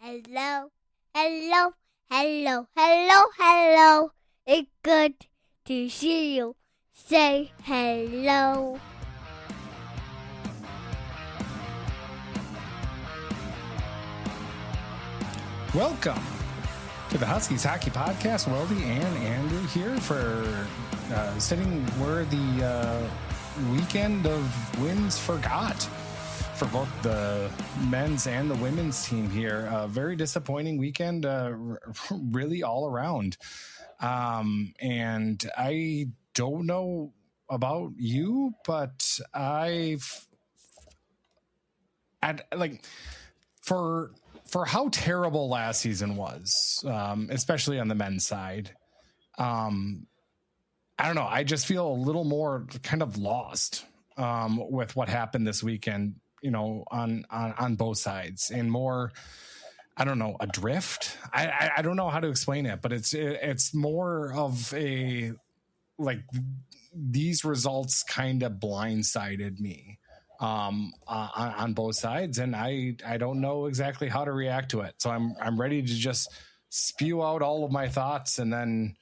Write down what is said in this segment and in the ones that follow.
Hello, hello, hello, hello, hello. It's good to see you. Say hello. Welcome to the Huskies Hockey Podcast. Weldie and Andrew here for sitting where the weekend of wins forgot for both the men's and the women's team here. Very disappointing weekend, really all around. And I don't know about you, but for how terrible last season was, especially on the men's side, I don't know. I just feel a little more kind of lost with what happened this weekend, you know, on both sides, and more, I don't know, adrift. I don't know how to explain it, but it's more of a, like, these results kind of blindsided me on both sides, and I don't know exactly how to react to it. So I'm ready to just spew out all of my thoughts, and then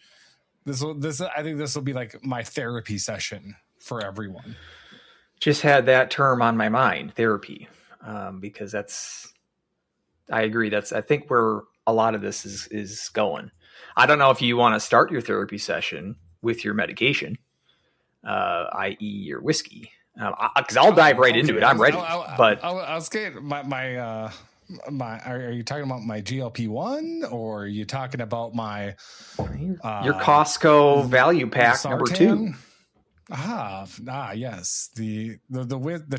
I think this will be like my therapy session for everyone. Just had that term on my mind, therapy, because I agree. I think where a lot of this is going. I don't know if you want to start your therapy session with your medication, i.e. your whiskey. Because I'll dive right into it. I'm ready. But I was getting my are you talking about my GLP-1, or are you talking about my your Costco value pack Sartan? number 2? Yes, the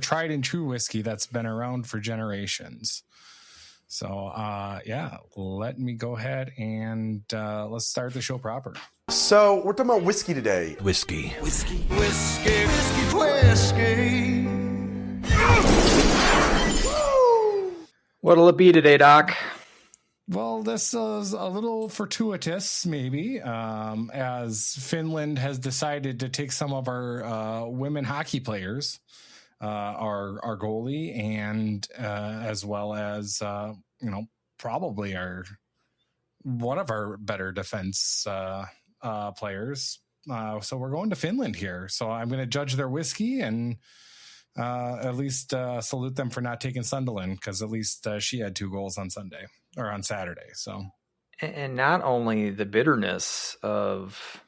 tried and true whiskey that's been around for generations. So yeah, let me go ahead and let's start the show proper. So we're talking about whiskey today. Whiskey. What'll it be today, Doc? Well, this is a little fortuitous, maybe, as Finland has decided to take some of our women hockey players, our goalie, and as well as probably one of our better defense players. So we're going to Finland here. So I'm going to judge their whiskey and at least salute them for not taking Sunderland, because at least she had 2 goals on Sunday or on Saturday. So, and not only the bitterness of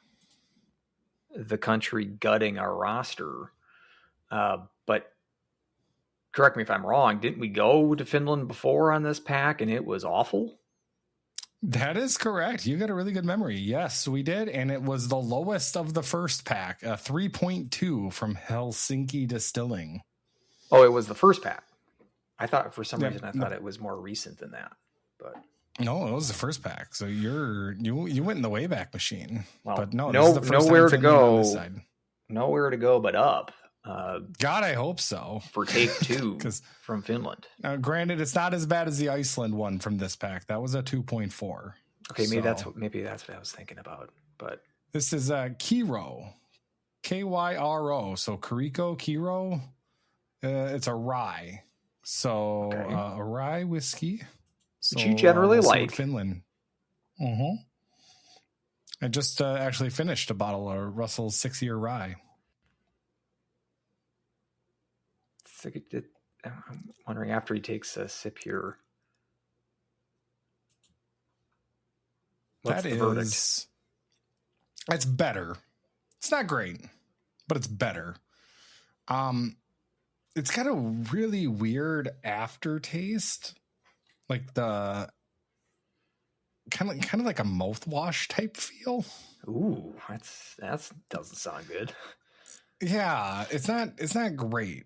the country gutting our roster, but correct me if I'm wrong, didn't we go to Finland before on this pack and it was awful? That is correct. You got a really good memory. Yes, we did. And it was the lowest of the first pack, 3.2 from Helsinki Distilling. Oh, it was the first pack. I thought for some reason it was more recent than that. But no, it was the first pack. So you went in the Wayback Machine. Well, but no, this is the first nowhere to go. Nowhere to go but up. God, I hope so. For take 2 from Finland. Granted, it's not as bad as the Iceland one from this pack. That was a 2.4. Okay, maybe that's what I was thinking about. But this is Kiro, Kyro. So Kiro. It's a rye. So okay. A rye whiskey. So, which you generally like. Finland. Mm-hmm. I just actually finished a bottle of Russell's 6-year rye. I'm wondering, after he takes a sip here, what's the verdict? It's better. It's not great, but it's better. It's got a really weird aftertaste, like the kind of like a mouthwash type feel. Ooh, that doesn't sound good. Yeah, it's not great.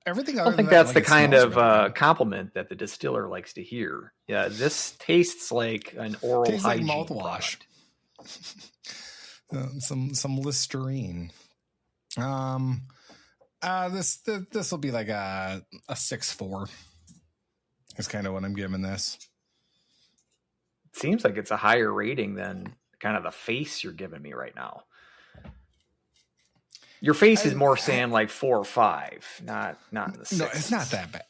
Everything. I don't think that's the kind of compliment that the distiller likes to hear. Yeah, this tastes like an oral hygiene like mouthwash. Some Listerine. This will be like a 6.4. Is kind of what I'm giving this. It seems like it's a higher rating than kind of the face you're giving me right now. Your face is more saying like 4 or 5, not in the 6. No, it's not that bad.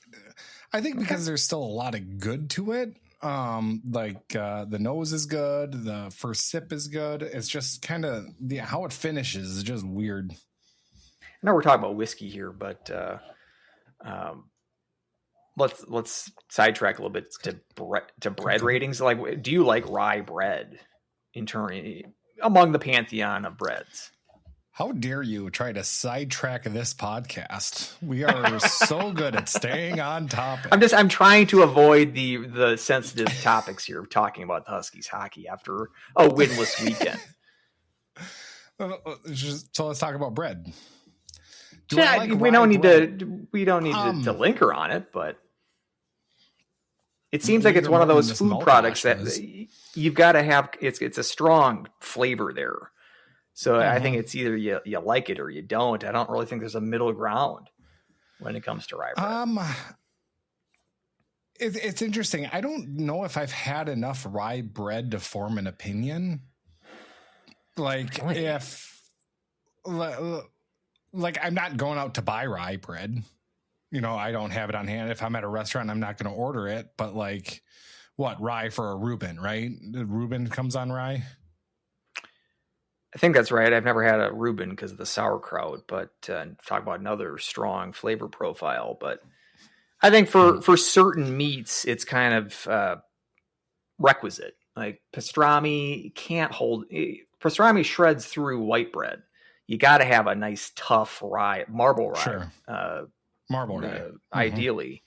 I think because there's still a lot of good to it. The nose is good. The first sip is good. It's just kind of how it finishes is just weird. I know we're talking about whiskey here, but let's sidetrack a little bit to bread ratings. Like, do you like rye bread among the pantheon of breads? How dare you try to sidetrack this podcast? We are so good at staying on topic. I'm trying to avoid the sensitive topics here of talking about the Huskies hockey after a winless weekend. So let's talk about bread. We don't need to linger on it, but it seems like it's one of those food products that you've got to have. It's a strong flavor there. So I think it's either you like it or you don't. I don't really think there's a middle ground when it comes to rye bread. It's interesting. I don't know if I've had enough rye bread to form an opinion. Like I'm not going out to buy rye bread. I don't have it on hand. If I'm at a restaurant, I'm not going to order it. But rye for a Reuben, right? The Reuben comes on rye. I think that's right. I've never had a Reuben because of the sauerkraut, but talk about another strong flavor profile. But I think for certain meats, it's kind of requisite. Like pastrami pastrami shreds through white bread. You got to have a nice tough marble rye. Sure. Marble rye. Ideally,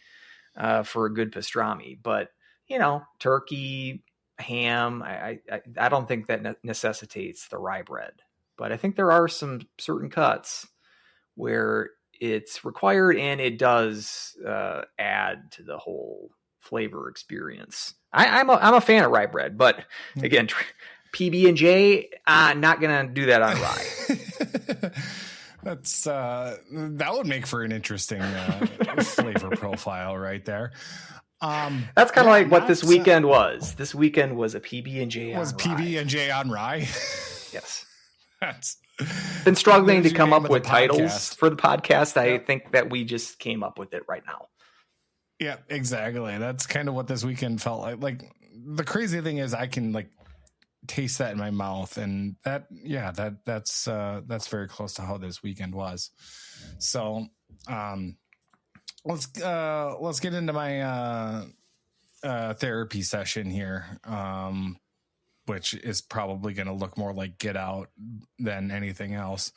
for a good pastrami. But, turkey, ham, I don't think that necessitates the rye bread. But I think there are some certain cuts where it's required, and it does add to the whole flavor experience. I'm a fan of rye bread, but again, PB&J, not gonna do that on rye. That would make for an interesting flavor profile right there. That's kind of like what this weekend was. This weekend was a PB&J. Was PB&J on rye? Yes. That's been struggling to come up with titles for the podcast. I think that we just came up with it right now. Yeah, exactly. That's kind of what this weekend felt like. Like, the crazy thing is I can taste that in my mouth, and that's very close to how this weekend was. So let's get into my therapy session here, which is probably going to look more like Get Out than anything else.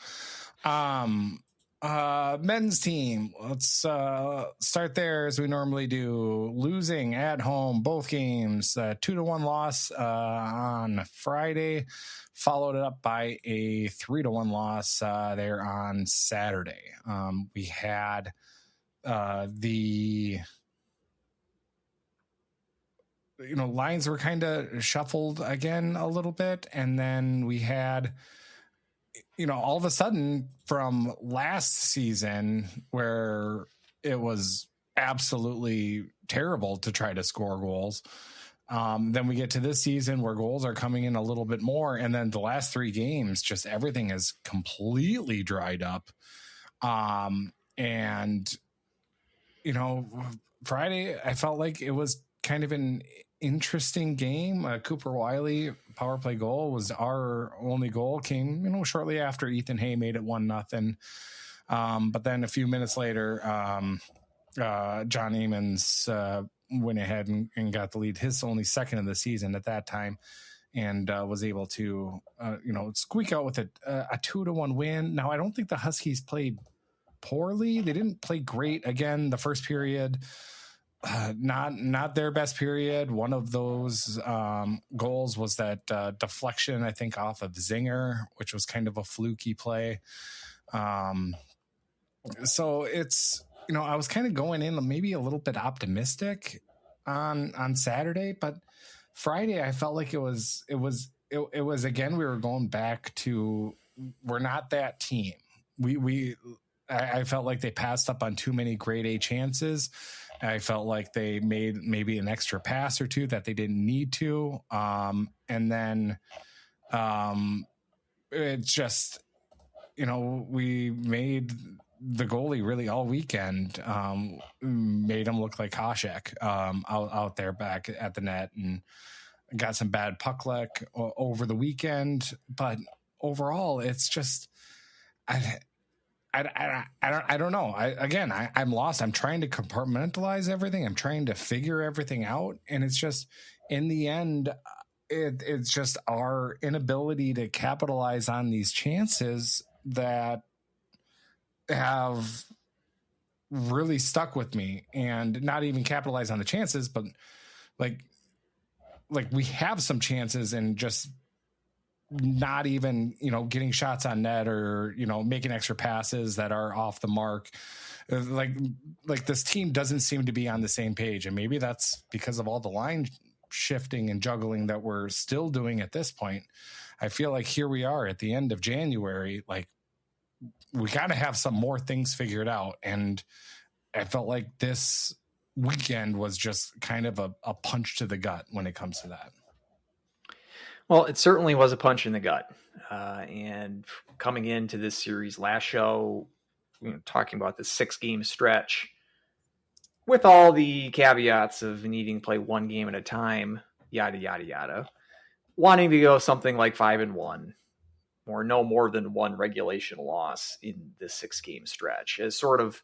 Men's team, let's start there as we normally do. Losing at home both games, 2-1 loss on Friday, followed it up by a 3-1 loss there on Saturday. We had the lines were kind of shuffled again a little bit, and then we had all of a sudden from last season where it was absolutely terrible to try to score goals. Then we get to this season where goals are coming in a little bit more. And then the last 3 games, just everything has completely dried up. And Friday, I felt like it was kind of an interesting game. Cooper Wiley power play goal was our only goal, came shortly after Ethan Hay made it 1-0. But then a few minutes later, John Amons went ahead and got the lead, his only second of the season at that time, and was able to squeak out with a 2-1 win. Now, I don't think the Huskies played poorly. They didn't play great again the first period. Not their best period. One of those goals was that deflection, I think, off of Zinger, which was kind of a fluky play. So it's, I was kind of going in maybe a little bit optimistic on Saturday, but Friday I felt like it was again, we were going back to, we're not that team. I felt like they passed up on too many grade A chances. I felt like they made maybe an extra pass or two that they didn't need to. And then it's just, we made the goalie really all weekend made him look like Hasek out there back at the net, and got some bad puck luck over the weekend. But overall, it's just I don't know. I'm lost. I'm trying to compartmentalize everything. I'm trying to figure everything out, and it's just in the end, it's just our inability to capitalize on these chances that have really stuck with me, and not even capitalize on the chances, but like we have some chances and just not even, getting shots on net, or, making extra passes that are off the mark. Like this team doesn't seem to be on the same page. And maybe that's because of all the line shifting and juggling that we're still doing at this point. I feel like here we are at the end of January, like we got to have some more things figured out. And I felt like this weekend was just kind of a punch to the gut when it comes to that. Well, it certainly was a punch in the gut. And coming into this series, last show, talking about the 6-game stretch, with all the caveats of needing to play one game at a time, yada, yada, yada, wanting to go something like 5-1, or no more than one regulation loss in this 6-game stretch, as sort of,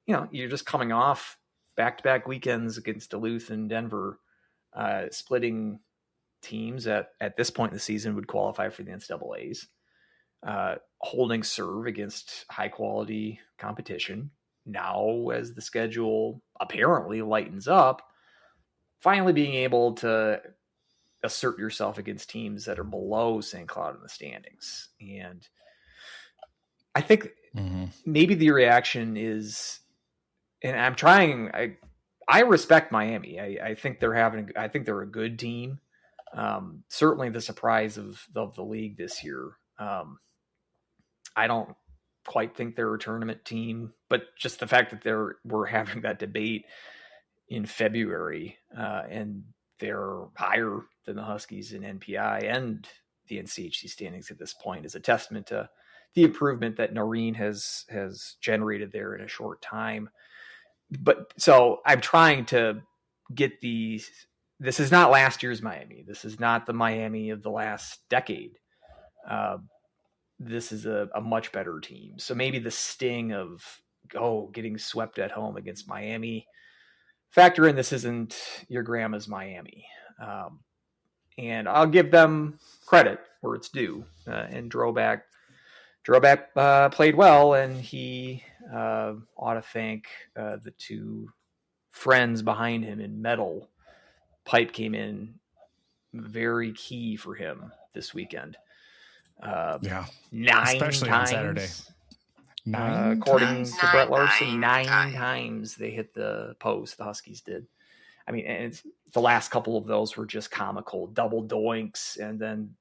you're just coming off back-to-back weekends against Duluth and Denver, splitting teams at this point in the season would qualify for the NCAAs, holding serve against high quality competition. Now, as the schedule apparently lightens up, finally being able to assert yourself against teams that are below St. Cloud in the standings. And I think maybe the reaction is, and I'm trying, I respect Miami. I think they're a good team. Certainly the surprise of the league this year. I don't quite think they're a tournament team, but just the fact that we're having that debate in February, and they're higher than the Huskies in NPI and the NCHC standings at this point is a testament to the improvement that Noreen has generated there in a short time. But so I'm trying to get this is not last year's Miami. This is not the Miami of the last decade. This is a much better team. So maybe the sting of getting swept at home against Miami, factor in this isn't your grandma's Miami. And I'll give them credit where it's due. And Droback played well, and he ought to thank the two friends behind him in metal. Pipe came in very key for him this weekend. 9 especially times on Saturday. 9 according to Brett Larson, 9 times they hit the post. The Huskies did. I mean, and the last couple of those were just comical, double doinks, and then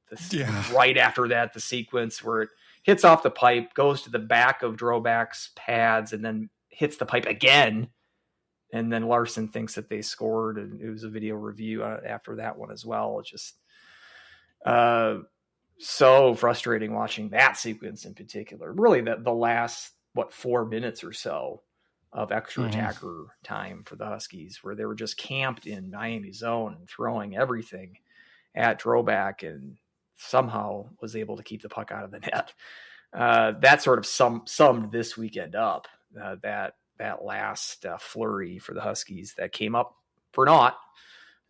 right after that, the sequence where it hits off the pipe, goes to the back of Droback's pads, and then hits the pipe again. And then Larson thinks that they scored, and it was a video review after that one as well. It's just so frustrating watching that sequence in particular. Really, the last 4 minutes or so of extra attacker time for the Huskies, where they were just camped in Miami zone and throwing everything at Droback, and somehow was able to keep the puck out of the net. That sort of summed this weekend up. That last flurry for the Huskies that came up for naught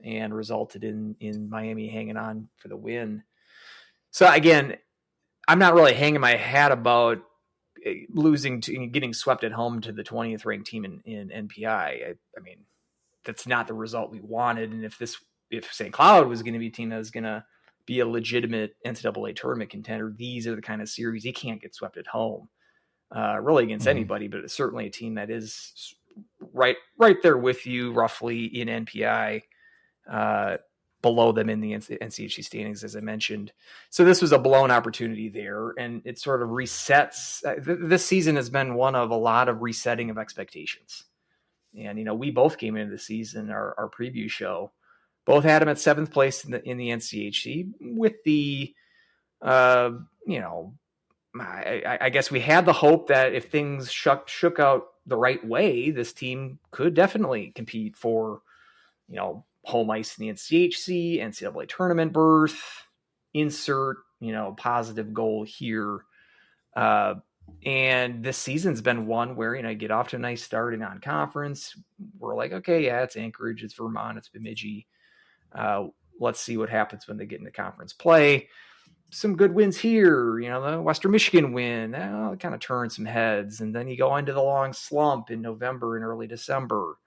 and resulted in Miami hanging on for the win. So again, I'm not really hanging my hat about losing to getting swept at home to the 20th ranked team in NPI. I mean, that's not the result we wanted. And if St. Cloud was going to be a team that was going to be a legitimate NCAA tournament contender, these are the kind of series you can't get swept at home. Really against anybody, but it's certainly a team that is right there with you, roughly in NPI, below them in the NCHC standings, as I mentioned. So this was a blown opportunity there, and it sort of resets. This season has been one of a lot of resetting of expectations. And, we both came into the season, our preview show, both had them at 7th place in the NCHC with the, I guess we had the hope that if things shook out the right way, this team could definitely compete for, home ice in the NCHC, NCAA tournament berth, insert, positive goal here. And this season's been one where, you get off to a nice start in non-conference. We're like, okay, yeah, it's Anchorage, it's Vermont, it's Bemidji. Let's see what happens when they get into conference play. Some good wins here, the Western Michigan win, it kind of turned some heads. And then you go into the long slump in November and early December.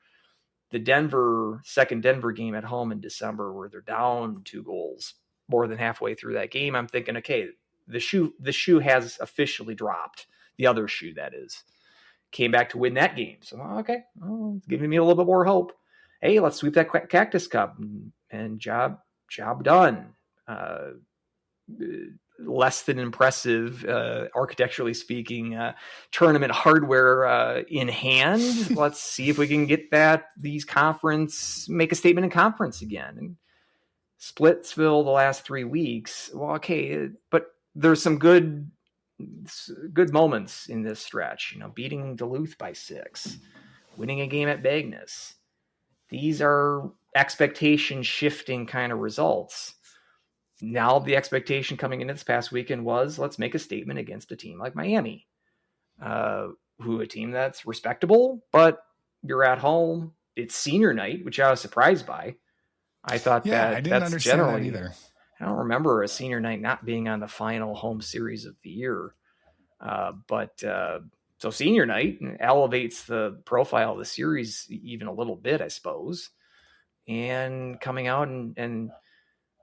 The second Denver game at home in December, where they're down 2 goals more than halfway through that game. I'm thinking, okay, the shoe has officially dropped. The other shoe, that is. Came back to win that game. So, okay, it's giving me a little bit more hope. Hey, let's sweep that Cactus Cup and job done. Less than impressive, architecturally speaking, tournament hardware in hand. Let's see if we can get make a statement in conference again. And Splitsville the last 3 weeks. Well, okay, but there's some good moments in this stretch. Beating Duluth by 6, winning a game at Magnus. These are expectation shifting kind of results. Now the expectation coming into this past weekend was, let's make a statement against a team like Miami, a team that's respectable, but you're at home. It's senior night, which I was surprised by. I thought I didn't understand generally that either. I don't remember a senior night not being on the final home series of the year. So senior night elevates the profile of the series even a little bit, I suppose. And coming out and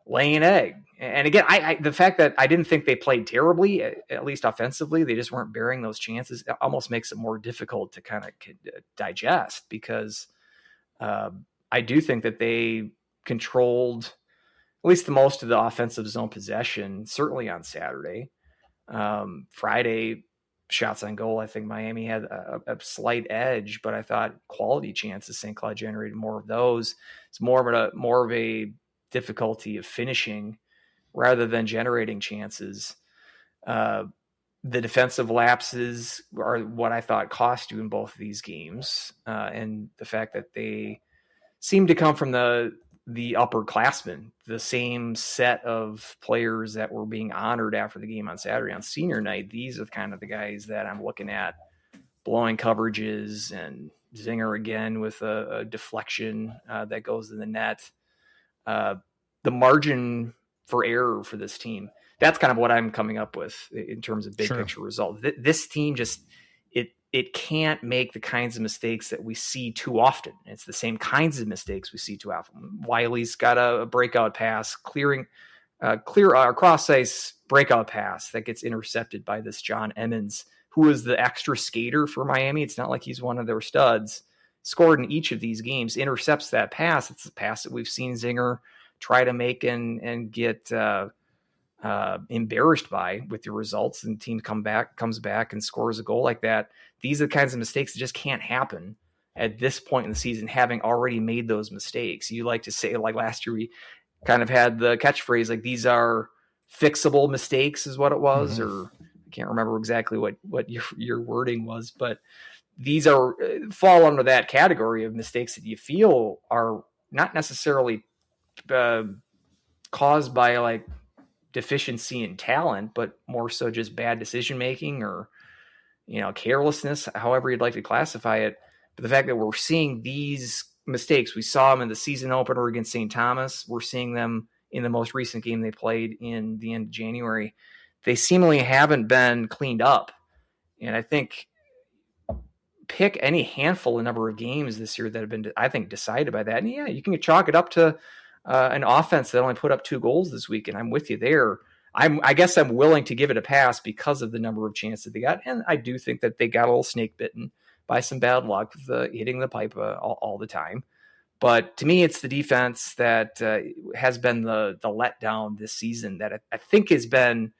laying an egg. And again, the fact that I didn't think they played terribly, at least offensively, they just weren't bearing those chances, it almost makes it more difficult to kind of digest, because I do think that they controlled at least the most of the offensive zone possession, certainly on Saturday. Friday, shots on goal, I think Miami had a slight edge, but I thought quality chances, St. Cloud generated more of those. It's more of a difficulty of finishing rather than generating chances. The defensive lapses are what I thought cost you in both of these games. And the fact that they seem to come from the upperclassmen, the same set of players that were being honored after the game on Saturday on senior night. These are kind of the guys that I'm looking at blowing coverages, and Zinger again with a deflection that goes in the net. The margin for error for this team, that's kind of what I'm coming up with in terms of big picture result. This team just, it can't make the kinds of mistakes that we see too often. It's the same kinds of mistakes we see too often. Wiley's got a breakout pass, clear cross ice breakout pass that gets intercepted by this John Emmons, who is the extra skater for Miami. It's not like he's one of their studs. Scored in each of these games, intercepts that pass. It's the pass that we've seen Zinger try to make and get embarrassed by with the results, and the team comes back and scores a goal like that. These are the kinds of mistakes that just can't happen at this point in the season, having already made those mistakes. You like to say, like last year, we kind of had the catchphrase, like, these are fixable mistakes is what it was, or I can't remember exactly what your wording was, but these fall under that category of mistakes that you feel are not necessarily caused by like deficiency in talent, but more so just bad decision making or, carelessness, however you'd like to classify it. But the fact that we're seeing these mistakes, we saw them in the season opener against St. Thomas. We're seeing them in the most recent game they played in the end of January. They seemingly haven't been cleaned up. And I think pick any handful of number of games this year that have been, I think, decided by that. And yeah, you can chalk it up to an offense that only put up 2 goals this week, and I'm with you there. I guess I'm willing to give it a pass because of the number of chances they got, and I do think that they got a little snake bitten by some bad luck with hitting the pipe all the time. But to me, it's the defense that has been the letdown this season that I think has been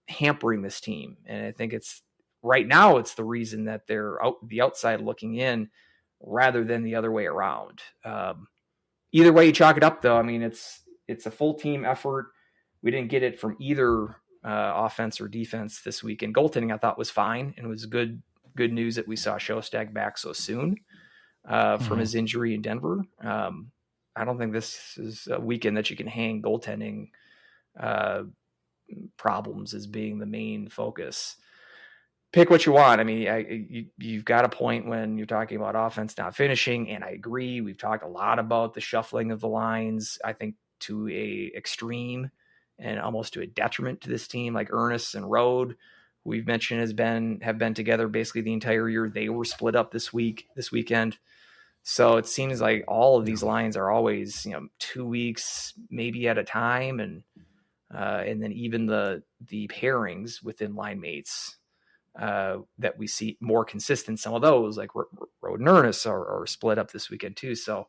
hampering this team, and I think it's right now it's the reason that they're the outside looking in rather than the other way around. Either way you chalk it up, though, I mean, it's a full team effort. We didn't get it from either offense or defense this week. And goaltending I thought was fine, and it was good news that we saw Shostag back so soon from his injury in Denver. I don't think this is a weekend that you can hang goaltending problems as being the main focus. Pick what you want. I mean, you've got a point when you're talking about offense not finishing, and I agree. We've talked a lot about the shuffling of the lines, I think to a extreme and almost to a detriment to this team. Like Ernest and Rode, who we've mentioned have been together basically the entire year. They were split up this weekend. So it seems like all of these lines are always, 2 weeks maybe at a time, and then even the pairings within line mates that we see more consistent. Some of those, like Rode and Ernest, are split up this weekend too. So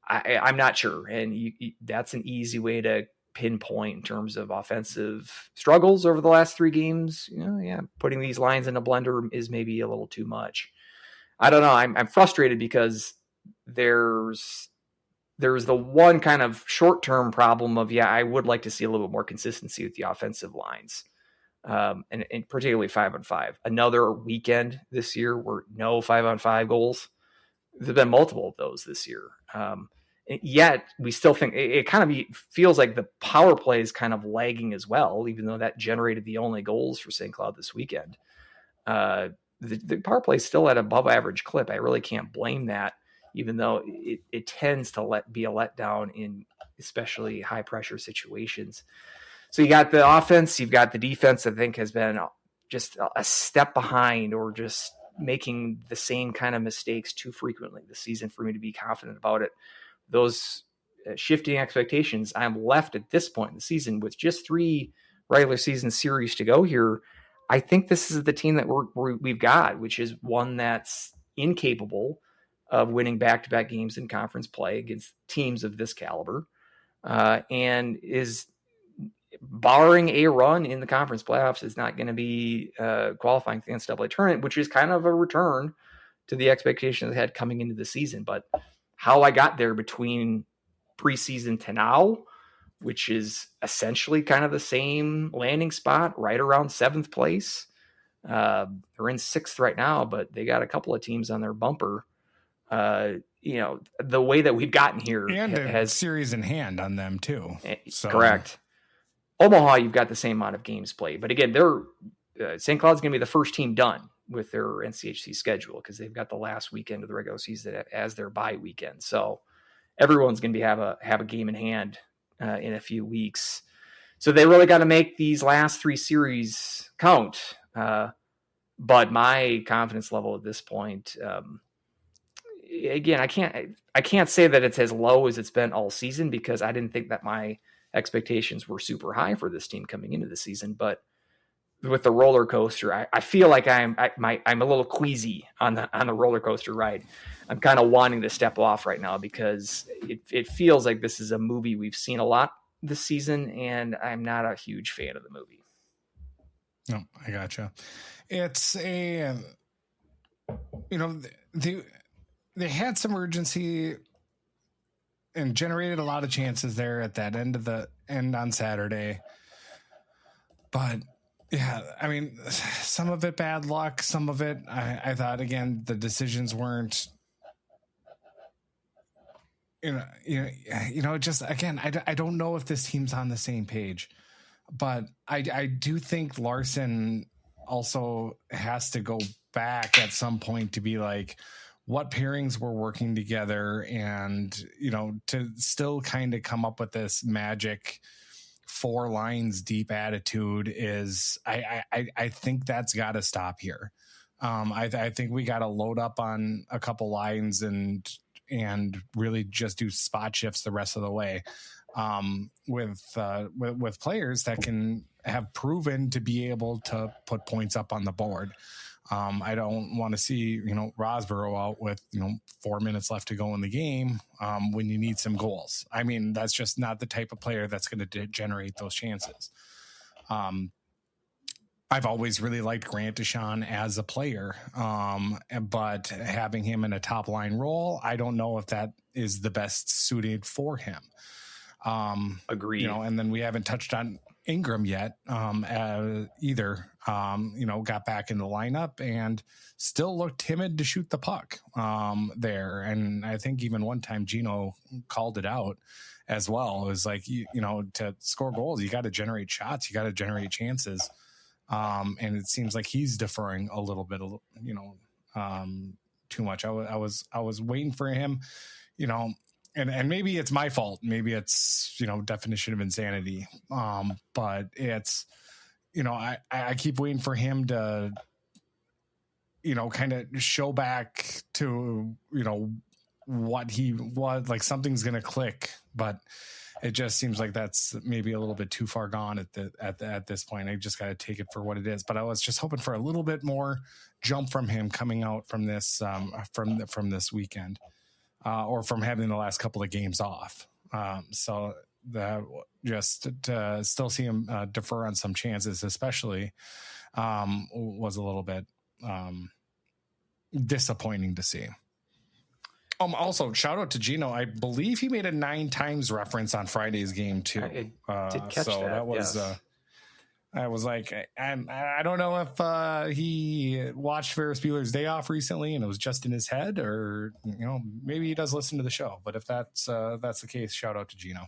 I'm not sure, and that's an easy way to pinpoint in terms of offensive struggles over the last 3 games. Putting these lines in a blender is maybe a little too much. I don't know. I'm frustrated because there's the one kind of short-term problem of, I would like to see a little bit more consistency with the offensive lines. And particularly 5-on-5. Another weekend this year where no 5-on-5 goals. There've been multiple of those this year. Yet we still think it kind of feels like the power play is kind of lagging as well, even though that generated the only goals for St. Cloud this weekend. The power play is still at above average clip. I really can't blame that, even though it tends to be a letdown in especially high pressure situations. So you got the offense, you've got the defense, I think has been just a step behind, or just making the same kind of mistakes too frequently this season for me to be confident about it. Those shifting expectations, I'm left at this point in the season with just 3 regular season series to go here. I think this is the team that we've got, which is one that's incapable of winning back-to-back games in conference play against teams of this caliber, and is, barring a run in the conference playoffs, is not going to be qualifying for the NCAA tournament, which is kind of a return to the expectations I had coming into the season. But how I got there between preseason to now, which is essentially kind of the same landing spot, right around 7th place. They're in 6th right now, but they got a couple of teams on their bumper. The way that we've gotten here, and has series in hand on them too. So. Correct. Omaha, you've got the same amount of games played, but again, St. Cloud's going to be the first team done with their NCHC schedule because they've got the last weekend of the regular season as their bye weekend. So everyone's going to have a game in hand in a few weeks. So they really got to make these last 3 series count. But my confidence level at this point, again, I can't say that it's as low as it's been all season, because I didn't think that my expectations were super high for this team coming into the season. But with the roller coaster, I feel like I'm a little queasy on the roller coaster ride. I'm kind of wanting to step off right now because it feels like this is a movie we've seen a lot this season, and I'm not a huge fan of the movie. No, I gotcha. It's they had some urgency and generated a lot of chances there at that end on Saturday. But yeah, I mean, some of it bad luck, some of it, I thought, again, the decisions weren't, just, again, I don't know if this team's on the same page, but I do think Larson also has to go back at some point to be like, what pairings were working together, and, to still kind of come up with this magic 4 lines deep attitude is, I think that's got to stop here. I think we got to load up on a couple lines and really just do spot shifts the rest of the way, with players that can have proven to be able to put points up on the board. I don't want to see, Rosborough out with, 4 minutes left to go in the game when you need some goals. I mean, that's just not the type of player that's going to generate those chances. I've always really liked Grant Deshawn as a player, but having him in a top line role, I don't know if that is the best suited for him. Agreed. And then we haven't touched on Ingram yet either. Got back in the lineup and still looked timid to shoot the puck there. And I think even one time Gino called it out as well. It was like, to score goals, you got to generate shots, you got to generate chances. And it seems like he's deferring a little bit, too much. I was waiting for him, and maybe it's my fault. Maybe it's, definition of insanity. But it's, I keep waiting for him to, kind of show back to, what he was like. Something's going to click, but it just seems like that's maybe a little bit too far gone at this point. I just got to take it for what it is. But I was just hoping for a little bit more jump from him coming out from this, from this weekend, or from having the last couple of games off. So that just to still see him defer on some chances, especially, was a little bit disappointing to see. Also, shout out to Gino. I believe he made a 9 times reference on Friday's game too. I did catch so that was. Yes. I was like, I don't know if he watched Ferris Bueller's Day Off recently and it was just in his head, or maybe he does listen to the show. But if that's the case, shout out to Gino.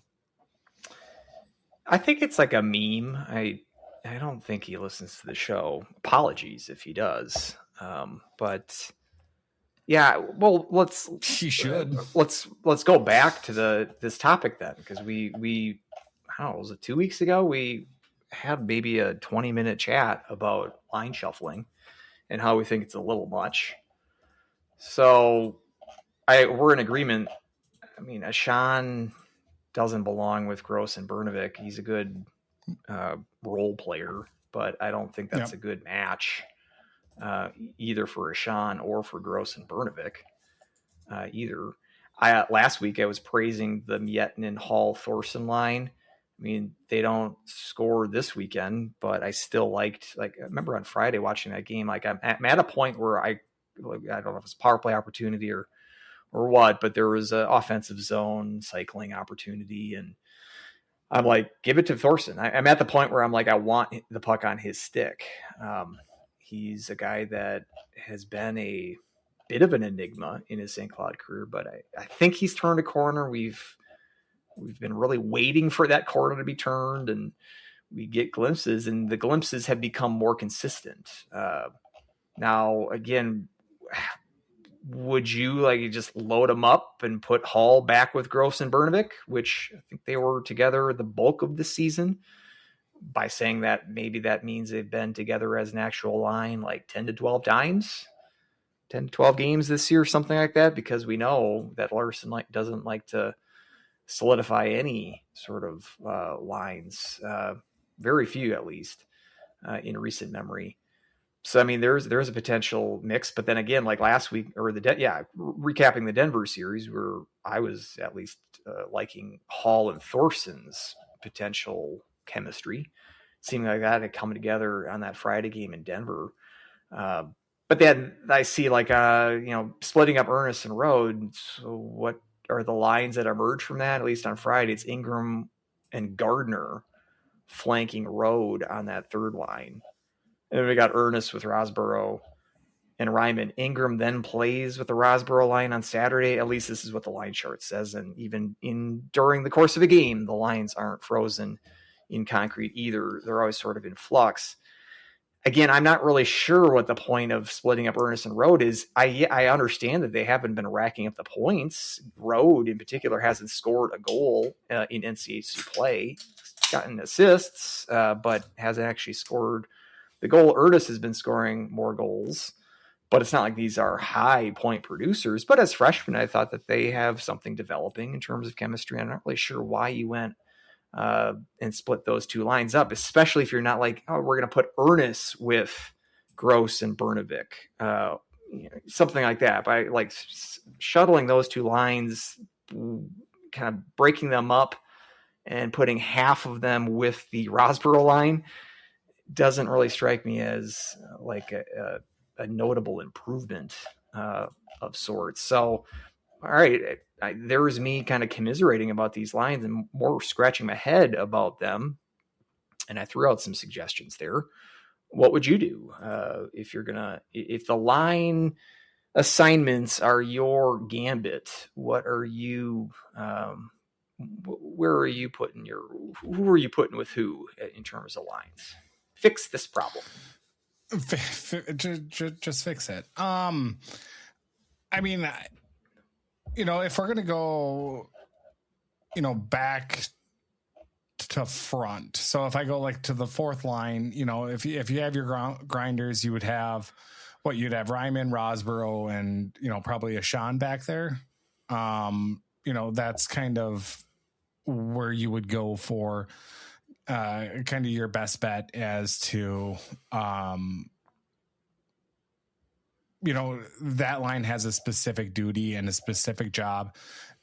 I think it's like a meme. I don't think he listens to the show. Apologies if he does. But yeah, well, He should. Let's go back to this topic then, because we how was it 2 weeks ago? We had maybe a 20-minute chat about line shuffling and how we think it's a little much. So we're in agreement. I mean, Ashan doesn't belong with Gross and Brnovik. He's a good role player, but I don't think that's a good match either for Ashan or for Gross and Brnovik either. Last week I was praising the Miettinen, Hall, Thorson line. I mean, they don't score this weekend, but I still liked, I remember on Friday watching that game, I'm at a point where I don't know if it's a power play opportunity or what, but there was an offensive zone cycling opportunity. And I'm like, give it to Thorson. I'm at the point where I'm like, I want the puck on his stick. He's a guy that has been a bit of an enigma in his St. Cloud career, but I think he's turned a corner. We've been really waiting for that corner to be turned, and we get glimpses, and the glimpses have become more consistent. Now, again, would you just load them up and put Hall back with Gross and Brnovik, which I think they were together the bulk of the season, by saying that maybe that means they've been together as an actual line 10 to 12 times, 10 to 12 games this year, something like that, because we know that Larson doesn't like to solidify any sort of lines, very few at least, in recent memory. So I mean, there's a potential mix, but then again, like last week or recapping the Denver series, where I was at least liking Hall and Thorson's potential chemistry, seeming like that had come together on that Friday game in Denver. But then I see splitting up Ernest and Rode. So what are the lines that emerge from that? At least on Friday, it's Ingram and Gardner flanking Rode on that third line. And then we got Ernest with Rosborough and Ryman. Ingram then plays with the Rosborough line on Saturday. At least this is what the line chart says. And even during the course of a game, the lines aren't frozen in concrete either. They're always sort of in flux. Again, I'm not really sure what the point of splitting up Ernest and Rode is. I understand that they haven't been racking up the points. Rode, in particular, hasn't scored a goal in NCHC play. He's gotten assists, but hasn't actually scored the goal. Ernest has been scoring more goals, but it's not like these are high point producers. But as freshmen, I thought that they have something developing in terms of chemistry. I'm not really sure why you went and split those two lines up, especially if you're not we're going to put Ernest with Gross and Brnovik, something like that. By shuttling those two lines, kind of breaking them up and putting half of them with the Rosborough line doesn't really strike me as a notable improvement of sorts. So all right, there was me kind of commiserating about these lines and more scratching my head about them. And I threw out some suggestions there. What would you do if the line assignments are your gambit? What are you, where are you putting who are you putting with who in terms of lines? Fix this problem. Just fix it. I mean, if we're going to go, back to front. So if I go like to the fourth line, if you have your grinders, you'd have Ryman, Rosborough, and, probably a Sean back there. That's kind of where you would go for kind of your best bet as to, that line has a specific duty and a specific job.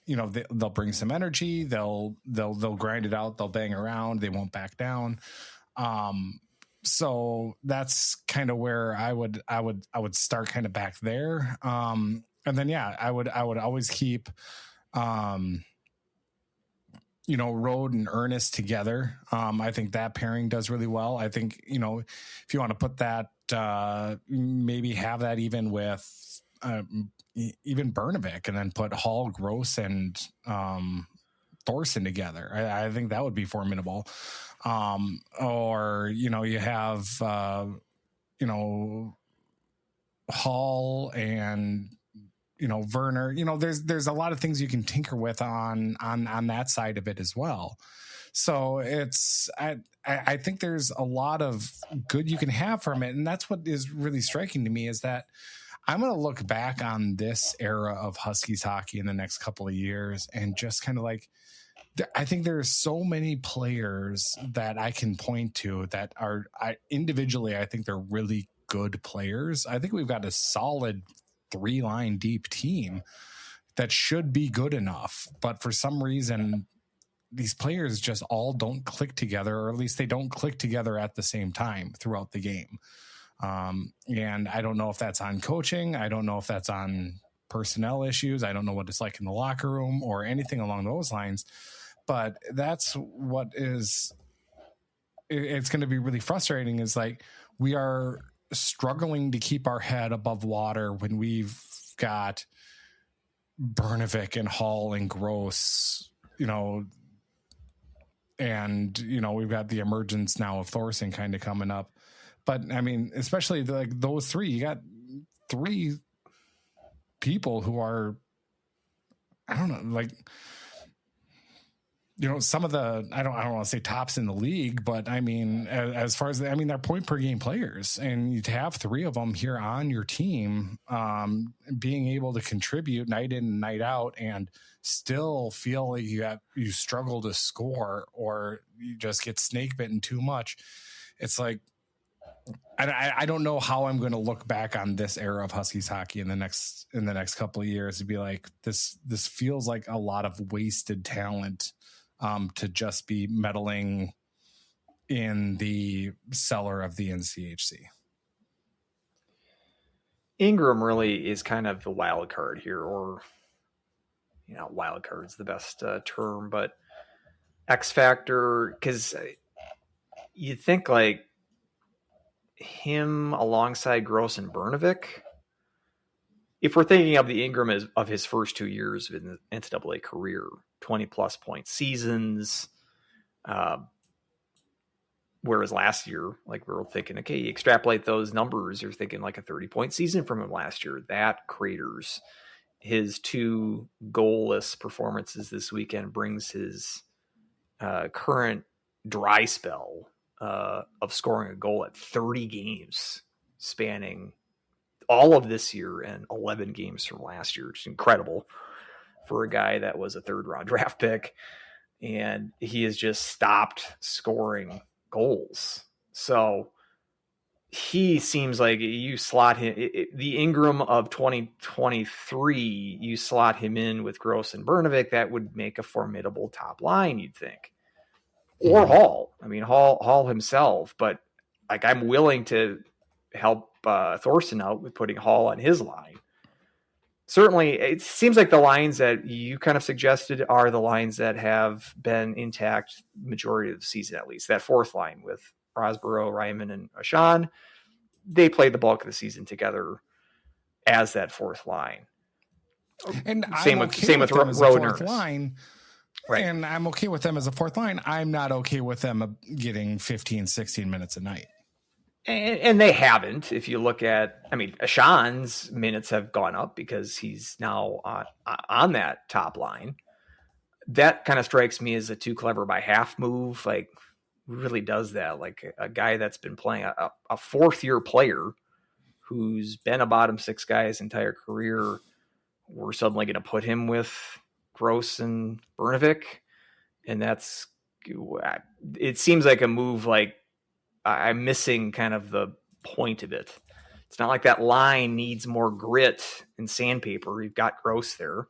They'll bring some energy. They'll grind it out. They'll bang around. They won't back down. So that's kind of where I would start kind of back there. And then, I would always keep, Road and Ernest together. I think that pairing does really well. I think, if you want to put that, maybe have that even with even Bernovic, and then put Hall, Gross, and Thorson together. I think that would be formidable. Or you have Hall and Werner. There's a lot of things you can tinker with on that side of it as well. So I think there's a lot of good you can have from it. And that's what is really striking to me, is that I'm going to look back on this era of Huskies hockey in the next couple of years and just kind of like, I think there's so many players that I can point to that are individually, I think they're really good players. I think we've got a solid 3-line deep team that should be good enough. But for some reason, these players just all don't click together, or at least they don't click together at the same time throughout the game. And I don't know if that's on coaching. I don't know if that's on personnel issues. I don't know what it's like in the locker room or anything along those lines, but that's what it's going to be really frustrating, is like, we are struggling to keep our head above water when we've got Bernovic and Hall and Gross, and, we've got the emergence now of Thorson kind of coming up. But I mean, especially like those three, you got three people who are, I don't know, like, some of the, I don't want to say tops in the league, but I mean, as far as, they're point per game players, and you have three of them here on your team, being able to contribute night in and night out and still feel like you struggle to score, or you just get snake bitten too much. It's like, I don't know how I'm going to look back on this era of Huskies hockey in the next couple of years to be like, this feels like a lot of wasted talent, to just be meddling in the cellar of the NCHC. Ingram really is kind of the wild card here, or wild card is the best term, but X factor, because you think like him alongside Gross and Bernovic, if we're thinking of the Ingram as of his first 2 years in the NCAA career, 20 plus point seasons, whereas last year, like we were thinking, okay, you extrapolate those numbers, you're thinking like a 30-point season from him last year. That craters. His 2 goalless performances this weekend brings his current dry spell of scoring a goal at 30 games, spanning all of this year and 11 games from last year. It's incredible for a guy that was a 3rd-round draft pick, and he has just stopped scoring goals. So he seems like you slot him, the Ingram of 2023, you slot him in with Gross and Bernovic, that would make a formidable top line, you'd think. Or Hall. I mean, Hall himself, but like, I'm willing to help Thorson out with putting Hall on his line. certainly it seems like the lines that you kind of suggested are the lines that have been intact majority of the season, at least. That fourth line with Rosborough, Ryman, and Ashan, they played the bulk of the season together as that fourth line. And same I'm with okay with them as a Rowe fourth and line. Right. And I'm okay with them as a fourth line. I'm not okay with them getting 15, 16 minutes a night. And they haven't. If you look at, I mean, Ashan's minutes have gone up because he's now on that top line. That kind of strikes me as a too clever by half move. Like, really does that? Like a guy that's been playing a fourth-year player who's been a bottom six guy his entire career. We're suddenly going to put him with Gross and Brnovic, and it seems like a move like I'm missing kind of the point of it. It's not like that line needs more grit and sandpaper. You've got Gross there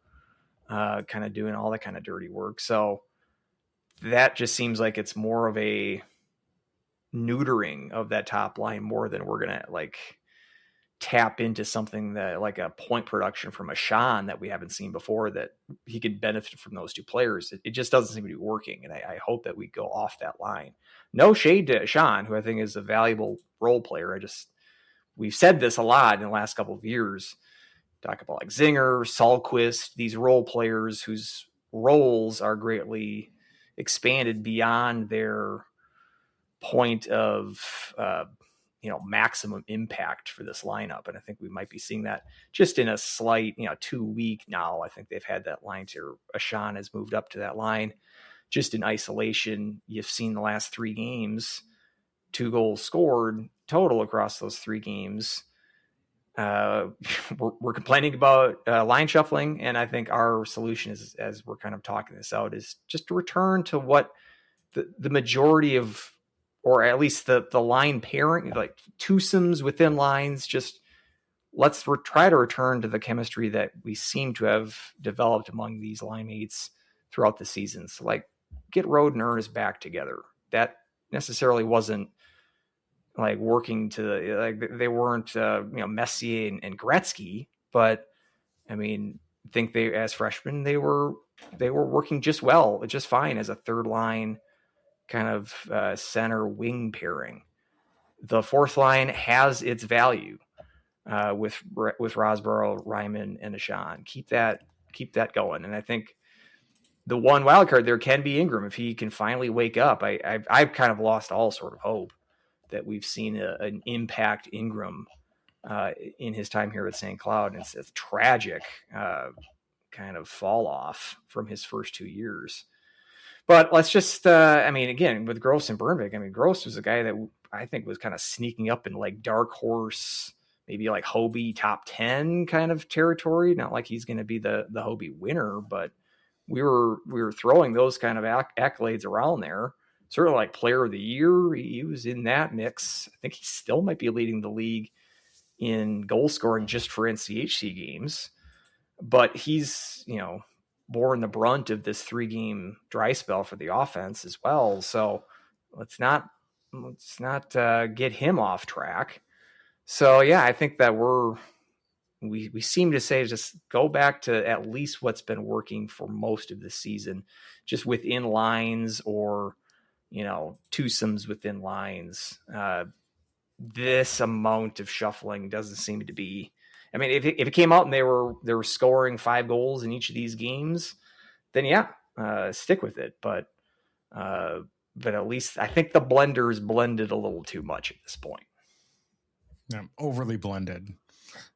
kind of doing all that kind of dirty work. So that just seems like it's more of a neutering of that top line more than we're going to like tap into something that like a point production from Ashan that we haven't seen before, that he could benefit from those two players. It just doesn't seem to be working. And I hope that we go off that line. No shade to Ashan, who I think is a valuable role player. We've said this a lot in the last couple of years. Talk about like Zinger, Sahlquist, these role players whose roles are greatly expanded beyond their point of, maximum impact for this lineup. And I think we might be seeing that just in a slight, 2 week now. I think they've had that line to Ashan has moved up to that line just in isolation. You've seen the last 3 games, 2 goals scored total across those 3 games. We're complaining about line shuffling. And I think our solution is, as we're kind of talking this out, is just to return to what the majority of, or at least the line pairing, like twosomes within lines. Just let's try to return to the chemistry that we seem to have developed among these line mates throughout the season. So like get Rode and Ernest back together. That necessarily wasn't like working to like they weren't Messier and Gretzky, but I mean, I think they as freshmen they were working just fine as a third line kind of center wing pairing. The fourth line has its value with Rosborough, Ryman, and Ashan. Keep that going. And I think the one wild card there can be Ingram if he can finally wake up. I've kind of lost all sort of hope that we've seen an impact Ingram in his time here at St. Cloud. And it's a tragic kind of fall off from his first 2 years. But let's just, again, with Gross and Brnovic, Gross was a guy that I think was kind of sneaking up in like dark horse, maybe like Hobie top 10 kind of territory. Not like he's going to be the Hobie winner, but we were throwing those kind of accolades around there. Certainly like player of the year. He was in that mix. I think he still might be leading the league in goal scoring just for NCHC games, but he's, borne the brunt of this 3-game dry spell for the offense as well. So let's not get him off track. So yeah, I think that we seem to say just go back to at least what's been working for most of the season, just within lines or, twosomes within lines. This amount of shuffling doesn't seem to be, if it came out and they were scoring 5 goals in each of these games, then yeah, stick with it. But at least I think the blender is blended a little too much at this point. Yeah, overly blended.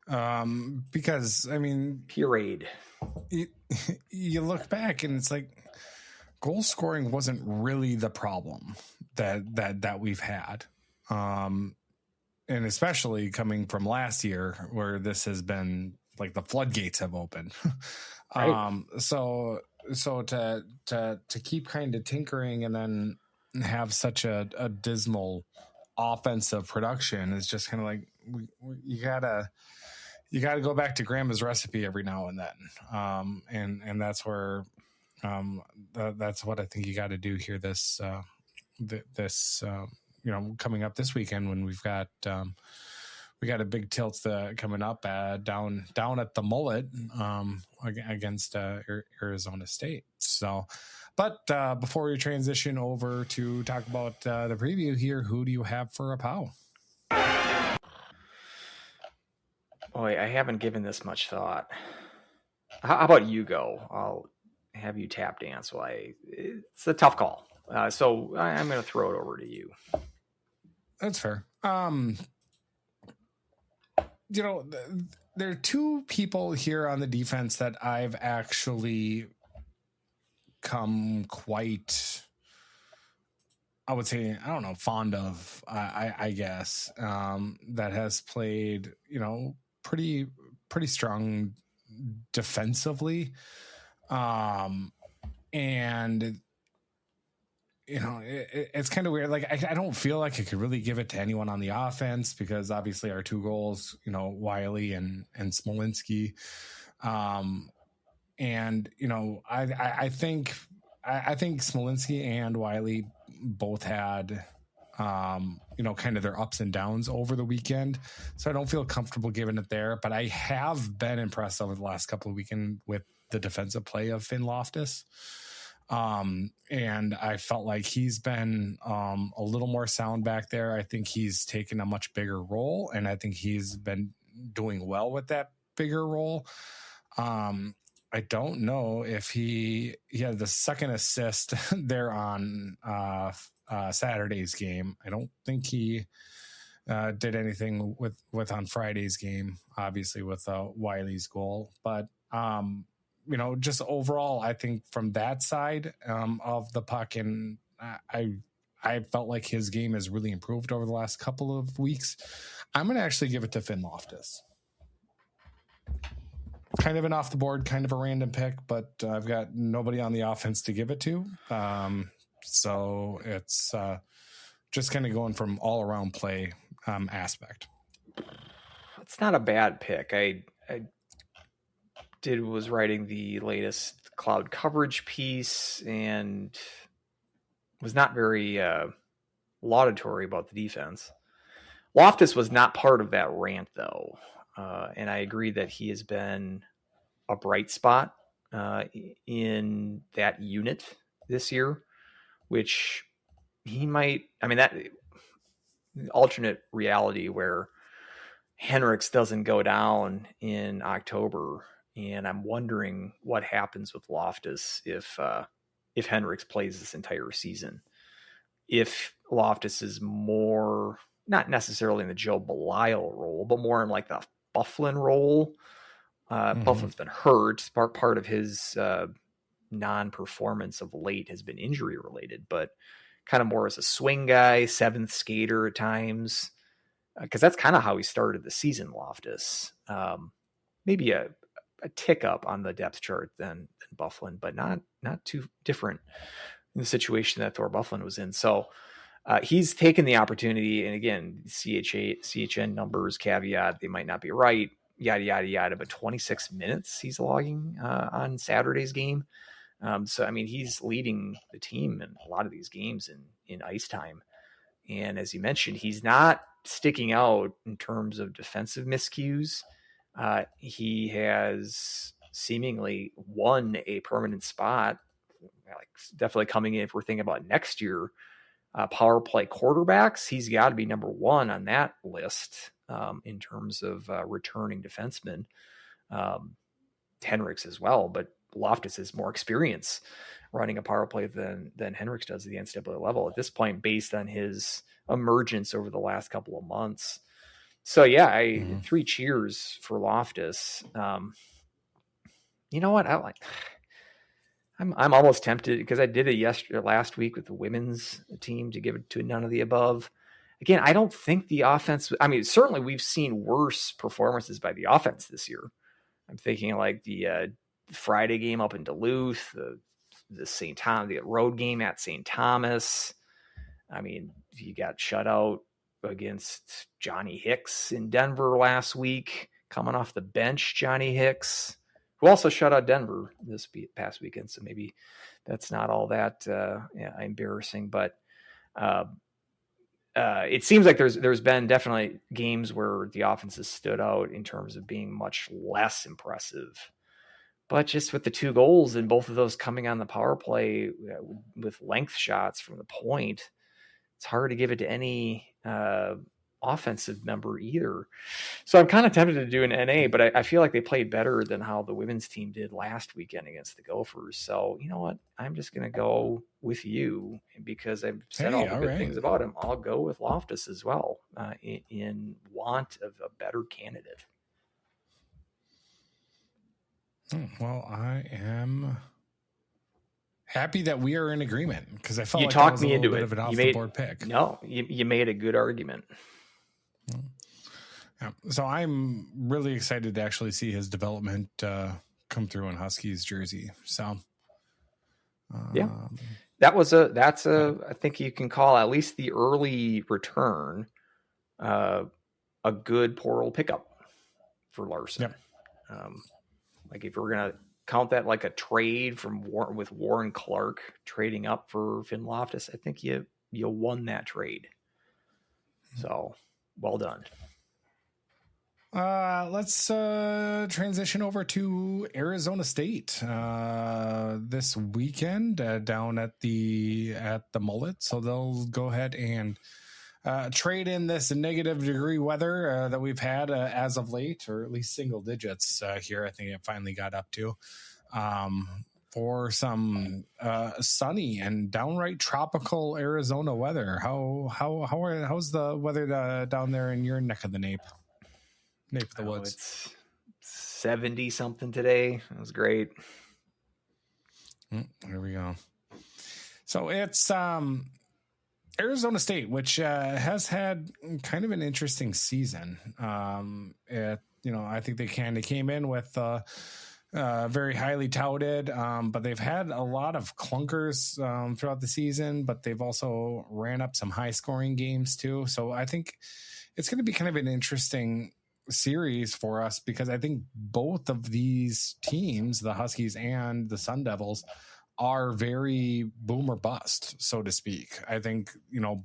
Because pureed. You look back and it's like goal scoring wasn't really the problem that we've had. And especially coming from last year where this has been like the floodgates have opened. Right. So to keep kind of tinkering and then have such a dismal offensive production is just kind of like, you gotta go back to grandma's recipe every now and then. And that's where, that's what I think you got to do here coming up this weekend when we've got we got a big tilt coming up down at the Mullet against Arizona State. So, but before we transition over to talk about the preview here, who do you have for a POW? Boy, I haven't given this much thought. How about you go? I'll have you tap dance. It's a tough call. So I'm going to throw it over to you. That's fair. There are two people here on the defense that I've actually come quite, I would say, I don't know, fond of, I guess, that has played, pretty strong defensively. And it's kind of weird. Like, I don't feel like I could really give it to anyone on the offense because obviously our two goals, Wiley and Smolinski. And, I think Smolinski and Wiley both had, kind of their ups and downs over the weekend. So I don't feel comfortable giving it there, but I have been impressed over the last couple of weekends with the defensive play of Finn Loftus. And I felt like he's been a little more sound back there. I think he's taken a much bigger role, and I think he's been doing well with that bigger role. I don't know if he had the second assist there on Saturday's game. I don't think he did anything with on Friday's game, obviously with Wiley's goal, but just overall, I think from that side of the puck, and I felt like his game has really improved over the last couple of weeks. I'm going to actually give it to Finn Loftus. Kind of an off the board, kind of a random pick, but I've got nobody on the offense to give it to. So it's just kind of going from all around play aspect. It's not a bad pick. I was writing the latest cloud coverage piece and was not very laudatory about the defense. Loftus was not part of that rant, though. And I agree that he has been a bright spot in that unit this year, which he might, that alternate reality where Henricks doesn't go down in October. And I'm wondering what happens with Loftus if Henricks plays this entire season. If Loftus is more, not necessarily in the Joe Belisle role, but more in like the Byfuglien role. Byfuglien's been hurt. Part of his non-performance of late has been injury related, but kind of more as a swing guy, seventh skater at times. Because that's kind of how he started the season, Loftus. Maybe a tick up on the depth chart than Byfuglien, but not too different in the situation that Thor Byfuglien was in. So he's taken the opportunity, and again, CHN numbers, caveat, they might not be right, yada, yada, yada, but 26 minutes he's logging on Saturday's game. So, he's leading the team in a lot of these games in ice time. And as you mentioned, he's not sticking out in terms of defensive miscues. He has seemingly won a permanent spot, like definitely coming in. If we're thinking about next year, power play quarterbacks, he's got to be number one on that list in terms of returning defensemen. Henricks as well, but Loftus has more experience running a power play than Henricks does at the NCAA level at this point, based on his emergence over the last couple of months. So yeah, 3 cheers for Loftus. You know what? I'm almost tempted, because I did it last week with the women's team, to give it to none of the above. Again, I don't think the offense, certainly we've seen worse performances by the offense this year. I'm thinking like the Friday game up in Duluth, the road game at St. Thomas. You got shut out against Johnny Hicks in Denver last week, coming off the bench. Johnny Hicks, who also shut out Denver this past weekend, so maybe that's not all that embarrassing. But it seems like there's been definitely games where the offense has stood out in terms of being much less impressive. But just with the 2 goals and both of those coming on the power play with length shots from the point, it's hard to give it to any offensive member either. So I'm kind of tempted to do an NA, but I feel like they played better than how the women's team did last weekend against the Gophers. So you know what? I'm just going to go with you because I've said all the good things about him. I'll go with Loftus as well in want of a better candidate. Well, I am happy that we are in agreement because I felt you like talked that was me a into bit it. of an off-the-board pick. No, you made a good argument. Yeah. So I'm really excited to actually see his development come through in Huskies jersey. So that's I think you can call at least the early return a good portal pickup for Larson. Yep. Like if we're gonna count that like a trade with Warren Clark trading up for Finn Loftus, I think you won that trade. So well done. Let's transition over to Arizona State this weekend down at the Mullet. So they'll go ahead and trade in this negative degree weather that we've had as of late, or at least single digits here. I think it finally got up to for some sunny and downright tropical Arizona weather. How's the weather down there in your neck of the nape of the woods? It's 70 something today. It was great. There we go. So it's Arizona State, which has had kind of an interesting season. I think they kind of came in with very highly touted, but they've had a lot of clunkers throughout the season, but they've also ran up some high scoring games too. So I think it's going to be kind of an interesting series for us because I think both of these teams, the Huskies and the Sun Devils, are very boom or bust, so to speak. I think,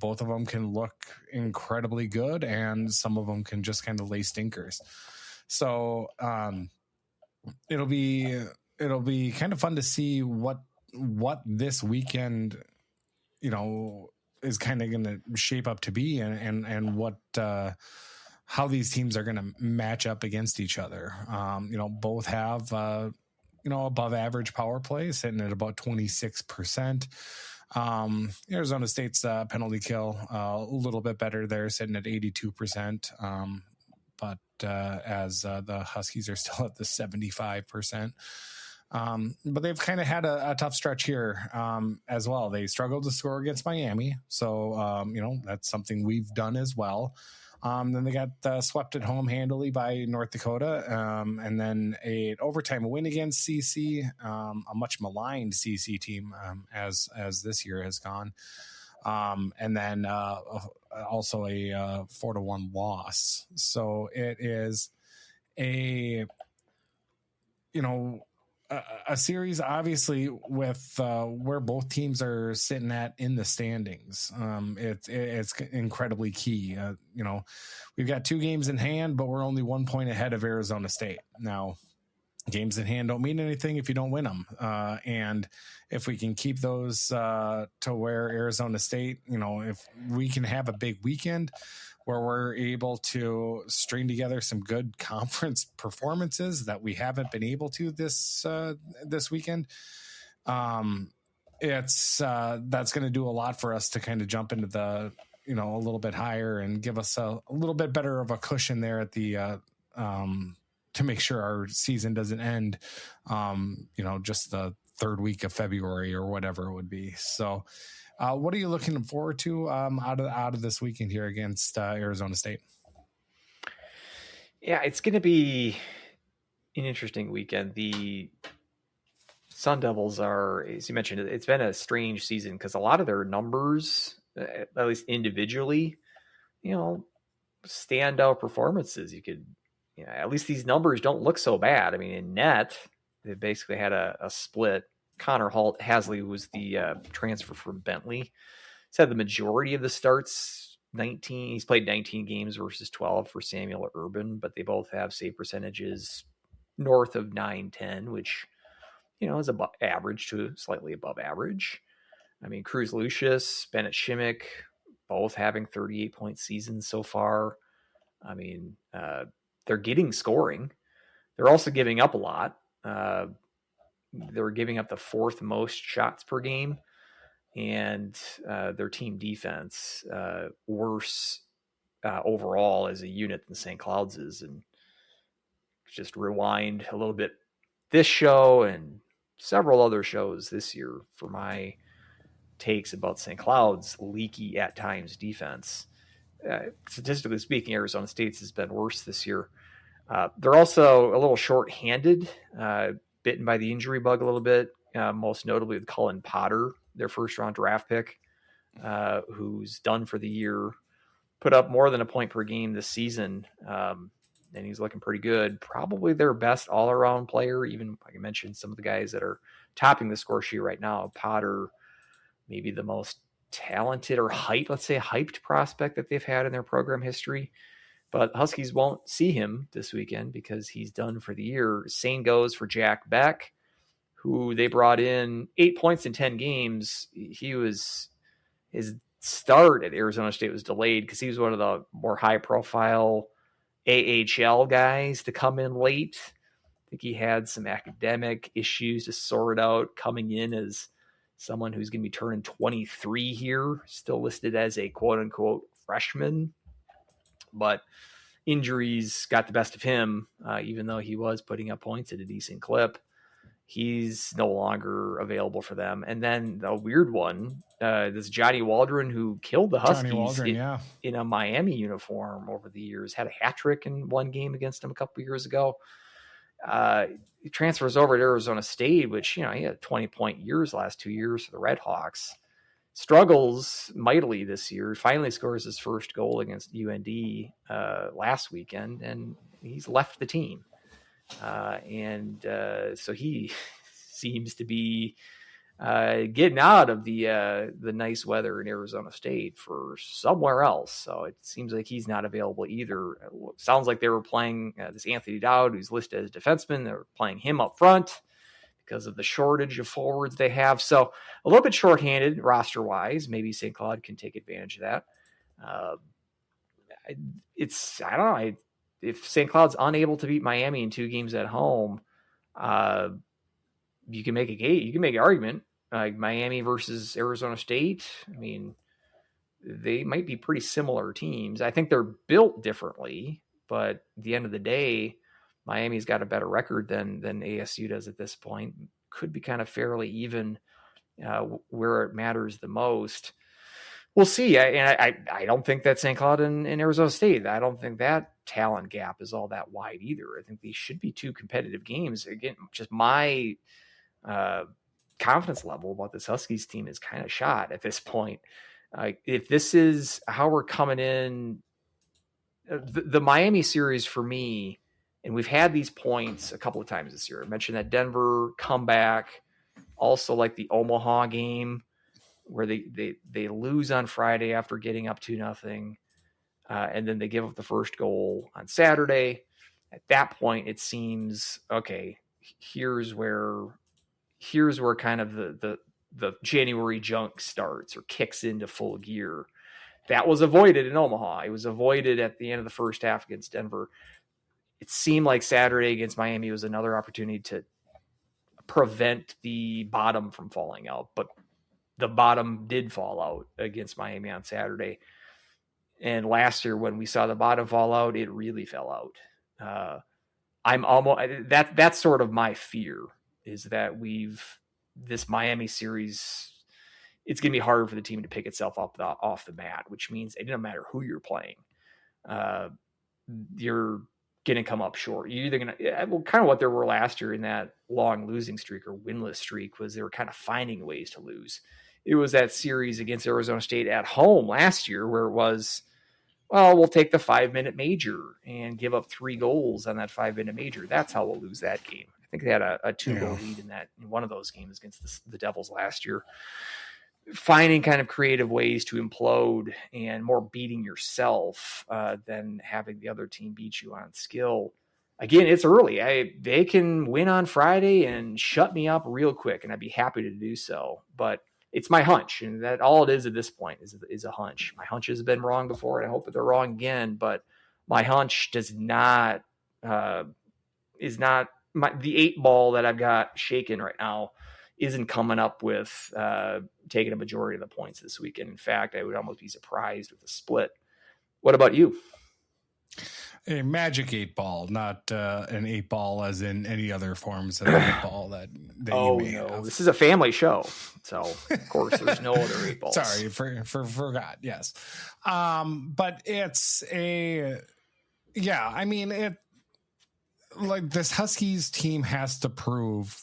both of them can look incredibly good and some of them can just kind of lay stinkers. So it'll be kind of fun to see what this weekend, is kind of going to shape up to be and what, how these teams are going to match up against each other. Both have, above average power play sitting at about 26%. Arizona State's penalty kill a little bit better there, sitting at 82%. But as the Huskies are still at the 75%. But they've kind of had a tough stretch here as well. They struggled to score against Miami. So, that's something we've done as well. Then they got swept at home handily by North Dakota, and then an overtime win against CC, a much maligned CC team as this year has gone, and then also a 4-1 loss. So it is a series, obviously, with where both teams are sitting at in the standings. It's incredibly key. We've got 2 games in hand, but we're only 1 point ahead of Arizona State. Now, games in hand don't mean anything if you don't win them. And if we can keep those to where Arizona State, if we can have a big weekend where we're able to string together some good conference performances that we haven't been able to this weekend. That's going to do a lot for us to kind of jump into the, a little bit higher and give us a little bit better of a cushion there at the, to make sure our season doesn't end, just the third week of February or whatever it would be. So, what are you looking forward to out of this weekend here against Arizona State? Yeah, it's going to be an interesting weekend. The Sun Devils are, as you mentioned, it's been a strange season because a lot of their numbers, at least individually, standout performances. You could, at least these numbers don't look so bad. I mean, in net, they basically had a split. Connor Hasley, who was the transfer from Bentley, said the majority of the starts He's played 19 games versus 12 for Samuel Urban, but they both have save percentages north of 910, which, is above average to slightly above average. I mean, Cruz Lucius, Bennett Shimmick, both having 38-point seasons so far. I mean, they're getting scoring. They're also giving up a lot. They're giving up the fourth most shots per game, and their team defense worse overall as a unit than St. Cloud's is. And just rewind a little bit this show and several other shows this year for my takes about St. Cloud's leaky at times defense. Statistically speaking, Arizona State's has been worse this year. They're also a little short-handed, bitten by the injury bug a little bit, most notably with Cullen Potter, their first-round draft pick, who's done for the year, put up more than a point per game this season, and he's looking pretty good. Probably their best all-around player, even like I mentioned, some of the guys that are topping the score sheet right now. Potter, maybe the most talented or hyped prospect that they've had in their program history. But Huskies won't see him this weekend because he's done for the year. Same goes for Jack Beck, who they brought in 8 points in 10 games. His start at Arizona State was delayed because he was one of the more high-profile AHL guys to come in late. I think he had some academic issues to sort out coming in as someone who's going to be turning 23 here, still listed as a quote-unquote freshman. But injuries got the best of him, even though he was putting up points at a decent clip. He's no longer available for them. And then the weird one, this Johnny Waldron, who killed the Huskies in a Miami uniform over the years, had a hat trick in one game against him a couple years ago. He transfers over to Arizona State, which, he had 20-point years last 2 years for the Red Hawks. Struggles mightily this year. Finally scores his first goal against UND last weekend, and he's left the team. So he seems to be getting out of the nice weather in Arizona State for somewhere else. So it seems like he's not available either. It sounds like they were playing this Anthony Dowd, who's listed as a defenseman. They were playing him up front because of the shortage of forwards they have. So a little bit shorthanded roster-wise. Maybe St. Cloud can take advantage of that. I don't know. If St. Cloud's unable to beat Miami in 2 games at home, you can make a case. You can make an argument like Miami versus Arizona State. I mean, they might be pretty similar teams. I think they're built differently, but at the end of the day, Miami's got a better record than ASU does at this point. Could be kind of fairly even where it matters the most. We'll see. I don't think that St. Cloud and Arizona State, I don't think that talent gap is all that wide either. I think these should be 2 competitive games. Again, just my confidence level about this Huskies team is kind of shot at this point. If this is how we're coming in, the Miami series for me, and we've had these points a couple of times this year. I mentioned that Denver comeback, also like the Omaha game where they lose on Friday after getting up 2-0, and then they give up the first goal on Saturday. At that point, it seems, okay, here's where kind of the January junk starts or kicks into full gear. That was avoided in Omaha. It was avoided at the end of the first half against Denver. It seemed like Saturday against Miami was another opportunity to prevent the bottom from falling out, but the bottom did fall out against Miami on Saturday. And last year when we saw the bottom fall out, it really fell out. That's sort of my fear, is that this Miami series, it's going to be harder for the team to pick itself up off the mat, which means it doesn't matter who you're playing. You're going to come up short. You're either going to, kind of what there were last year in that long losing streak or winless streak, was they were kind of finding ways to lose. It was that series against Arizona State at home last year where it was, well, we'll take the 5-minute major and give up 3 goals on that 5-minute major. That's how we'll lose that game. I think they had a 2-goal lead in one of those games against the Devils last year. finding kind of creative ways to implode and more beating yourself than having the other team beat you on skill. Again, it's early. They can win on Friday and shut me up real quick, and I'd be happy to do so. But it's my hunch, and that all it is at this point is a hunch. My hunch has been wrong before, and I hope that they're wrong again. But my hunch does not is not the 8 ball that I've got shaken right now isn't coming up with taking a majority of the points this weekend. In fact, I would almost be surprised with a split. What about you? A magic 8-ball, not an 8-ball as in any other forms of 8-ball that you may have. This is a family show, so of course there's no other 8-balls. Sorry, forgot. Yes, but it's I mean, it like this Huskies team has to prove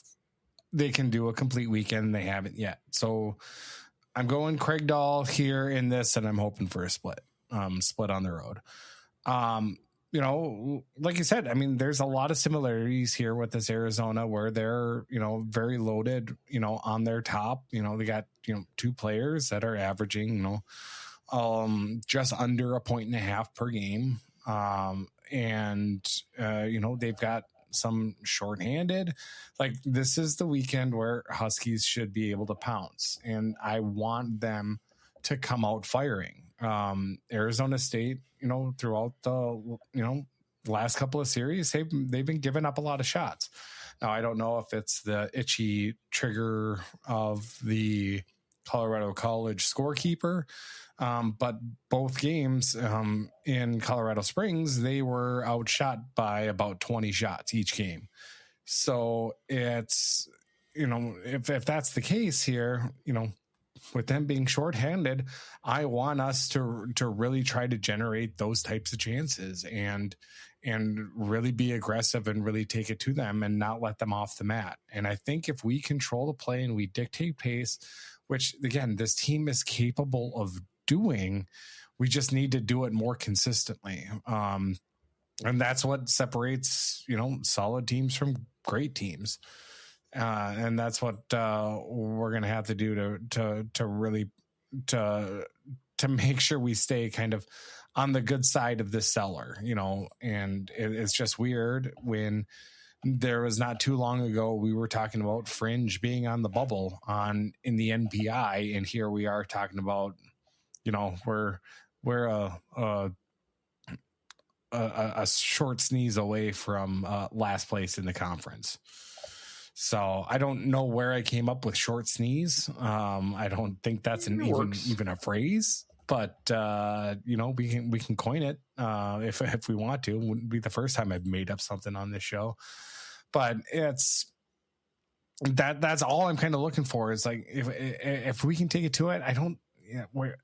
they can do a complete weekend, and they haven't yet. So I'm going Craig Dahl here in this, and I'm hoping for a split on the road. Like you said, I mean, there's a lot of similarities here with this Arizona where they're, very loaded, on their top. They got, 2 players that are averaging, just under 1.5 per game. They've got some shorthanded. Like, this is the weekend where Huskies should be able to pounce, and I want them to come out firing. Arizona State, throughout the, last couple of series, they've been giving up a lot of shots. Now, I don't know if it's the itchy trigger of the Colorado College scorekeeper, but both games in Colorado Springs, they were outshot by about 20 shots each game. So it's, if that's the case here, with them being shorthanded, I want us to really try to generate those types of chances and really be aggressive and really take it to them and not let them off the mat. And I think if we control the play and we dictate pace, which again, this team is capable of doing, we just need to do it more consistently. And that's what separates, solid teams from great teams. And that's what we're going to have to do to really make sure we stay kind of on the good side of this cellar, and it's just weird when there was not too long ago, we were talking about Fringe being on the bubble in the NPI. And here we are talking about, we're a short sneeze away from last place in the conference. So I don't know where I came up with short sneeze. I don't think that's even a phrase, but we can coin it if we want to. It wouldn't be the first time I've made up something on this show, but it's that's all I'm kind of looking for is like if we can take it to it. I don't.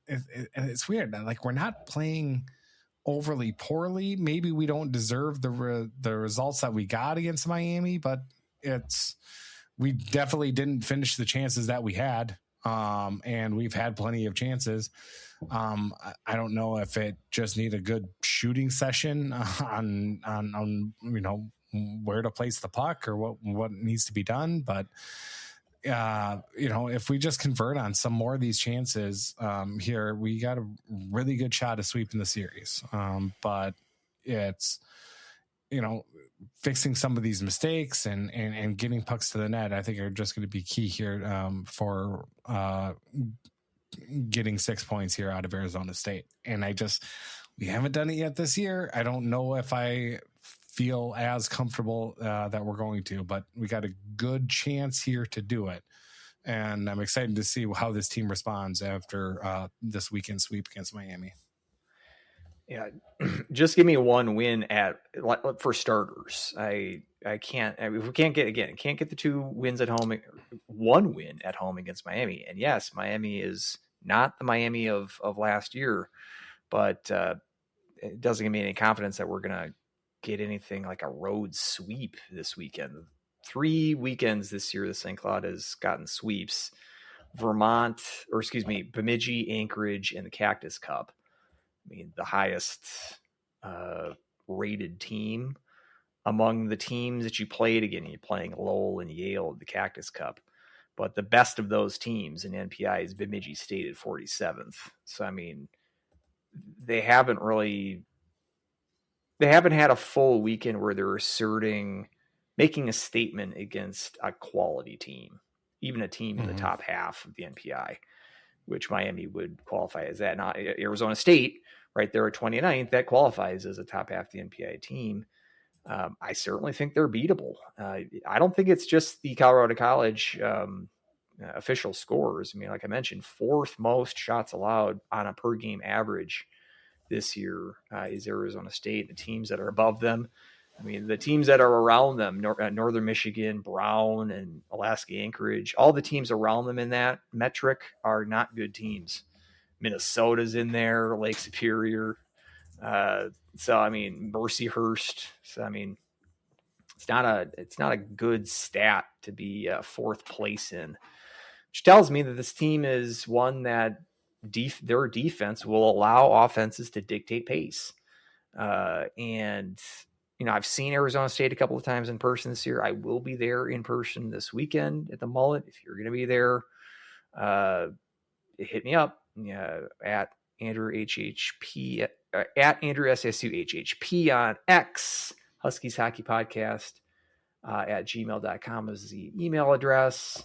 It's weird. Like, we're not playing overly poorly. Maybe we don't deserve the results that we got against Miami, but we definitely didn't finish the chances that we had. And we've had plenty of chances. I don't know if it just need a good shooting session on where to place the puck or what needs to be done. But, if we just convert on some more of these chances here, we got a really good shot of sweeping the series. But it's, fixing some of these mistakes and getting pucks to the net, I think are just going to be key here for getting 6 points here out of Arizona State. And we haven't done it yet this year. I don't know if I feel as comfortable that we're going to, but we got a good chance here to do it. And I'm excited to see how this team responds after this weekend sweep against Miami. Yeah, just give me one win for starters. I can't. If we can't get the 2 wins at home, 1 win at home against Miami. And yes, Miami is not the Miami of last year, but it doesn't give me any confidence that we're gonna get anything like a road sweep this weekend. 3 weekends this year, the St. Cloud has gotten sweeps: Bemidji, Anchorage, and the Cactus Cup. I mean, the highest rated team among the teams that you played again. You're playing Lowell and Yale at the Cactus Cup. but the best of those teams in NPI is Bemidji State at 47th. So, I mean, they haven't had a full weekend where they're making a statement against a quality team, even a team in the top half of the NPI, which Miami would qualify as that. Not Arizona State, right there at 29th, that qualifies as a top half of the NPI team. I certainly think they're beatable. I don't think it's just the Colorado College official scores. I mean, like I mentioned, 4th most shots allowed on a per game average this year is Arizona State. The teams that are above them, I mean, the teams that are around them, Northern Michigan, Brown, and Alaska Anchorage, all the teams around them in that metric are not good teams. Minnesota's in there, Lake Superior. So, I mean, Mercyhurst. So, I mean, it's not a good stat to be 4th place in, which tells me that this team is one that their defense will allow offenses to dictate pace. And, you know, I've seen Arizona State a couple of times in person this year. I will be there in person this weekend at the Mullet. If you're going to be there, hit me up at Andrew HHP, at Andrew SSU HHP on X, Huskies Hockey Podcast at gmail.com is the email address.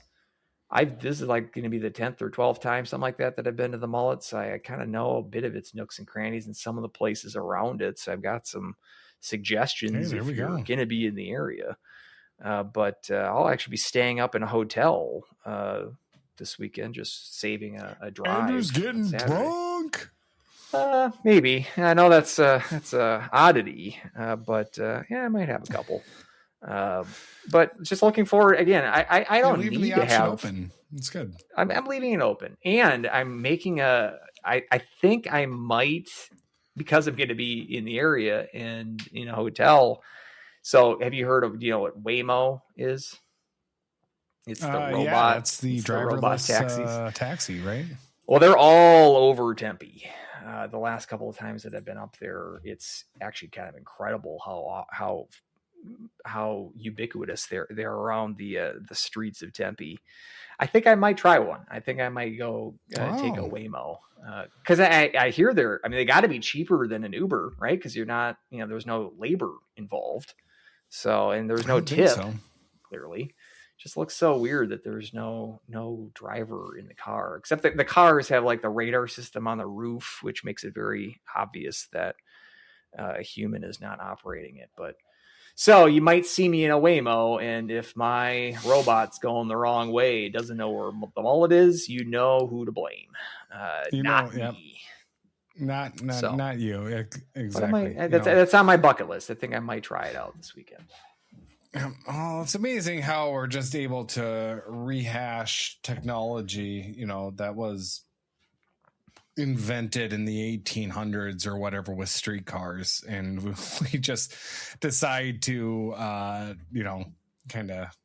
This is like going to be the 10th or 12th time, something like that I've been to the Mullet. So I kind of know a bit of its nooks and crannies and some of the places around it. So I've got some suggestions if you're going to be in the area. But I'll actually be staying up in a hotel this weekend, just saving a drive. Andrew's getting drunk. Maybe. I know that's a oddity, but I might have a couple. But just looking forward again. I don't need to have open. It's good. I'm leaving it open, and I'm making I think I might, because I'm going to be in the area and in a hotel. So have you heard of, what Waymo is? It's the robot. Yeah, that's the driverless taxi, right? Well, they're all over Tempe. The last couple of times that I've been up there, it's actually kind of incredible how ubiquitous they're around the streets of Tempe. I think I might try one. I think I might go take a Waymo because I hear they got to be cheaper than an Uber, right? Because you're not, there's no labor involved. So, and there's no tip, clearly. Just looks so weird that there's no driver in the car, except that the cars have like the radar system on the roof, which makes it very obvious that a human is not operating it. But so you might see me in a Waymo, and if my robot's going the wrong way, doesn't know where the mullet is, you know who to blame. Not me. Not you. Exactly. That's on my bucket list. I think I might try it out this weekend. Oh, it's amazing how we're just able to rehash technology, that was invented in the 1800s or whatever with streetcars, and we just decide to kind of,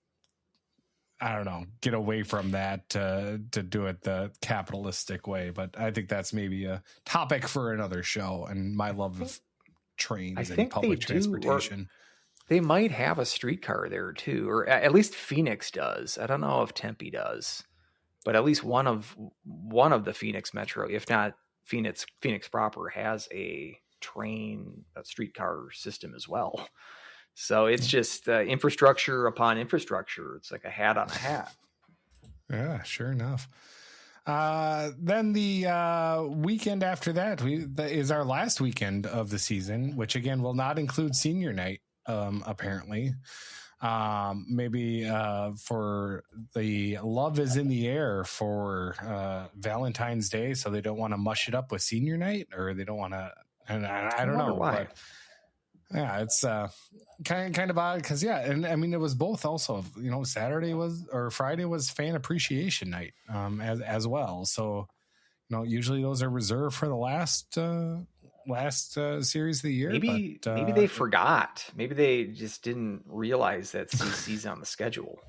I don't know, get away from that to do it the capitalistic way. But I think that's maybe a topic for another show, and my love of trains and public transportation. They might have a streetcar there too, or at least Phoenix does. I don't know if Tempe does, but at least one of the Phoenix Metro, if not Phoenix proper, has a streetcar system as well. So it's just infrastructure upon infrastructure. It's like a hat on a hat. Yeah, sure enough. Then the weekend after that is our last weekend of the season, which again will not include senior night. Apparently, maybe for the love is in the air for Valentine's Day, so they don't want to mush it up with senior night, or they don't want to. And I don't know why. But yeah, it's kind of odd because and I mean it was both also. Friday was fan appreciation night as well. So usually those are reserved for the last series of the year. Maybe they forgot. Maybe they just didn't realize that CC's on the schedule.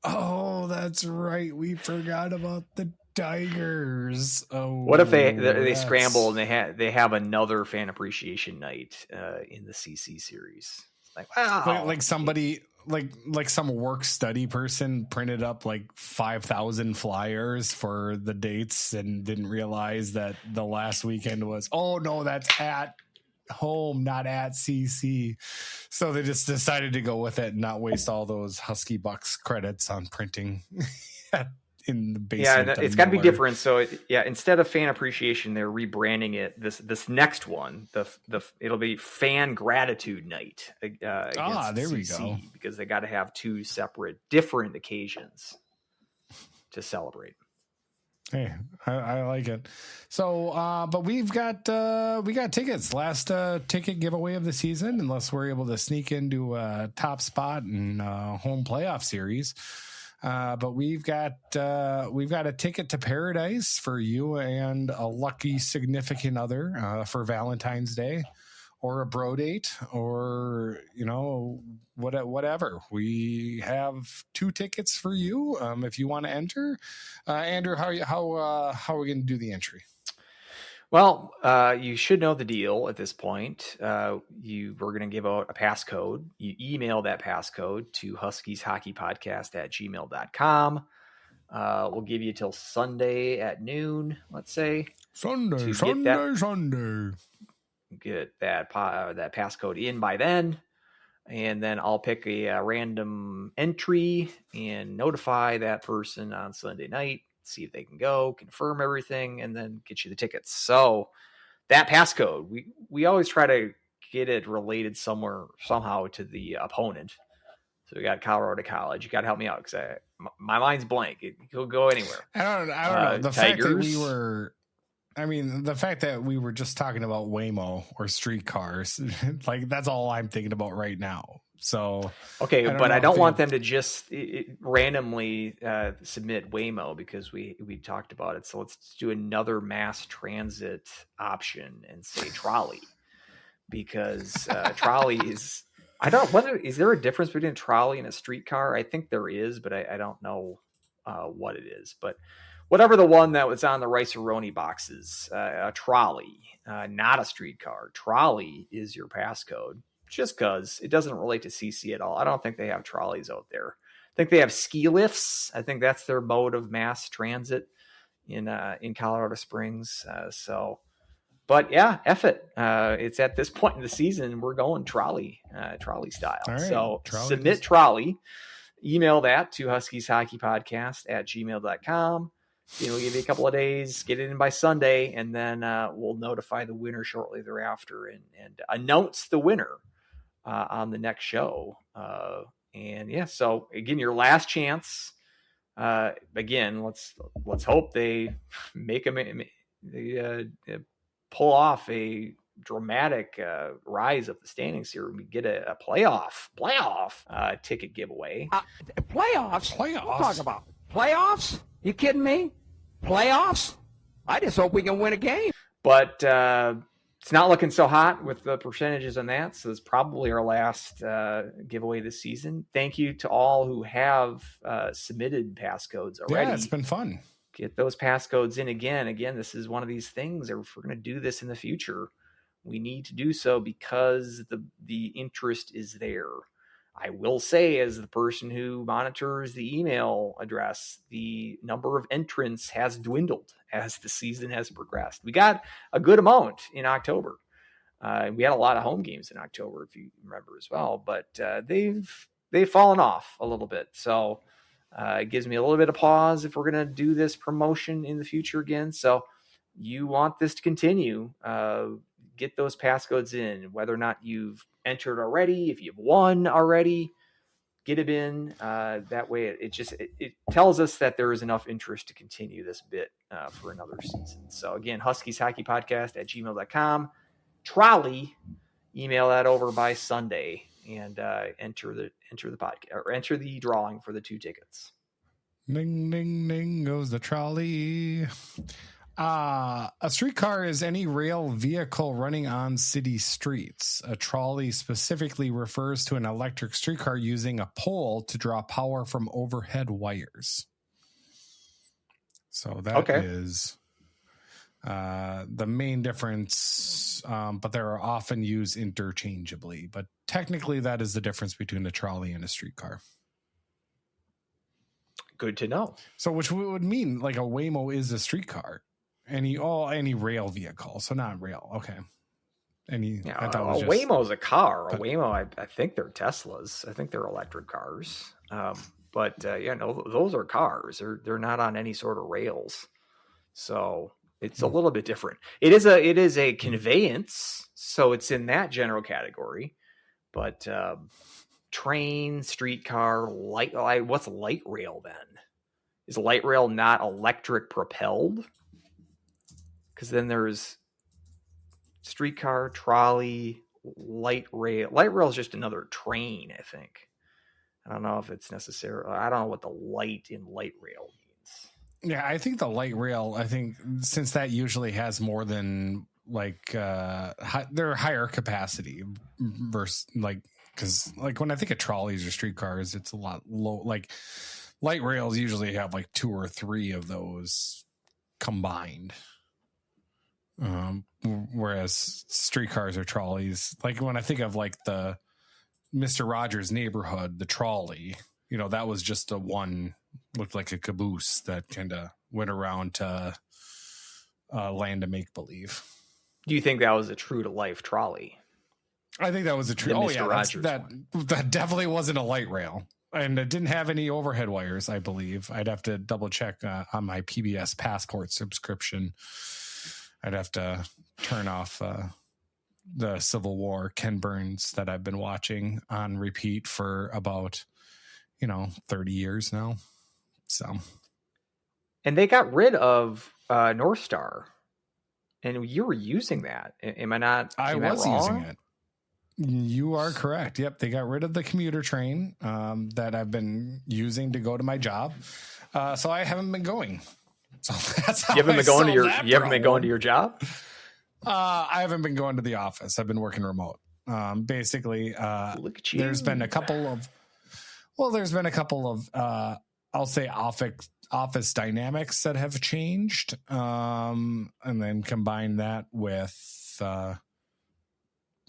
Oh, that's right. We forgot about the Tigers. Oh, what if they scramble and they have another fan appreciation night in the CC series? Like, wow. Like somebody, like some work study person printed up like 5,000 flyers for the dates and didn't realize that the last weekend was, oh no, that's at home, not at CC. So they just decided to go with it and not waste all those Husky Bucks credits on printing in the basement. Yeah, it's got to be different. So instead of fan appreciation, they're rebranding it. This next one, it'll be fan gratitude night. There we go. Because they got to have two separate, different occasions to celebrate. Hey, I like it. So, but we got tickets. Last ticket giveaway of the season, unless we're able to sneak into a top spot in home playoff series. But we've got a ticket to paradise for you and a lucky significant other for Valentine's Day, or a bro date, or whatever. We have 2 tickets for you if you want to enter. Andrew, how are we going to do the entry? Well, you should know the deal at this point. We're going to give out a passcode. You email that passcode to huskieshockeypodcast@gmail.com. We'll give you till Sunday at noon, let's say. Sunday. Get that passcode in by then. And then I'll pick a random entry and notify that person on Sunday night. See if they can go, confirm everything, and then get you the tickets. So that passcode, we always try to get it related somehow to the opponent. So we got Colorado College. You got to help me out because my mind's blank. It could go anywhere. I don't know. The fact that we were just talking about Waymo or streetcars, like that's all I'm thinking about right now. So okay, but I don't want them to just randomly submit Waymo because we talked about it. So let's do another mass transit option and say trolley, because trolley is. I don't. Is there a difference between a trolley and a streetcar? I think there is, but I don't know what it is. But whatever the one that was on the Rice-A-Roni boxes, a trolley, not a streetcar. Trolley is your passcode. Just because it doesn't relate to CC at all. I don't think they have trolleys out there. I think they have ski lifts. I think that's their mode of mass transit in Colorado Springs. But yeah, F it. It's at this point in the season, we're going trolley style. All right, so submit trolley. Email that to huskieshockeypodcast@gmail.com. We'll give you a couple of days, get it in by Sunday, and then we'll notify the winner shortly thereafter and announce the winner on the next show. So again, your last chance. Again, let's hope they pull off a dramatic rise of the standings here. We get a playoff ticket giveaway. Playoffs? What are you talking about? Playoffs? You kidding me? Playoffs? I just hope we can win a game. But it's not looking so hot with the percentages on that. So it's probably our last giveaway this season. Thank you to all who have submitted passcodes already. Yeah, it's been fun. Get those passcodes in again. Again, this is one of these things. If we're going to do this in the future, we need to do so because the interest is there. I will say, as the person who monitors the email address, the number of entrants has dwindled as the season has progressed. We got a good amount in October. We had a lot of home games in October, if you remember as well, but they've fallen off a little bit. So it gives me a little bit of pause if we're going to do this promotion in the future again. So you want this to continue. Get those passcodes in, whether or not you've entered already. If you've won already, get it in. That way it tells us that there is enough interest to continue this bit for another season. So again, huskieshockeypodcast@gmail.com. Trolley, email that over by Sunday and enter the podcast or enter the drawing for the 2 tickets. Ding ding ding goes the trolley. A streetcar is any rail vehicle running on city streets. A trolley specifically refers to an electric streetcar using a pole to draw power from overhead wires. So that is The main difference, but they're often used interchangeably. But technically, that is the difference between a trolley and a streetcar. Good to know. So, which would mean like a Waymo is a streetcar, any rail vehicle. So not rail. Okay. I thought was Waymo's a car. A Waymo, I think they're Teslas. I think they're electric cars. But those are cars. They're not on any sort of rails. So it's a little bit different. It is a conveyance, so it's in that general category. But train, streetcar, what's light rail then? Is light rail not electric propelled? Because then there's streetcar, trolley, light rail. Light rail is just another train, I think. I don't know if it's necessary. I don't know what the light in light rail means. Yeah, I think the light rail, since that usually has more than they're higher capacity versus because when I think of trolleys or streetcars, it's a lot low. Like light rails usually have like 2 or 3 of those combined. Whereas streetcars or trolleys, like when I think of like the Mr. Rogers' Neighborhood, the trolley, that was just looked like a caboose that kind of went around to land of make believe. Do you think that was a true to life trolley? I think that was a true. Mr. Rogers that definitely wasn't a light rail, and it didn't have any overhead wires. I believe I'd have to double check on my PBS Passport subscription. I'd have to turn off the Civil War Ken Burns that I've been watching on repeat for about 30 years now. So, and they got rid of North Star, and you were using that. Am I not? I was using it. You are correct. Yep, they got rid of the commuter train that I've been using to go to my job. So I haven't been going. So that's how you haven't been going to your job. I haven't been going to the office. I've been working remote. Basically, look at you. There's been a couple of I'll say office dynamics that have changed, and then combine that with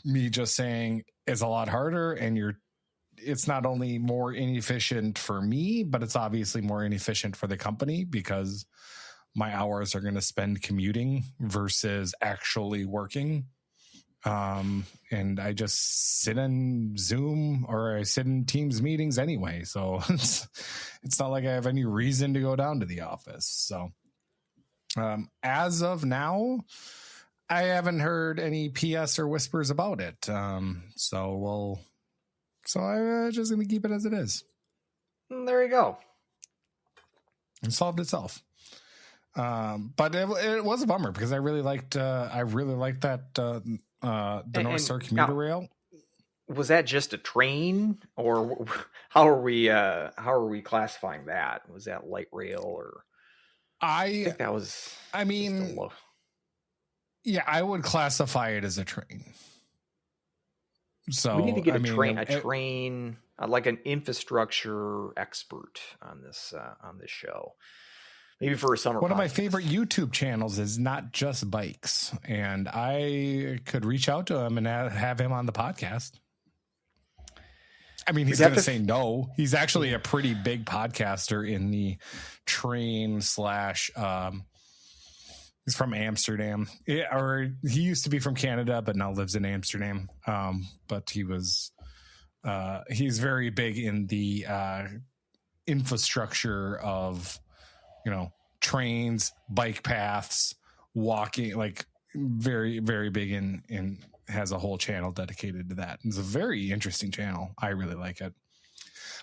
me just saying it's a lot harder, and it's not only more inefficient for me, but it's obviously more inefficient for the company because my hours are going to spend commuting versus actually working. And I just sit in Zoom or I sit in Teams meetings anyway. So it's not like I have any reason to go down to the office. So as of now, I haven't heard any PS or whispers about it. So I'm just going to keep it as it is. There you go. It solved itself. But it was a bummer because I really liked that the North Star commuter rail. Was that just a train, or how are we classifying that? Was that light rail, or I think that was? I mean, yeah, I would classify it as a train. So we need to get a train, like an infrastructure expert on this show. Maybe for a summer. One of my favorite YouTube channels is Not Just Bikes, and I could reach out to him and have him on the podcast. I mean, he's going to say no. He's actually a pretty big podcaster in the train / he's from Amsterdam, or he used to be from Canada, but now lives in Amsterdam. But he's very big in the infrastructure of, trains, bike paths, walking, like very, very big in has a whole channel dedicated to that. It's a very interesting channel. I really like it.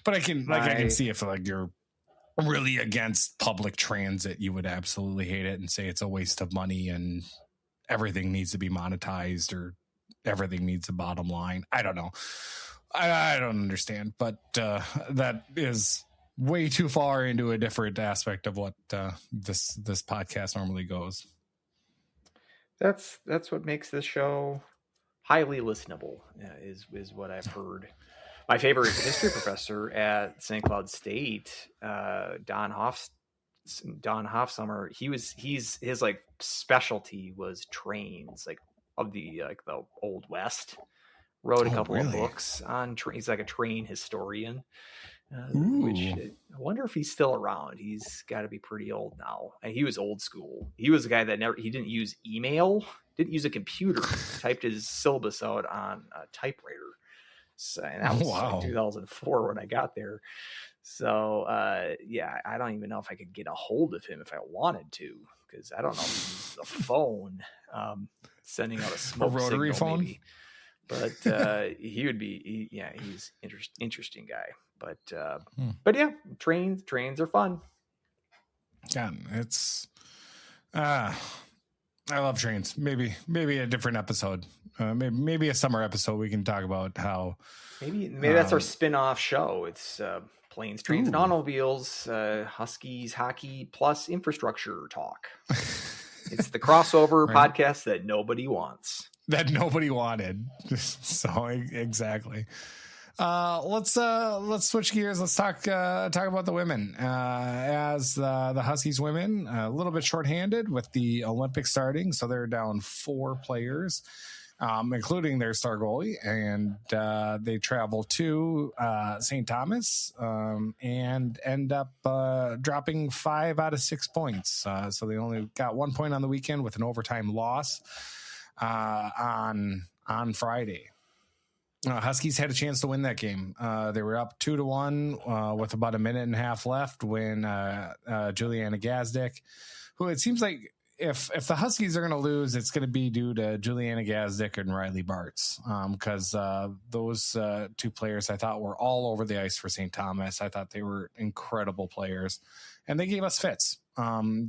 But I can see if you're really against public transit, you would absolutely hate it and say it's a waste of money and everything needs to be monetized or everything needs a bottom line. I don't know. I don't understand, but that is way too far into a different aspect of what this podcast normally goes. That's what makes this show highly listenable, is what I've heard. My favorite history professor at St. Cloud State, Don Don Hofsummer, his like specialty was trains, like of the Old West. Wrote a couple of books on trains. He's like a train historian, which I wonder if he's still around. He's got to be pretty old now. And he was old school. He was a guy that he didn't use email, didn't use a computer, typed his syllabus out on a typewriter. So, and that was like 2004 when I got there. So, yeah, I don't even know if I could get a hold of him if I wanted to, because I don't know if he uses a phone, sending out a smoke rotary signal, phone. maybe. But he would be, he's interesting guy. But yeah, trains are fun. Yeah, it's I love trains. Maybe a different episode. Maybe a summer episode we can talk about how maybe that's our spin-off show. It's planes, trains, and automobiles, Huskies hockey plus infrastructure talk. It's the crossover podcast that nobody wants. That nobody wanted. So exactly. Let's switch gears. Let's talk about the women. As the Huskies women, a little bit shorthanded with the Olympics starting, so they're down 4 players, including their star goalie, and they travel to St. Thomas and end up dropping 5 out of 6 points. So they only got 1 point on the weekend with an overtime loss on Friday. Huskies had a chance to win that game. They were up 2-1 with about a minute and a half left when Juliana Gazdic, who it seems like if the Huskies are going to lose, it's going to be due to Juliana Gazdic and Riley Bartz, because those 2 players I thought were all over the ice for St. Thomas. I thought they were incredible players, and they gave us fits.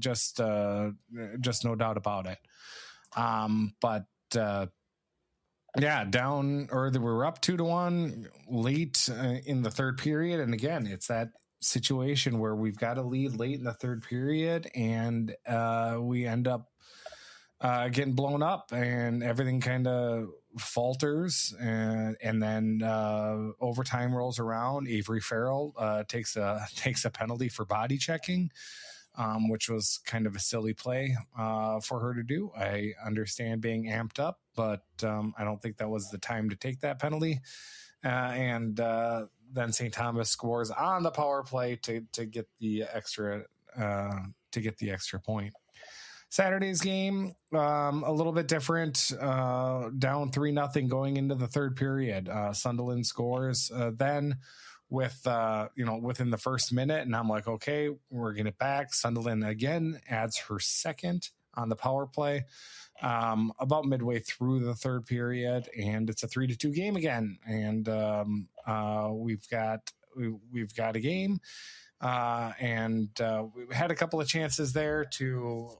Just no doubt about it. Yeah, they were up 2-1 late in the third period. And again, it's that situation where we've got a lead late in the third period and we end up getting blown up and everything kind of falters. And then overtime rolls around. Avery Farrell takes a penalty for body checking. Which was kind of a silly play for her to do. I understand being amped up, but I don't think that was the time to take that penalty. And then St. Thomas scores on the power play to get the extra point. Saturday's game, a little bit different. Down 3-0 going into the third period. Sunderland scores. Then within the first minute, and I'm like, okay, we're getting it back. Sunderland again adds her second on the power play about midway through the third period, and it's a 3-2 game again. And we've got a game, and we had a couple of chances there to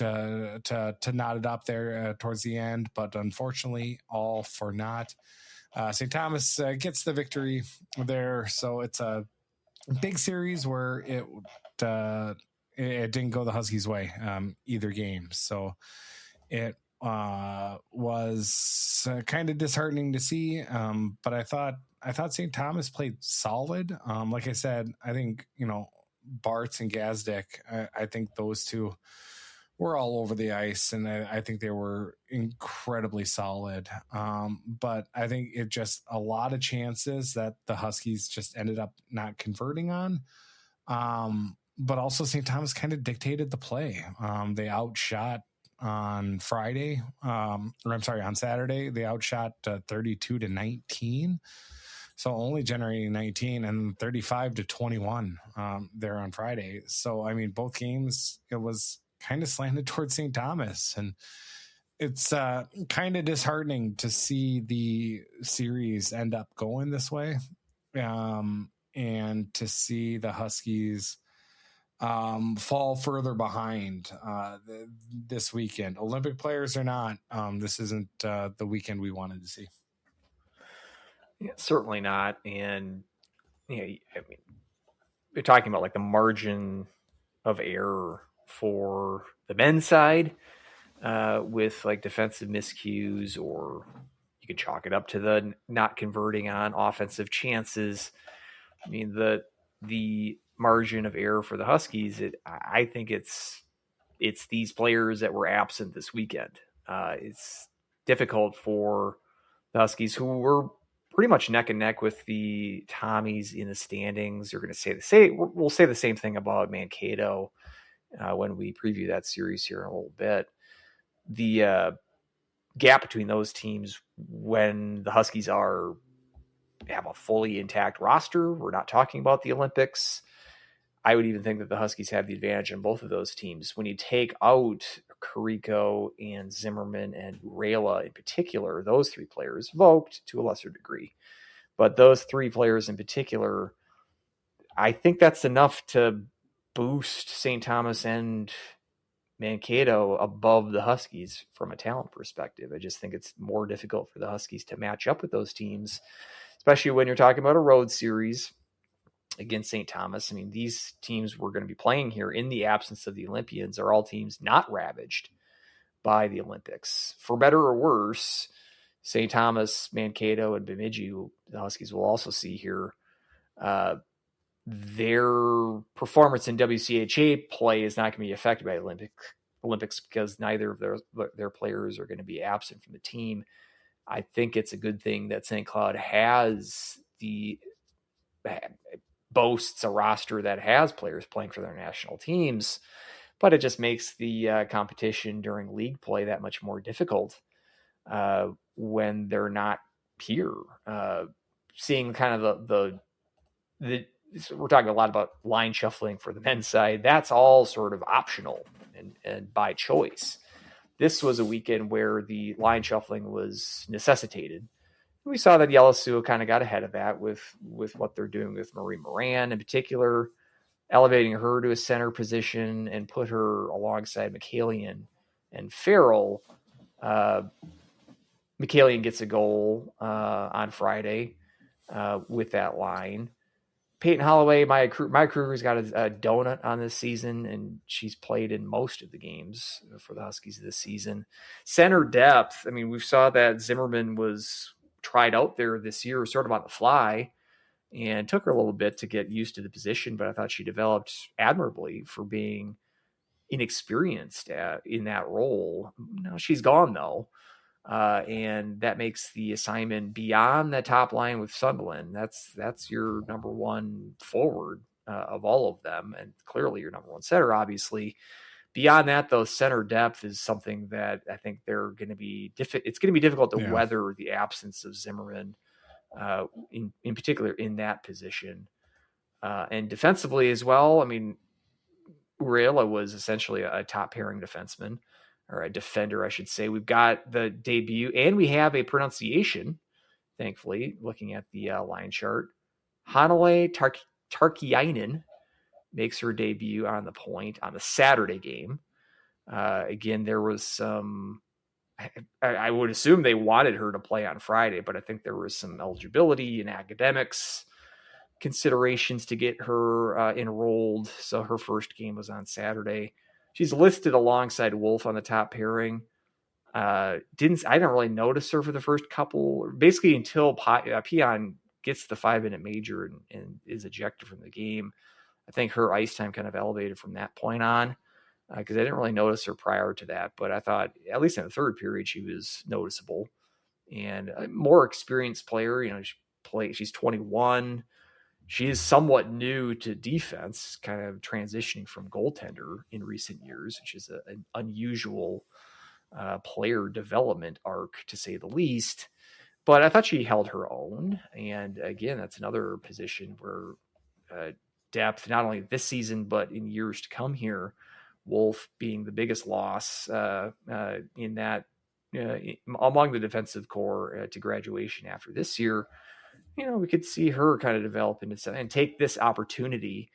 knot it up there towards the end, but unfortunately, all for naught. St. Thomas gets the victory there, so it's a big series where it didn't go the Huskies' way either game. So it was kind of disheartening to see, but I thought St. Thomas played solid. Like I said, I think Bartz and Gazdic. I think those 2 were all over the ice, and I think they were incredibly solid. But I think it just a lot of chances that the Huskies just ended up not converting on. But also St. Thomas kind of dictated the play. They outshot on Friday. On Saturday, they outshot 32-19. So only generating 19 and 35-21 there on Friday. So, I mean, both games, it was kind of slanted towards St. Thomas, and it's kind of disheartening to see the series end up going this way, and to see the Huskies fall further behind this weekend. Olympic players or not, this isn't the weekend we wanted to see. Yeah, certainly not. And I mean, we're talking about like the margin of error for the men's side with like defensive miscues, or you could chalk it up to the not converting on offensive chances. I mean, the margin of error for the Huskies, I think it's these players that were absent this weekend. It's difficult for the Huskies, who were pretty much neck and neck with the Tommies in the standings. We'll say the same thing about Mankato when we preview that series here in a little bit. The gap between those teams, when the Huskies have a fully intact roster, we're not talking about the Olympics. I would even think that the Huskies have the advantage in both of those teams. When you take out Carrico and Zimmerman and Urela in particular, those three players, Vogt to a lesser degree, but those three players in particular, I think that's enough to boost St. Thomas and Mankato above the Huskies from a talent perspective. I just think it's more difficult for the Huskies to match up with those teams, especially when you're talking about a road series against St. Thomas. I mean, these teams we're going to be playing here in the absence of the Olympians are all teams not ravaged by the Olympics. For better or worse, St. Thomas, Mankato, and Bemidji, the Huskies will also see here, their performance in WCHA play is not going to be affected by Olympics because neither of their players are going to be absent from the team. I think it's a good thing that St. Cloud boasts a roster that has players playing for their national teams, but it just makes the competition during league play that much more difficult when they're not here. Seeing kind of the we're talking a lot about line shuffling for the men's side. That's all sort of optional and by choice. This was a weekend where the line shuffling was necessitated. We saw that Yellow Sioux kind of got ahead of that with what they're doing with Marie Moran in particular, elevating her to a center position and put her alongside McCallion and Farrell. McCallion gets a goal on Friday with that line. Peyton Holloway, Maya Kruger's got a donut on this season, and she's played in most of the games for the Huskies this season. Center depth, I mean, we saw that Zimmerman was tried out there this year sort of on the fly and took her a little bit to get used to the position, but I thought she developed admirably for being inexperienced in that role. Now she's gone, though. And that makes the assignment beyond the top line with Sunderland. That's your number one forward of all of them, and clearly your number one center, obviously. Beyond that, though, center depth is something that I think they're going to be it's going to be difficult to weather the absence of Zimmerman, in particular in that position. And defensively as well, I mean, Urela was essentially a top pairing defenseman, or a defender, I should say. We've got the debut, and we have a pronunciation, thankfully, looking at the line chart. Hanale Tarkiainen makes her debut on the point on the Saturday game. Again, there was some... I would assume they wanted her to play on Friday, but I think there was some eligibility and academics considerations to get her enrolled. So her first game was on Saturday. She's listed alongside Wolf on the top pairing. I didn't really notice her for the first couple, basically until Pion gets the 5-minute major and is ejected from the game. I think her ice time kind of elevated from that point on, because I didn't really notice her prior to that. But I thought, at least in the third period, she was noticeable and a more experienced player. You know, she's 21. She is somewhat new to defense, kind of transitioning from goaltender in recent years, which is an unusual player development arc, to say the least. But I thought she held her own. And again, that's another position where depth, not only this season, but in years to come here, Wolf being the biggest loss in that among the defensive core to graduation after this year. You know, we could see her kind of develop into and take this opportunity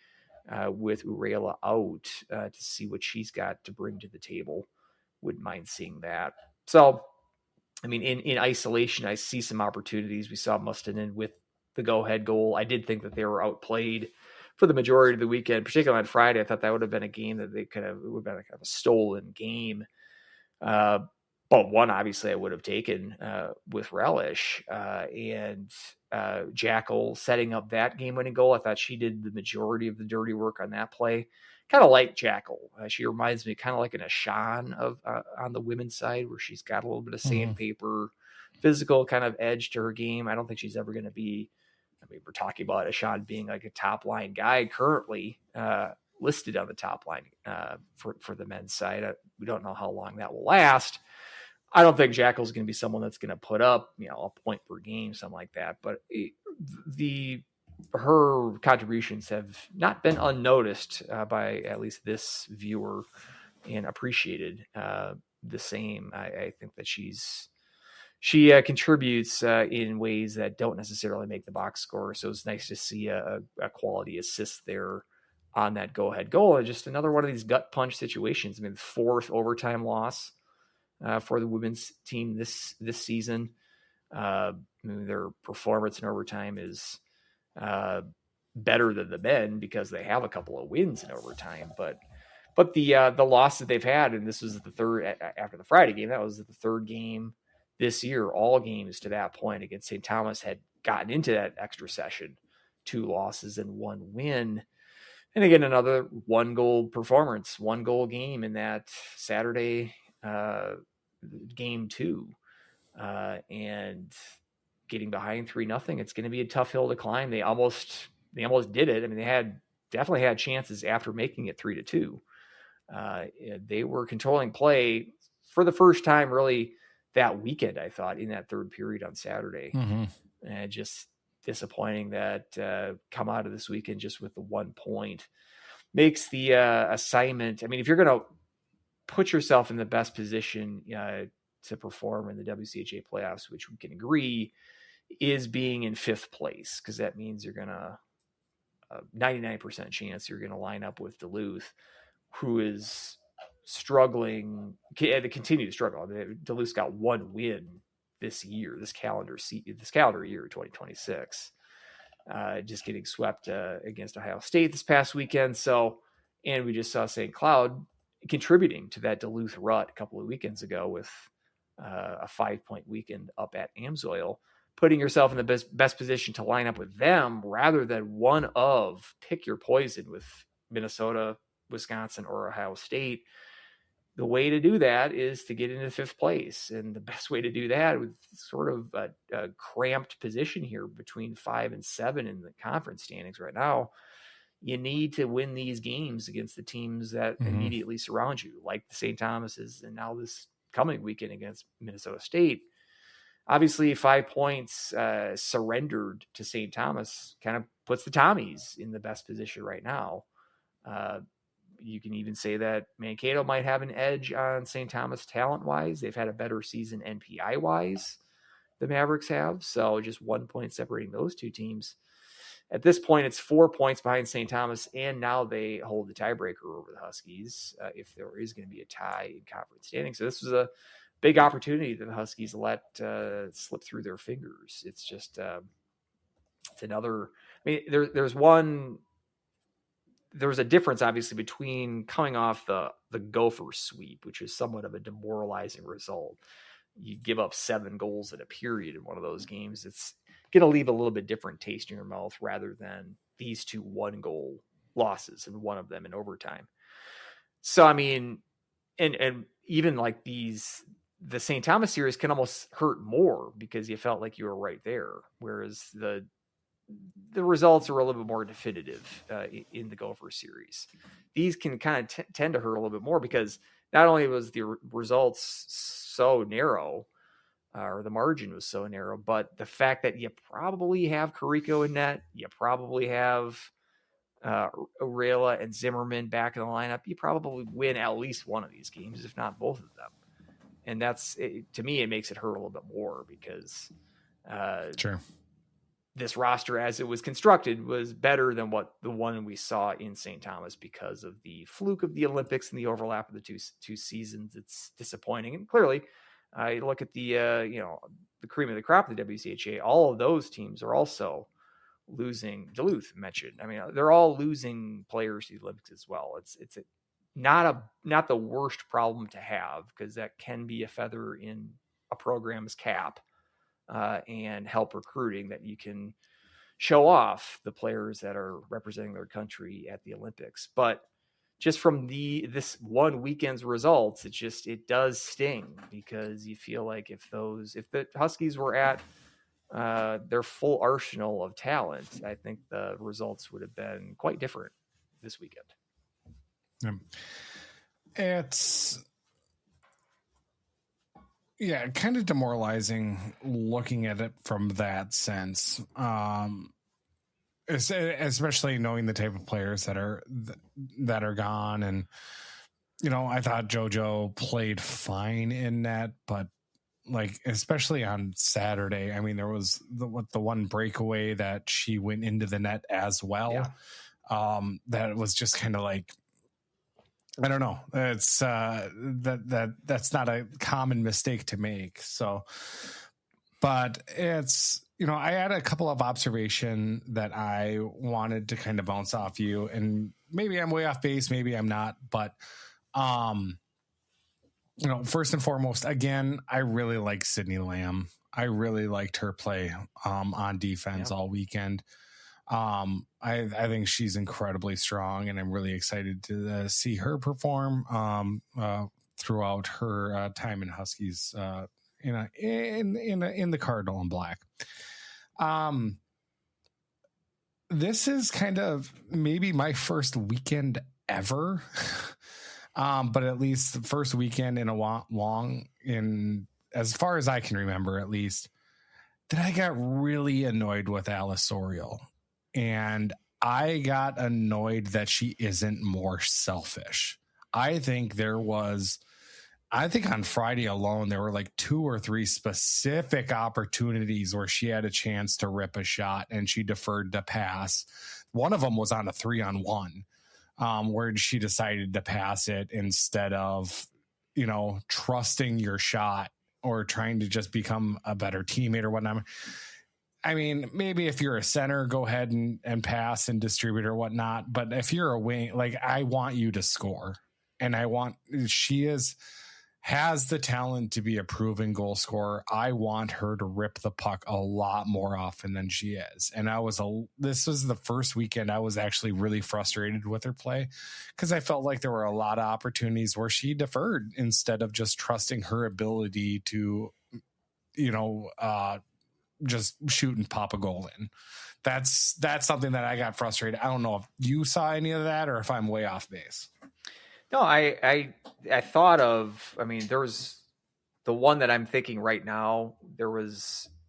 with Urela out to see what she's got to bring to the table. Wouldn't mind seeing that. So, I mean, in isolation, I see some opportunities. We saw Mustonen with the go-ahead goal. I did think that they were outplayed for the majority of the weekend, particularly on Friday. I thought that would have been a game that it would have been kind of a stolen game. But but one obviously I would have taken with relish. And Jackal setting up that game-winning goal. I thought she did the majority of the dirty work on that play. Kind of like Jackal. She reminds me kind of like an Ashan on the women's side, where she's got a little bit of sandpaper, physical kind of edge to her game. I don't think she's ever going to be, I mean, we're talking about Ashan being like a top line guy currently listed on the top line for the men's side. We don't know how long that will last. I don't think Jackal's going to be someone that's going to put up, a point per game, something like that. But her contributions have not been unnoticed by at least this viewer, and appreciated the same. I think that she contributes in ways that don't necessarily make the box score. So it's nice to see a quality assist there on that go-ahead goal. And just another one of these gut punch situations. I mean, the 4th overtime loss for the women's team this season. Their performance in overtime is better than the men because they have a couple of wins in overtime. But the loss that they've had, and this was the third after the Friday game, that was the third game this year. All games to that point against St. Thomas had gotten into that extra session, 2 losses and 1 win. And again, another 1-goal performance, 1-goal game in that Saturday game 2, and getting behind 3-0. It's going to be a tough hill to climb. They almost did it. I mean, they definitely had chances after making it 3-2. They were controlling play for the first time really that weekend, I thought, in that third period on Saturday. And just disappointing that come out of this weekend just with the 1 point. Makes the assignment, I mean, if you're going to put yourself in the best position to perform in the WCHA playoffs, which we can agree is being in 5th place, because that means you're going to 99% chance you're going to line up with Duluth, who is struggling, they continue to struggle. Duluth's got 1 win this year, this calendar year, 2026. Just getting swept against Ohio State this past weekend. And we just saw St. Cloud contributing to that Duluth rut a couple of weekends ago with a 5-point weekend up at Amsoil, putting yourself in the best position to line up with them rather than one of pick your poison with Minnesota, Wisconsin, or Ohio State. The way to do that is to get into 5th place. And the best way to do that with sort of a cramped position here between 5 and 7 in the conference standings right now, you need to win these games against the teams that immediately surround you, like the St. Thomas's, and now this coming weekend against Minnesota State. Obviously, 5 points surrendered to St. Thomas kind of puts the Tommies in the best position right now. You can even say that Mankato might have an edge on St. Thomas talent-wise. They've had a better season NPI-wise, the Mavericks have. So just 1 point separating those two teams. At this point, it's 4 points behind St. Thomas, and now they hold the tiebreaker over the Huskies if there is going to be a tie in conference standing. So this was a big opportunity that the Huskies let slip through their fingers. It's just it's another. I mean, there's a difference, obviously, between coming off the Gopher sweep, which is somewhat of a demoralizing result. You give up 7 goals in a period in one of those games. It's going to leave a little bit different taste in your mouth rather than these 2 1-goal losses, and one of them in overtime. So, I mean, and even like the St. Thomas series can almost hurt more because you felt like you were right there. Whereas the results are a little bit more definitive in the Gopher series. These can kind of tend to hurt a little bit more because not only was the results so narrow, or the margin was so narrow, but the fact that you probably have Carrico in net, you probably have Orela and Zimmerman back in the lineup, you probably win at least one of these games, if not both of them. And that's, to me, it makes it hurt a little bit more because Sure. This roster as it was constructed was better than what the one we saw in St. Thomas because of the fluke of the Olympics and the overlap of the two seasons. It's disappointing. And clearly, I look at the cream of the crop of the WCHA. All of those teams are also losing. Duluth mentioned. I mean, they're all losing players to the Olympics as well. not the worst problem to have, because that can be a feather in a program's cap, and help recruiting, that you can show off the players that are representing their country at the Olympics. But just from this one weekend's results, it does sting, because you feel like if the Huskies were at their full arsenal of talent, I think the results would have been quite different this weekend. It's kind of demoralizing looking at it from that sense. Especially knowing the type of players that are gone. And, I thought JoJo played fine in that, but like, especially on Saturday, I mean, there was the one breakaway that she went into the net as well. Yeah. That was just kind of like, I don't know. It's that's not a common mistake to make. So, but it's, I had a couple of observations that I wanted to kind of bounce off you, and maybe I'm way off base, maybe I'm not, but, first and foremost, again, I really like Sydney Lamb. I really liked her play, on defense all weekend. I think she's incredibly strong, and I'm really excited to see her perform throughout her time in Huskies, in the Cardinal and Black. This is kind of maybe my first weekend ever, but at least the first weekend in as far as I can remember, at least, that I got really annoyed with Alice Oriole. And I got annoyed that she isn't more selfish. I think on Friday alone, there were like 2 or 3 specific opportunities where she had a chance to rip a shot and she deferred to pass. One of them was on a 3-on-1, where she decided to pass it instead of, trusting your shot or trying to just become a better teammate or whatnot. I mean, maybe if you're a center, go ahead and pass and distribute or whatnot. But if you're a wing, like, I want you to score. And she has the talent to be a proven goal scorer. I want her to rip the puck a lot more often than she is. And this was the first weekend I was actually really frustrated with her play, because I felt like there were a lot of opportunities where she deferred instead of just trusting her ability to, just shoot and pop a goal in. That's something that I got frustrated. I don't know if you saw any of that or if I'm way off base. No, I thought of, there was the one that I'm thinking right now.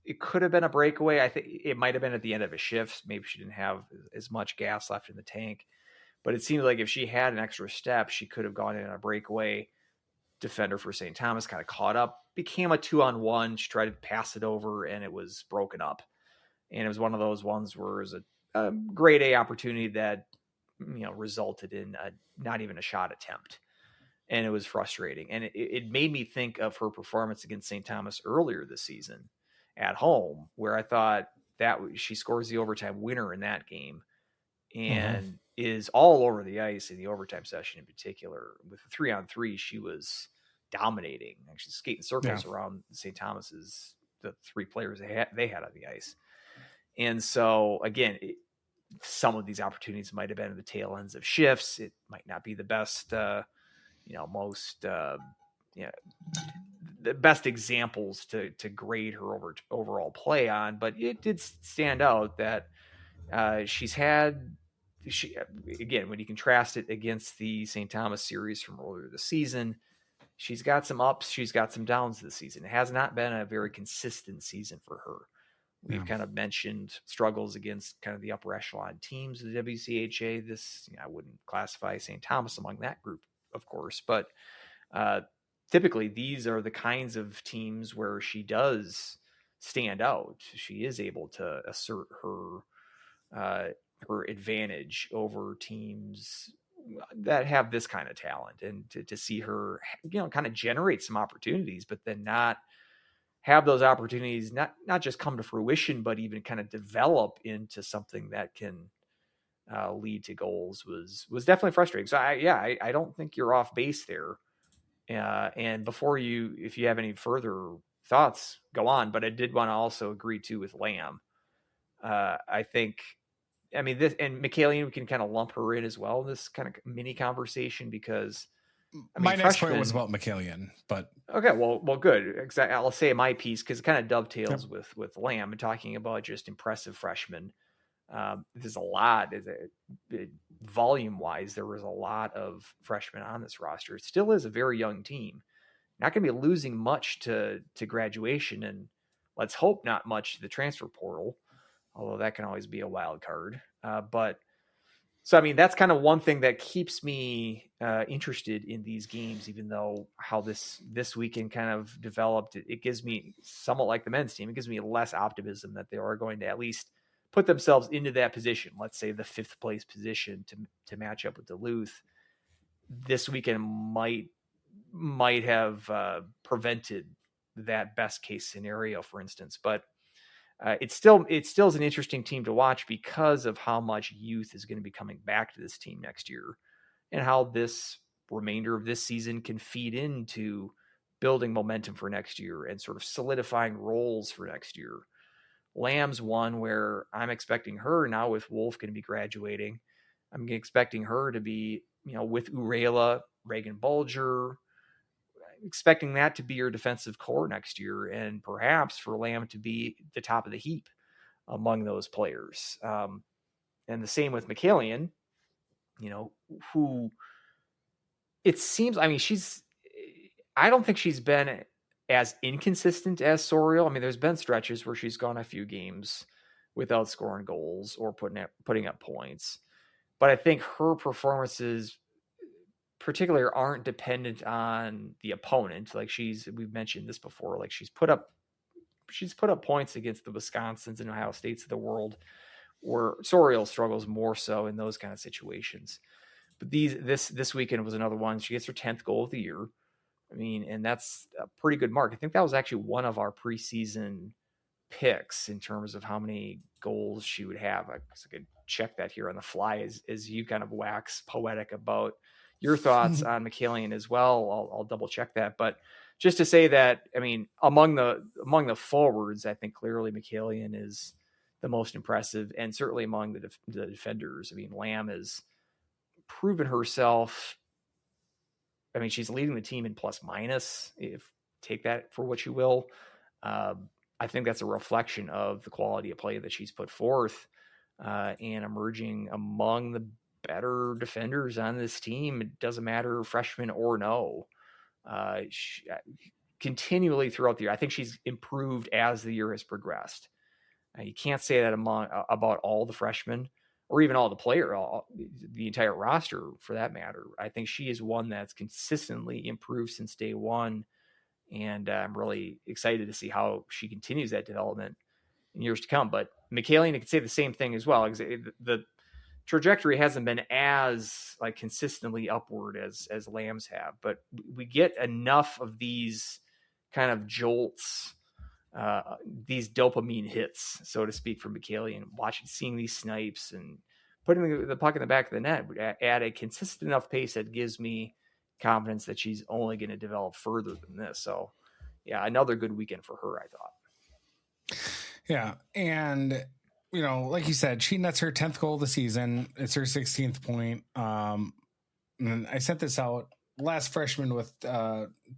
It could have been a breakaway. I think it might have been at the end of a shift. Maybe she didn't have as much gas left in the tank, but it seemed like if she had an extra step, she could have gone in on a breakaway. Defender for St. Thomas kind of caught up, became a 2-on-1. She tried to pass it over and it was broken up. And it was one of those ones where it was a grade A opportunity that, resulted in not even a shot attempt. And it was frustrating. And it made me think of her performance against St. Thomas earlier this season at home, where I thought that she scores the overtime winner in that game and is all over the ice in the overtime session in particular. With the 3-on-3, she was dominating, actually skating circles around St. Thomas's, the 3 players they had on the ice. And so again, some of these opportunities might have been at the tail ends of shifts. It might not be the best, the best examples to grade her overall play on, but it did stand out that again, when you contrast it against the St. Thomas series from earlier this season, she's got some ups, she's got some downs this season. It has not been a very consistent season for her. We've kind of mentioned struggles against kind of the upper echelon teams of the WCHA. I wouldn't classify St. Thomas among that group, of course, but typically these are the kinds of teams where she does stand out. She is able to assert her advantage over teams that have this kind of talent, and to see her, kind of generate some opportunities, but then not have those opportunities not just come to fruition, but even kind of develop into something that can lead to goals was definitely frustrating. So I don't think you're off base there. And before if you have any further thoughts, go on. But I did want to also agree too with Lamb. I think, this, and McKalian, we can kind of lump her in as well in this kind of mini conversation, because my next point was about McKalian, but okay, well, good. Exactly. I'll say my piece because it kind of dovetails with Lamb and talking about just impressive freshmen. There's a lot, volume wise, there was a lot of freshmen on this roster. It still is a very young team. Not going to be losing much to graduation, and let's hope not much to the transfer portal, although that can always be a wild card. So, that's kind of one thing that keeps me interested in these games, even though how this weekend kind of developed, it gives me, somewhat like the men's team, it gives me less optimism that they are going to at least put themselves into that position. Let's say the 5th place position to match up with Duluth. This weekend might have prevented that best case scenario, for instance, but it still is an interesting team to watch because of how much youth is going to be coming back to this team next year, and how this remainder of this season can feed into building momentum for next year and sort of solidifying roles for next year. Lamb's one where I'm expecting her now, with Wolf going to be graduating. I'm expecting her to be, with Urela, Reagan Bulger, expecting that to be your defensive core next year, and perhaps for Lamb to be the top of the heap among those players. And the same with McKalian, who it seems, I don't think she's been as inconsistent as Soriel. There's been stretches where she's gone a few games without scoring goals or putting up points, but I think her performances particularly aren't dependent on the opponent. Like we've mentioned this before, like she's put up points against the Wisconsins and Ohio States of the world, where Soriel struggles more so in those kind of situations. But this weekend was another one. She gets her 10th goal of the year. And that's a pretty good mark. I think that was actually one of our preseason picks in terms of how many goals she would have. I could check that here on the fly as you kind of wax poetic about your thoughts on McKalian as well. I'll double check that. But just to say that, among the forwards, I think clearly McKalian is the most impressive, and certainly among the defenders. Lamb has proven herself. She's leading the team in plus minus, take that for what you will. I think that's a reflection of the quality of play that she's put forth, and emerging among the better defenders on this team. It doesn't matter, freshman or no. Continually throughout the year, I think she's improved as the year has progressed. You can't say that about all the freshmen, or even all the the entire roster for that matter. I think she is one that's consistently improved since day one. And I'm really excited to see how she continues that development in years to come. But McKalian, I could say the same thing as well. The trajectory hasn't been as consistently upward as Lamb's have, but we get enough of these kind of jolts, these dopamine hits, so to speak, from McKalian, seeing these snipes and putting the puck in the back of the net at a consistent enough pace that gives me confidence that she's only going to develop further than this. So yeah, another good weekend for her, I thought. Yeah. And, like you said, she nets her 10th goal of the season. It's her 16th point. And I sent this out. Last freshman with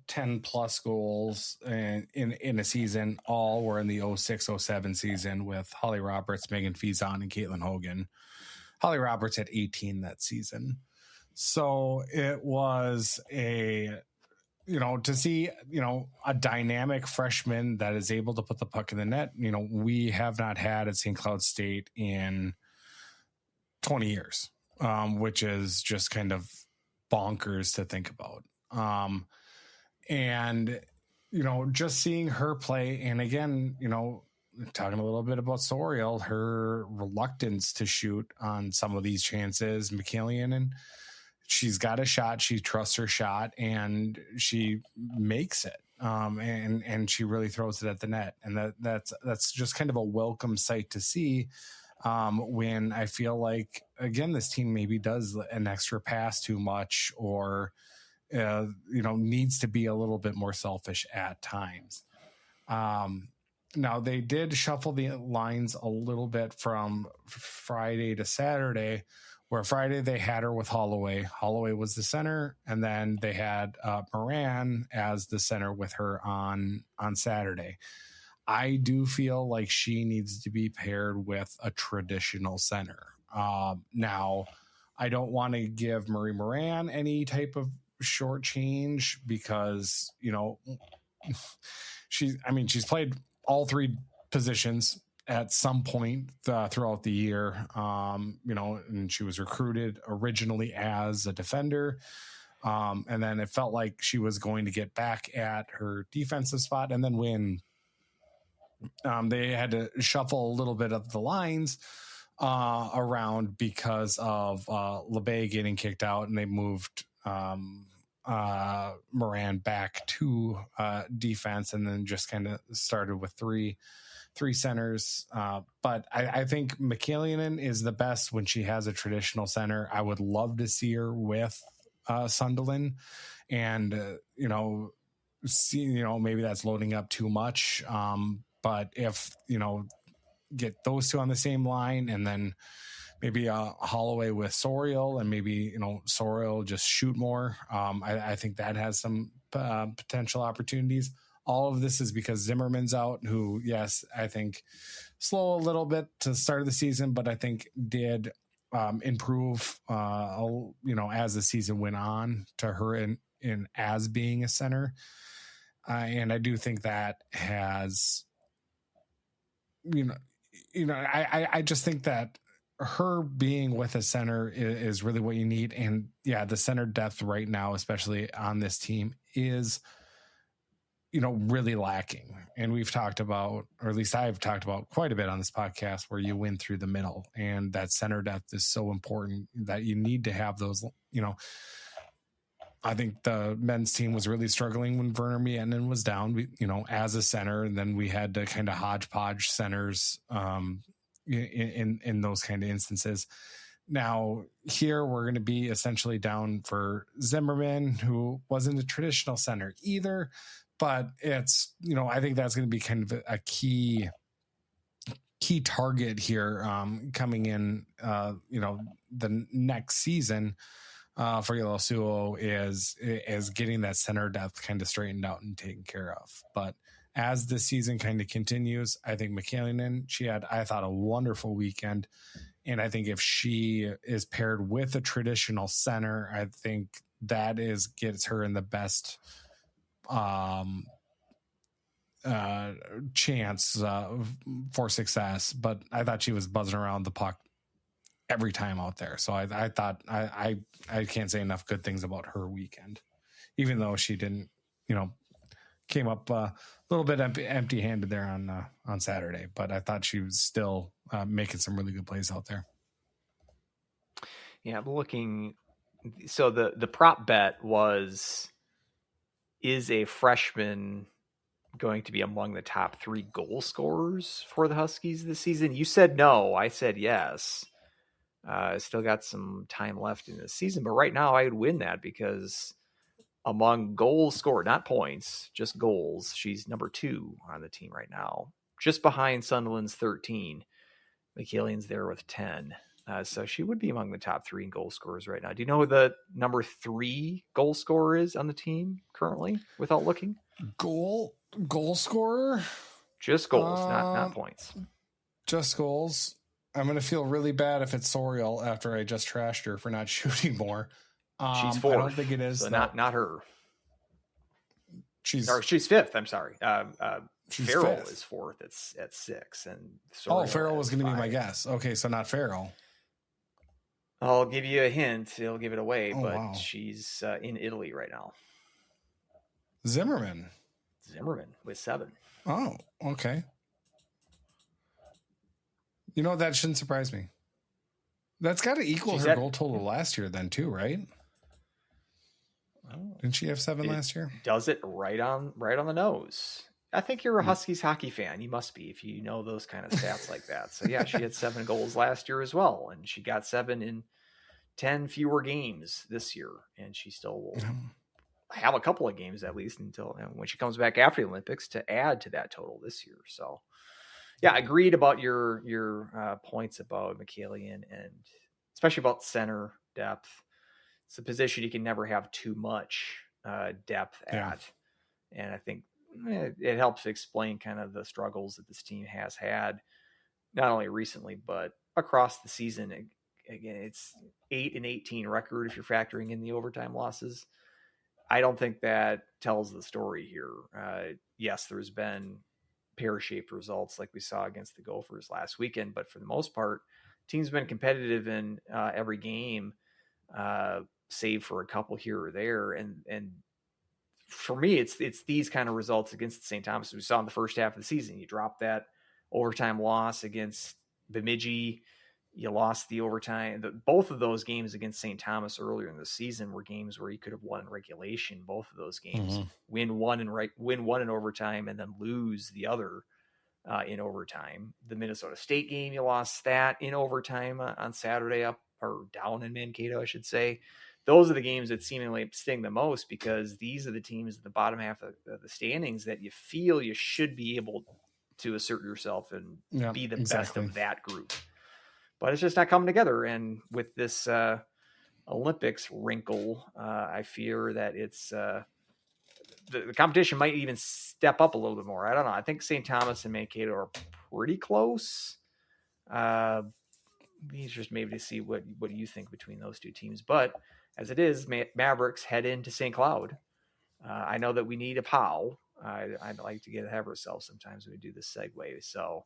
10 plus goals in a season, all were in the 06-07 season with Holly Roberts, Megan Fizon, and Caitlin Hogan. Holly Roberts had 18 that season. So it was to see, a dynamic freshman that is able to put the puck in the net. We have not had at St. Cloud State in 20 years, which is just kind of bonkers to think about. And just seeing her play, and again, talking a little bit about Soriel, her reluctance to shoot on some of these chances, McKalian, and she's got a shot, she trusts her shot, and she makes it. And she really throws it at the net, and that's just kind of a welcome sight to see. when I feel like, again, this team maybe does an extra pass too much, or needs to be a little bit more selfish at times. Now they did shuffle the lines a little bit from Friday to Saturday, where Friday they had her with Holloway. Holloway was the center, and then they had Moran as the center with her on Saturday. I do feel like she needs to be paired with a traditional center. Now, I don't want to give Marie Moran any type of short change because, she's played all three positions at some point throughout the year, and she was recruited originally as a defender. And then it felt like she was going to get back at her defensive spot. And then when they had to shuffle a little bit of the lines around because of LeBay getting kicked out, and they moved Moran back to defense, and then just kind of started with three centers. But I think McKillian is the best when she has a traditional center. I would love to see her with Sunderland, and maybe that's loading up too much. But if get those two on the same line, and then maybe Holloway with Sorial, and maybe Sorial just shoot more. I think that has some potential opportunities. All of this is because Zimmerman's out, who, yes, I think slow a little bit to the start of the season, but I think did improve, as the season went on, to her in as being a center. And I do think that has, I just think that her being with a center is really what you need. And yeah, the center depth right now, especially on this team, is really lacking. And we've talked about, or at least I've talked about quite a bit on this podcast, where you win through the middle, and that center depth is so important that you need to have those. I think the men's team was really struggling when Werner Miettinen was down, as a center, and then we had to kind of hodgepodge centers in those kind of instances. Now here we're going to be essentially down for Zimmerman, who wasn't a traditional center either, but it's, I think that's going to be kind of a key target here coming in, the next season for Yolosuo is getting that center depth kind of straightened out and taken care of. But as the season kind of continues, I think McKinnon, she had, I thought, a wonderful weekend. And I think if she is paired with a traditional center, I think that gets her in the best chance for success. But I thought she was buzzing around the puck every time out there. So I thought I can't say enough good things about her weekend, even though she didn't, came up a little bit empty handed there on Saturday, but I thought she was still making some really good plays out there. Yeah. I'm looking. So the prop bet is a freshman going to be among the top 3 goal scorers for the Huskies this season? You said no. I said yes. Still got some time left in the season, but right now I would win that, because among goals scored, not points, just goals, she's number 2 on the team right now, just behind Sunderland's 13. McKillian's there with 10. So she would be among the top 3 in goal scorers right now. Do you know who the number 3 goal scorer is on the team currently, without looking? Goal scorer? Just goals, not points. Just goals. I'm going to feel really bad if it's Sorial after I just trashed her for not shooting more. She's 4th. I don't think it is. So not her. She's 5th. I'm sorry. Farrell 5th. is 4th. It's at 6. And Farrell was going to be my guess. Okay, so not Farrell. I'll give you a hint. It'll give it away, Oh, but wow. she's in Italy right now. Zimmerman with 7. Oh, okay. That shouldn't surprise me. That's got to equal her goal total last year then too, right? Oh, Didn't she have 7 last year? Does it right on the nose. I think you're a Huskies hockey fan. You must be if you know those kind of stats like that. So yeah, she had 7 goals last year as well, and she got 7 in 10 fewer games this year, and she still will have a couple of games at least until when she comes back after the Olympics to add to that total this year. So yeah, agreed about your points about McKillian and especially about center depth. It's a position you can never have too much depth at. And I think it helps explain kind of the struggles that this team has had, not only recently, but across the season. Again, it's 8-18 record if you're factoring in the overtime losses. I don't think that tells the story here. Yes, there's been pear-shaped results like we saw against the Gophers last weekend, but for the most part, team's been competitive in every game, save for a couple here or there. And for me, it's these kind of results against St. Thomas we saw in the first half of the season. You dropped that overtime loss against Bemidji. You lost the overtime. Both of those games against St. Thomas earlier in the season were games where you could have won in regulation. Both of those games, win one in overtime, and then lose the other in overtime. The Minnesota State game, you lost that in overtime on Saturday, up or down in Mankato, I should say. Those are the games that seemingly sting the most because these are the teams at the bottom half of the standings that you feel you should be able to assert yourself and be the best of that group. But it's just not coming together. And with this Olympics wrinkle, I fear that it's the competition might even step up a little bit more. I don't know. I think St. Thomas and Mankato are pretty close. Just maybe to see what you think between those two teams. But as it is, Mavericks head into St. Cloud. I know that we need a POW. I'd like to get ahead of ourselves sometimes when we do this segue. So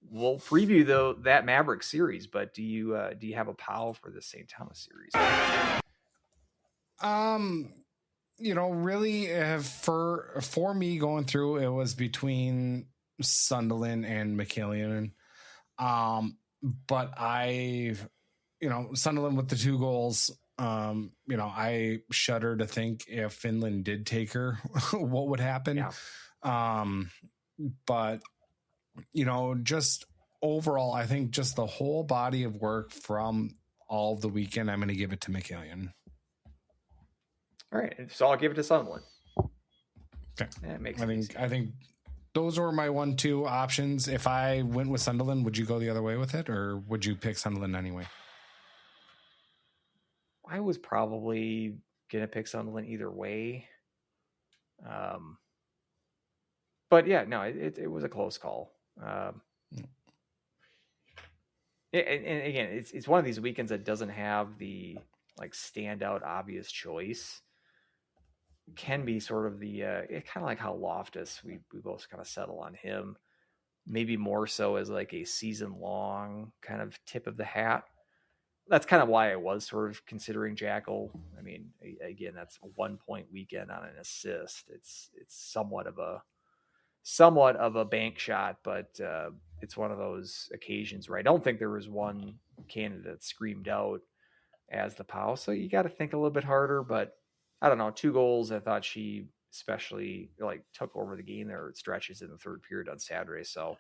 we'll preview that Maverick series. But do you have a POW for the St. Thomas series? Really, for me going through, it was between Sunderland and McKillian. But Sunderland with the 2 goals, I shudder to think if Finland did take her, what would happen. Yeah. But, just overall, I think just the whole body of work from all of the weekend, I'm going to give it to McKillian. All right. So I'll give it to Sunderland. Okay. That makes sense. I think those were my 1-2 options. If I went with Sunderland, would you go the other way with it, or would you pick Sunderland anyway? I was probably going to pick Sunderland either way. But yeah, no, it was a close call. And again, it's one of these weekends that doesn't have the standout obvious choice. Can be sort of the kind of like how Loftus, we both kind of settle on him, maybe more so as like a season long kind of tip of the hat. That's kind of why I was sort of considering Jackal. I mean, again, that's a 1-point weekend on an assist. It's somewhat of a bank shot, but it's one of those occasions where I don't think there was one candidate screamed out as the POW. So you got to think a little bit harder, but I don't know, 2 goals. I thought she especially took over the game there at stretches in the third period on Saturday. So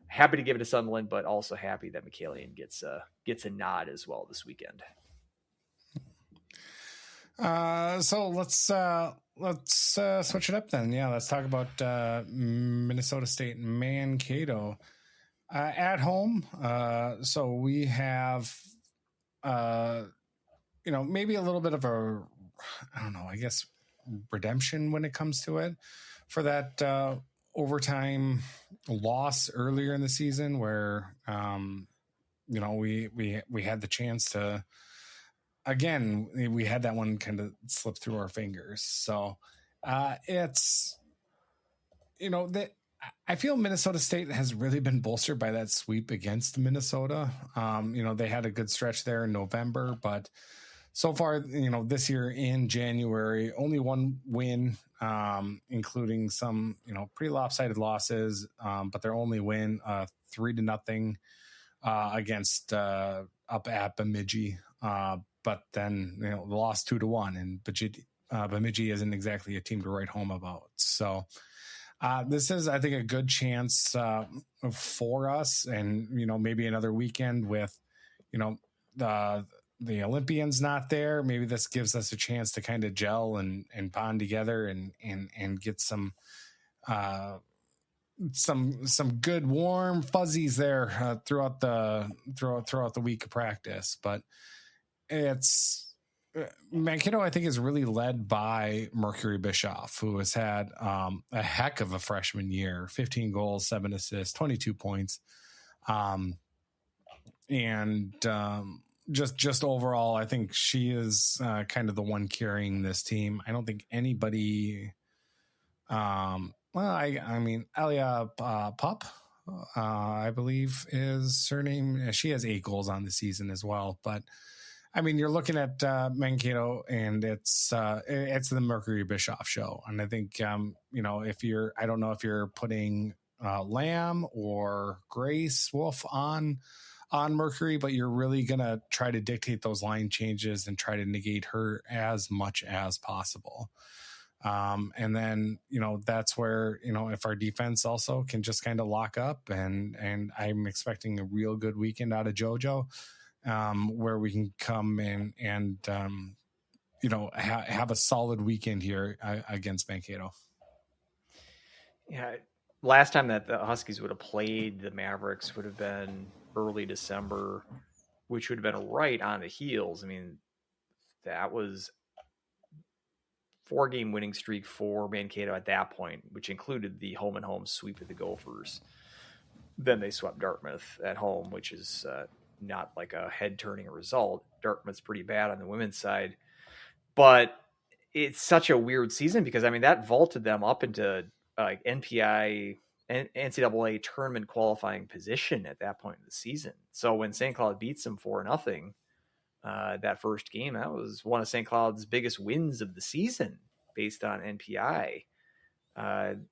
happy to give it to Sunderland, but also happy that McKillian gets a nod as well this weekend. So let's switch it up then. Yeah, let's talk about Minnesota State Mankato at home. So we have maybe a little bit of a, I don't know, I guess redemption when it comes to it for that overtime loss earlier in the season where we had the chance to, again, we had that one kind of slip through our fingers. So it's that I feel Minnesota State has really been bolstered by that sweep against Minnesota. They had a good stretch there in November, but so far, this year in January, only 1 win, including some, pretty lopsided losses. But their only win, 3-0 against up at Bemidji. But then, lost 2-1, and Bemidji isn't exactly a team to write home about. So This is, I think, a good chance for us, and maybe another weekend with, the Olympians not there. Maybe this gives us a chance to kind of gel and bond together and get some good warm fuzzies there throughout the week of practice. But it's Mankato, I think, is really led by Mercury Bischoff, who has had a heck of a freshman year: 15 goals, 7 assists, 22 points, just overall, I think she is kind of the one carrying this team. I don't think anybody. I mean, Elia Pup, I believe is her name. She has 8 goals on the season as well. But I mean, you're looking at Mankato, and it's the Mercury Bischoff show. And I think I don't know if you're putting Lamb or Grace Wolf on Mercury, but you're really gonna try to dictate those line changes and try to negate her as much as possible. And then, that's where, if our defense also can just kind of lock up, and I'm expecting a real good weekend out of JoJo, where we can come in and have a solid weekend here against Mankato. Yeah. Last time that the Huskies would have played the Mavericks would have been early December, which would have been right on the heels. I mean, that was 4-game winning streak for Mankato at that point, which included the home and home sweep of the Gophers. Then they swept Dartmouth at home, which is not like a head turning result. Dartmouth's pretty bad on the women's side, but it's such a weird season because that vaulted them up into like NPI and NCAA tournament qualifying position at that point in the season. So when St. Cloud beats them 4-0, that first game, that was one of St. Cloud's biggest wins of the season based on NPI.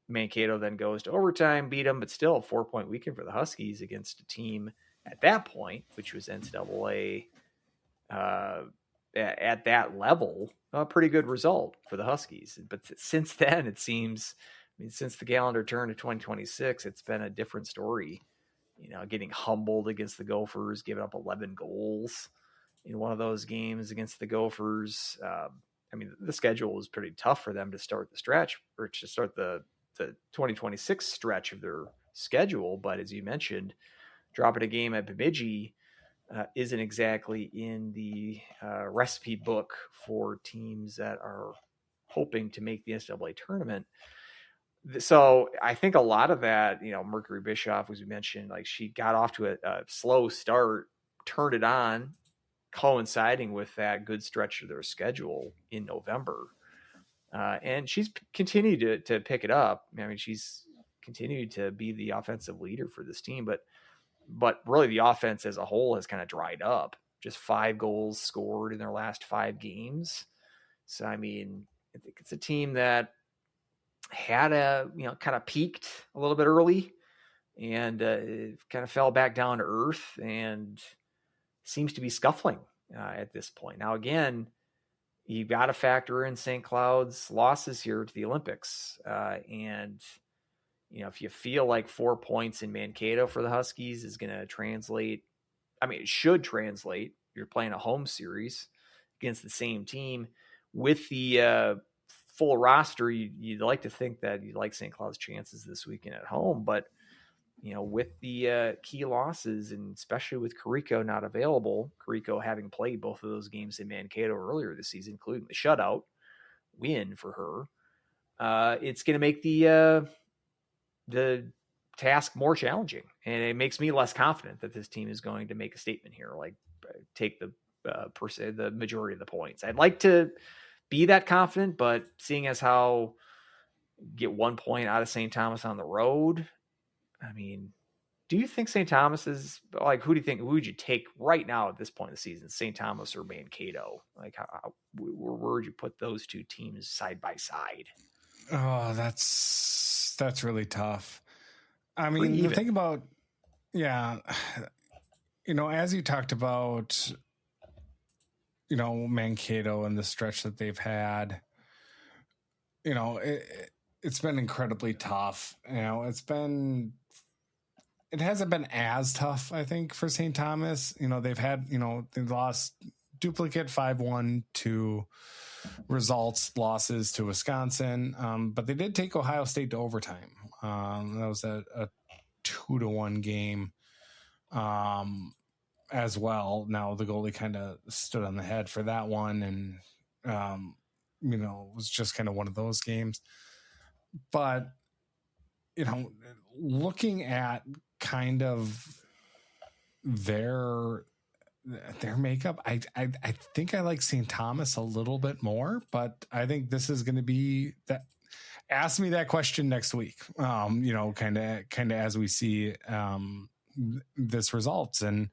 Mankato then goes to overtime, beat them, but still a 4-point weekend for the Huskies against a team at that point, which was NCAA at that level, a pretty good result for the Huskies. But since then, it seems, since the calendar turned to 2026, it's been a different story. Getting humbled against the Gophers, giving up 11 goals in one of those games against the Gophers. The schedule was pretty tough for them to start the stretch, or to start the 2026 stretch of their schedule. But as you mentioned, dropping a game at Bemidji isn't exactly in the recipe book for teams that are hoping to make the NCAA tournament. So I think a lot of that, Mercury Bischoff, as we mentioned, like she got off to a slow start, turned it on, coinciding with that good stretch of their schedule in November. And she's continued to pick it up. She's continued to be the offensive leader for this team, but really the offense as a whole has kind of dried up. Just 5 goals scored in their last 5 games. So, I think it's a team that had kind of peaked a little bit early and kind of fell back down to earth and seems to be scuffling at this point. Now, again, you've got to factor in St. Cloud's losses here to the Olympics. And, if you feel like 4 points in Mankato for the Huskies is going to translate, it should translate. You're playing a home series against the same team with the full roster. You'd like to think that you like St. Cloud's chances this weekend at home, but with the key losses, and especially with Carrico not available, Carrico having played both of those games in Mankato earlier this season, including the shutout win for her, it's going to make the task more challenging, and it makes me less confident that this team is going to make a statement here, like take the majority of the points. I'd like to be that confident, but seeing as how get 1 point out of St. Thomas on the road, do you think St. Thomas is like, who would you take right now at this point in the season, St. Thomas or Mankato? Like, where would you put those two teams side by side? Oh, that's really tough. The thing about, as you talked about, Mankato and the stretch that they've had, it's been incredibly tough. It hasn't been as tough, I think, for St. Thomas. They've lost duplicate 5-1 to losses to Wisconsin. But they did take Ohio State to overtime. That was a 2-1 game as well. Now the goalie kind of stood on the head for that one. And, it was just kind of one of those games. But, looking at kind of their makeup, I think I like St. Thomas a little bit more, but I think this is going to be that. Ask me that question next week. Kind of as we see this results, and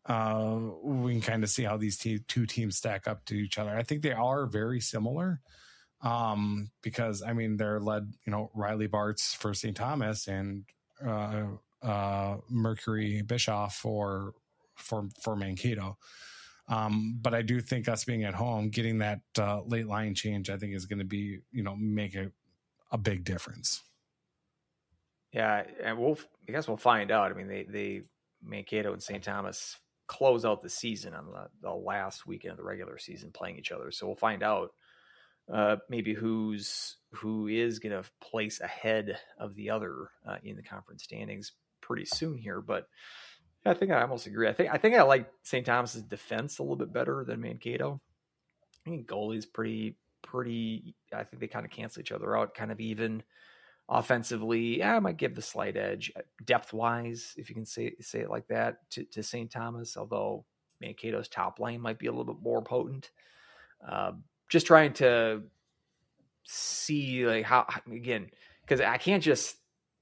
we can kind of see how these two teams stack up to each other. I think they are very similar. Because they're led, Riley Bartz for St. Thomas and Mercury Bischoff for Mankato. But I do think us being at home, getting that late line change, I think is going to be, make a big difference. Yeah, and I guess we'll find out. They Mankato and St. Thomas close out the season on the last weekend of the regular season playing each other, so we'll find out. Maybe who is going to place ahead of the other in the conference standings pretty soon here. But I think I almost agree. I think I like St. Thomas's defense a little bit better than Mankato. I think goalie's pretty. I think they kind of cancel each other out, kind of even offensively. I might give the slight edge depth wise, if you can say it like that, to St. Thomas. Although Mankato's top line might be a little bit more potent. Just trying to see like how, again, because I can't just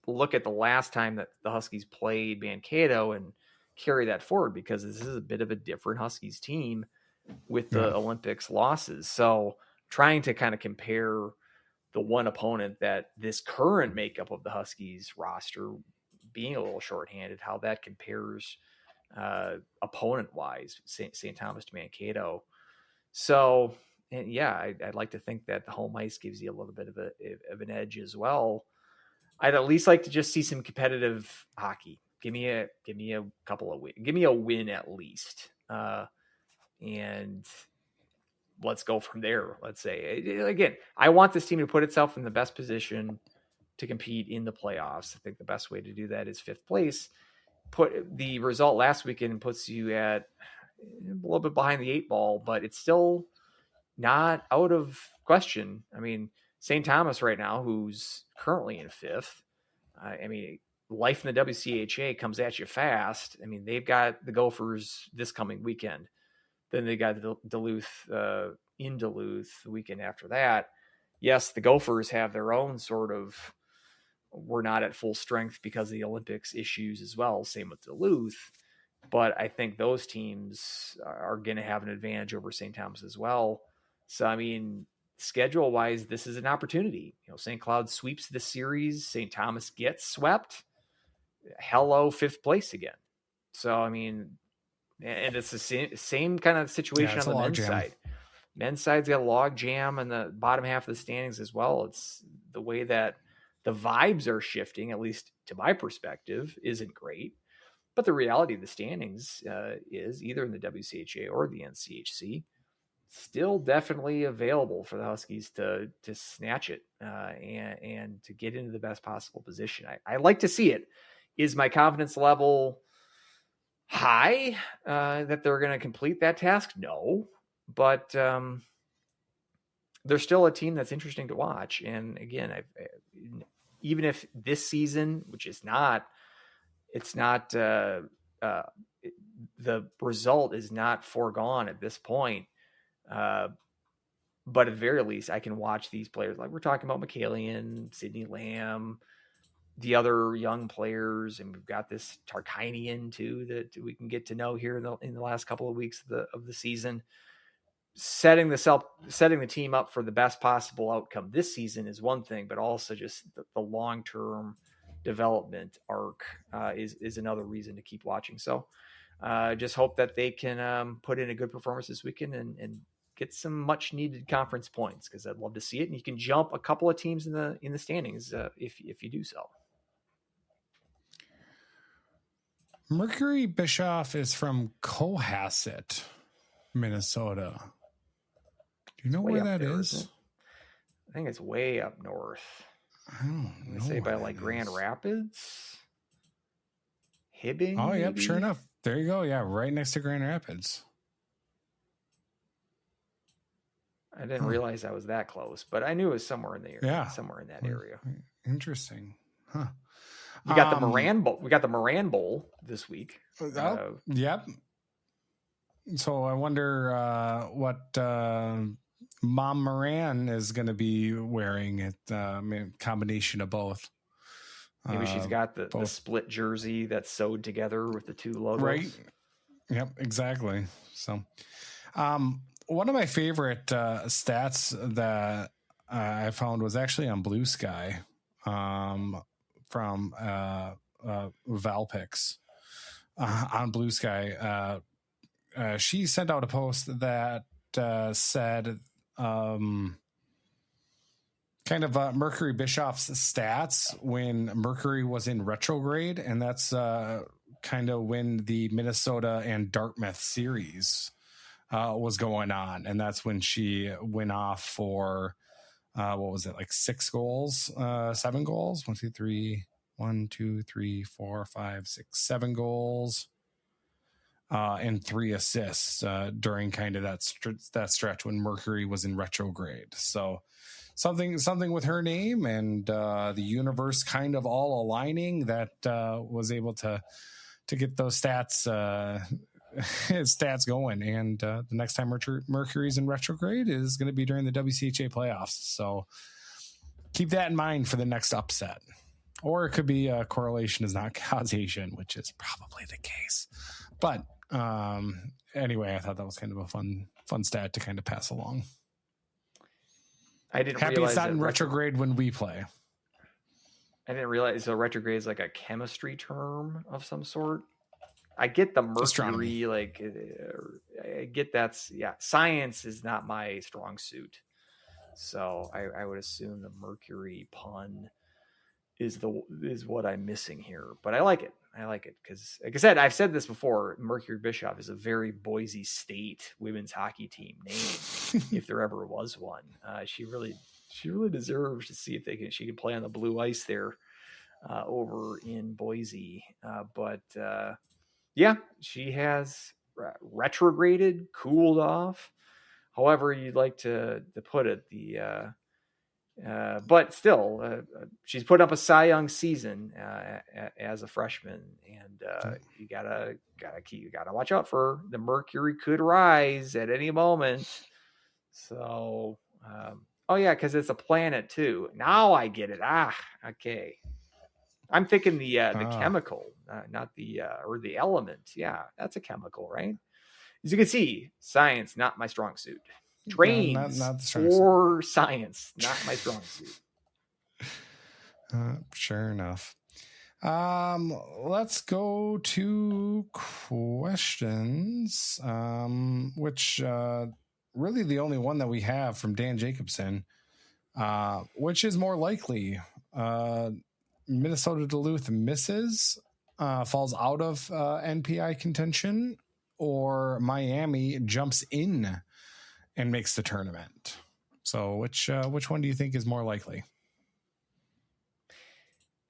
look at the last time that the Huskies played Mankato and carry that forward, because this is a bit of a different Huskies team with the Olympics losses. So trying to kind of compare the one opponent that this current makeup of the Huskies roster being a little shorthanded, how that compares opponent wise, St. Thomas to Mankato. So, and yeah, I'd like to think that the home ice gives you a little bit of an edge as well. I'd at least like to just see some competitive hockey. Give me a couple of wins. Give me a win at least, and let's go from there. Let's say again, I want this team to put itself in the best position to compete in the playoffs. I think the best way to do that is 5th place. Put the result last weekend puts you at a little bit behind the 8 ball, but it's still not out of question. St. Thomas right now, who's currently in 5th, life in the WCHA comes at you fast. They've got the Gophers this coming weekend. Then they got Duluth in Duluth the weekend after that. Yes, the Gophers have their own sort of, we're not at full strength because of the Olympics issues as well. Same with Duluth. But I think those teams are going to have an advantage over St. Thomas as well. So, schedule-wise, this is an opportunity. St. Cloud sweeps the series. St. Thomas gets swept. Hello, 5th place again. So, and it's the same kind of situation on the men's side. Men's side's got a log jam in the bottom half of the standings as well. It's the way that the vibes are shifting, at least to my perspective, isn't great. But the reality of the standings is either in the WCHA or the NCHC, still definitely available for the Huskies to snatch it and to get into the best possible position. I like to see it. Is my confidence level high that they're going to complete that task? No, but they're still a team that's interesting to watch. And again, even if this season, which is not, the result is not foregone at this point. But at the very least, I can watch these players. Like we're talking about McCallion, Sidney Lamb, the other young players, and we've got this Tarkanian too that we can get to know here in the last couple of weeks of the season. Setting the team up for the best possible outcome this season is one thing, but also just the long-term development arc is another reason to keep watching. So just hope that they can put in a good performance this weekend and get some much needed conference points, because I'd love to see it. And you can jump a couple of teams in the standings if you do so. Mercury Bischoff is from Cohasset, Minnesota. Do you know where that is? I think it's way up north. I don't know. Say by like Grand Rapids, Hibbing. Oh, yep, maybe? sure enough. There you go. Yeah, right next to Grand Rapids. I didn't realize I was that close, but I knew it was somewhere in the area. Yeah, somewhere in that area. Interesting, huh? We got the Moran Bowl. We got the Moran Bowl this week. Yep. So I wonder what Mom Moran is going to be wearing at combination of both. Maybe she's got the split jersey that's sewed together with the two logos. Right. Yep, exactly. So one of my favorite stats that I found was actually on Blue Sky from Valpix on Blue Sky. She sent out a post that said kind of Mercury Bischoff's stats when Mercury was in retrograde, and that's kind of when the Minnesota and Dartmouth series was going on, and that's when she went off for what was it, like 7 goals? 1, 2, 3, 4, 5, 6, 7 goals. And 3 assists during kind of that stretch when Mercury was in retrograde. So something with her name and the universe kind of all aligning that was able to get those stats going. And the next time Mercury's in retrograde is going to be during the WCHA playoffs. So keep that in mind for the next upset. Or it could be correlation is not causation, which is probably the case. But anyway, I thought that was kind of a fun stat to kind of pass along. I didn't Happy realize it's not in retrograde when we play. I didn't realize so retrograde is like a chemistry term of some sort. I get the Mercury, astronomy. like I get science is not my strong suit. So I would assume the Mercury pun is what I'm missing here, but I like it because, like I said, I've said this before. Mercury Bischoff is a very Boise State women's hockey team name, if there ever was one. She really deserves to see if she can play on the blue ice there over in Boise. But she has retrograded, cooled off, however you'd like to put it. But still, she's put up a Cy Young season as a freshman, and you gotta watch out for her. The Mercury could rise at any moment. So, because it's a planet too. Now I get it. Okay. I'm thinking the chemical, not the or the element. Yeah, that's a chemical, right? As you can see, science not my strong suit. Trains not for science, not my strong suit. Sure enough. Let's go to questions, which really the only one that we have from Dan Jacobson, which is more likely Minnesota Duluth misses, falls out of NPI contention, or Miami jumps in and makes the tournament. So which one do you think is more likely?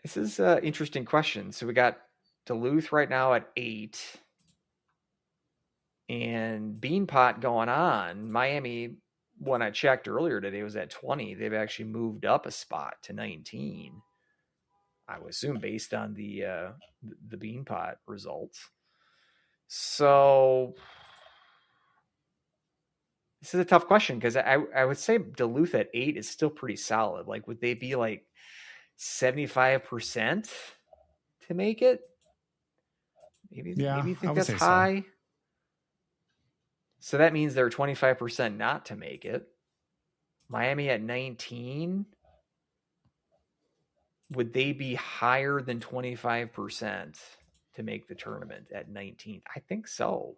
This is an interesting question. So we got Duluth right now at 8 and Beanpot going on. Miami, when I checked earlier today, was at 20. They've actually moved up a spot to 19. I would assume based on the Beanpot results. So this is a tough question because I would say Duluth at 8 is still pretty solid. Like, would they be like 75% to make it? Maybe you think that's high. So that means they're 25% not to make it. Miami at 19. Would they be higher than 25% to make the tournament at 19? I think so.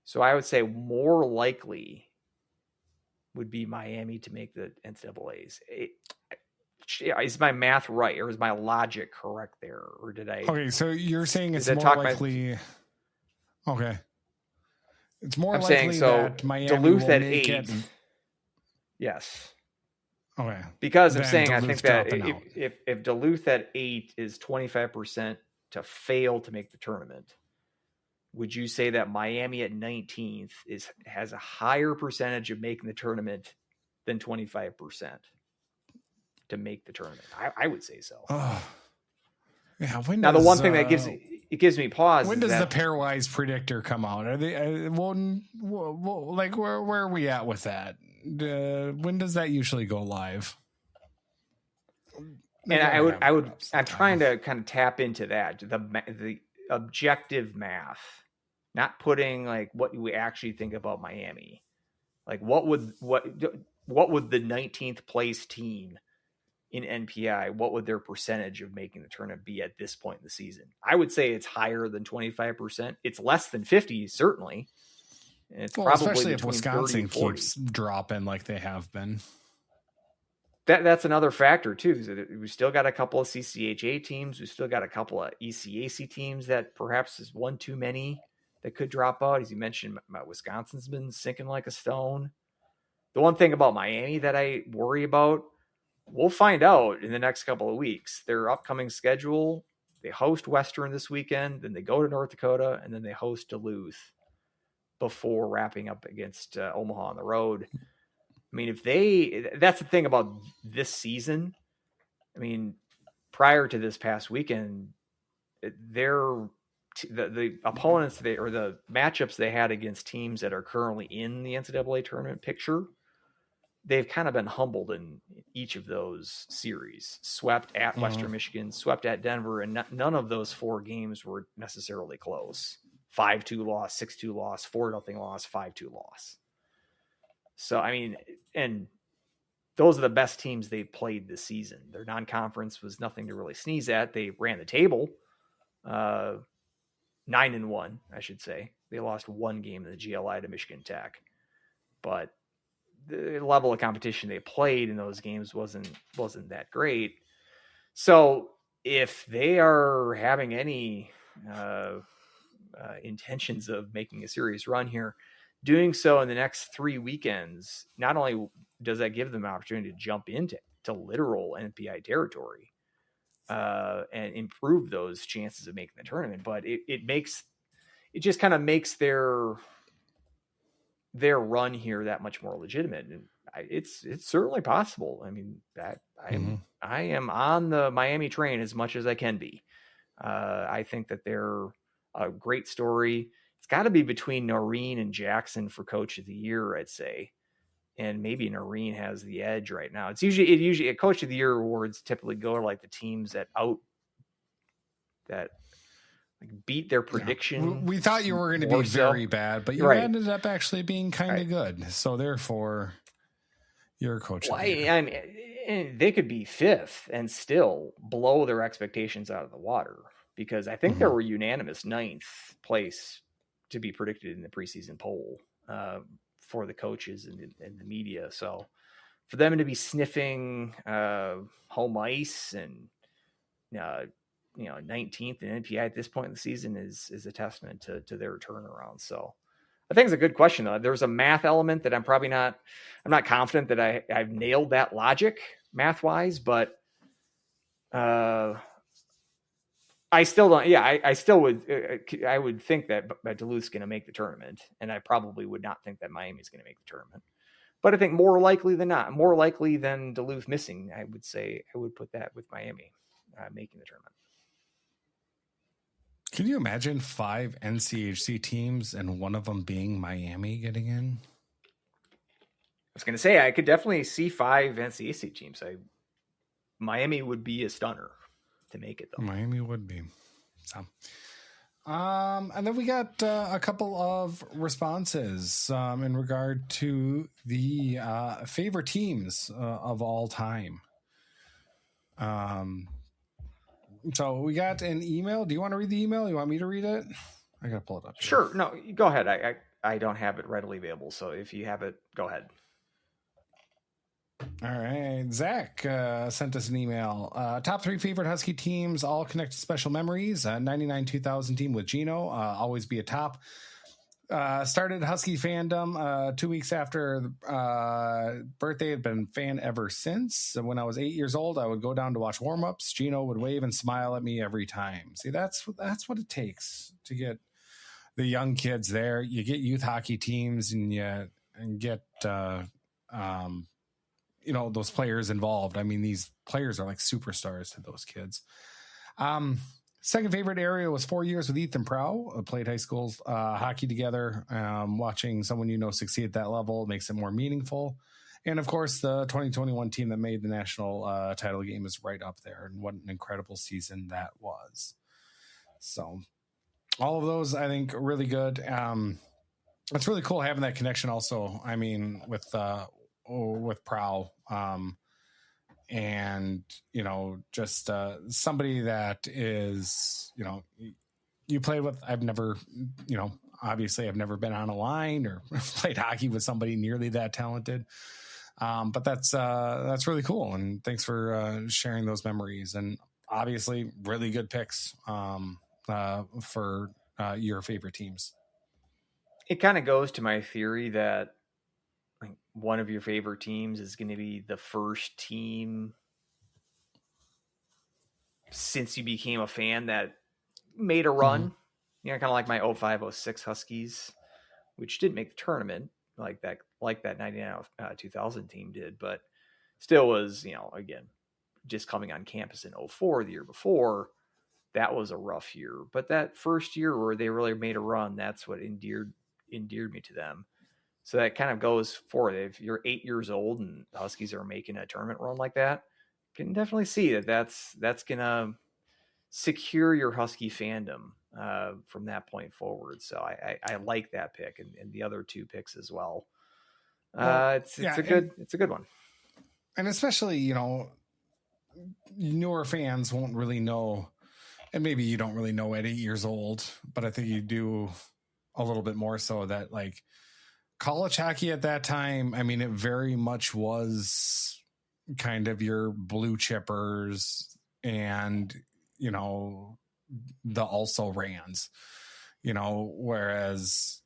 So I would say more likely would be Miami to make the NCAAs. Is my math right, or is my logic correct there, or did I? Okay, so you're saying it's more likely. Okay, it's more I'm likely saying so. that Miami Duluth will at make 8. it. Yes. Okay. Because I'm Then saying Duluth I think that dropping out. if Duluth at 8 is 25% to fail to make the tournament, would you say that Miami at 19th has a higher percentage of making the tournament than 25% to make the tournament? I would say so. Yeah. Now, the one thing that gives me pause. When does the pairwise predictor come out? Are they like where are we at with that? When does that usually go live? And I'm trying to kind of tap into that, the objective math, not putting like what we actually think about Miami. Like what would the 19th place team in NPI, what would their percentage of making the tournament be at this point in the season? I would say it's higher than 25%. It's less than 50, certainly. And it's probably especially if between Wisconsin 30 and 40. keeps dropping like they have been. That's another factor too. We still got a couple of CCHA teams. We still got a couple of ECAC teams that perhaps is one too many that could drop out. As you mentioned, Wisconsin's been sinking like a stone. The one thing about Miami that I worry about, we'll find out in the next couple of weeks. Their upcoming schedule, they host Western this weekend, then they go to North Dakota, and then they host Duluth before wrapping up against Omaha on the road. I mean, that's the thing about this season. I mean, prior to this past weekend, the opponents or the matchups they had against teams that are currently in the NCAA tournament picture, they've kind of been humbled in each of those series. Swept at Western Michigan, swept at Denver, and none of those 4 games were necessarily close. 5-2 loss, 6-2 loss, 4-0 loss, 5-2 loss. So, I mean, and those are the best teams they've played this season. Their non-conference was nothing to really sneeze at. They ran the table 9-1, I should say. They lost 1 game in the GLI to Michigan Tech. But the level of competition they played in those games wasn't that great. So if they are having any intentions of making a serious run here, doing so in the next 3 weekends, not only does that give them an opportunity to jump into literal NPI territory and improve those chances of making the tournament, but it just kind of makes their run here that much more legitimate. And it's certainly possible. I mean, I am on the Miami train as much as I can be. I think that they're a great story. It's got to be between Noreen and Jackson for Coach of the Year, I'd say. And maybe Noreen has the edge right now. It usually Coach of the Year awards typically go to like the teams that beat their prediction. Yeah. We thought you were going to be very bad, but you ended up actually being kind of good. So therefore, you're Coach of the Year. I mean, they could be 5th and still blow their expectations out of the water, because I think there were unanimous 9th place to be predicted in the preseason poll for the coaches and the media. So for them to be sniffing home ice and 19th in NPI at this point in the season is a testament to their turnaround. So I think it's a good question, though. There's a math element that I'm not confident that I've nailed that logic math wise, but I still don't. Yeah, I still would. I would think that Duluth's going to make the tournament, and I probably would not think that Miami's going to make the tournament. But I think more likely than not, more likely than Duluth missing, I would say I would put that with Miami making the tournament. Can you imagine 5 NCHC teams and one of them being Miami getting in? I was going to say I could definitely see 5 NCHC teams. Miami would be a stunner to make it, though. Miami would be. So, and then we got a couple of responses in regard to the favorite teams of all time. So we got an email. Do you want to read the email? You want me to read it? I gotta pull it up. Sure. No, go ahead. I don't have it readily available. So if you have it, go ahead. All right. Zach sent us an email. Top 3 favorite Husky teams, all connect to special memories. 99-2000 team with Gino, always be a top. Started Husky fandom 2 weeks after birthday. Had been a fan ever since. When I was 8 years old, I would go down to watch warm-ups. Gino would wave and smile at me every time. See, that's what it takes to get the young kids there. You get youth hockey teams and get those players involved. I mean, these players are like superstars to those kids. Second favorite area was 4 years with Ethan Prow. Played high school hockey together. Watching someone succeed at that level makes it more meaningful. And of course, the 2021 team that made the national title game is right up there. And what an incredible season that was. So all of those, I think, are really good. It's really cool having that connection also. I mean, with Prow. And, just somebody that is, you play with. I've never, obviously I've never been on a line or played hockey with somebody nearly that talented. But that's really cool. And thanks for sharing those memories. And obviously really good picks for your favorite teams. It kind of goes to my theory that one of your favorite teams is going to be the first team since you became a fan that made a run. Mm-hmm. Kind of like my 05-06 Huskies, which didn't make the tournament like that 99-2000 team did, but still was, again, just coming on campus in 04, the year before. That was a rough year, but that first year where they really made a run, that's what endeared me to them. So that kind of goes forward. If you're 8 years old and the Huskies are making a tournament run like that, you can definitely see that's going to secure your Husky fandom from that point forward. So I like that pick and the other 2 picks as well. It's a good one. And especially, newer fans won't really know, and maybe you don't really know at 8 years old, but I think you do a little bit more so that college hockey at that time, I mean, it very much was kind of your blue chippers and, the also rans, whereas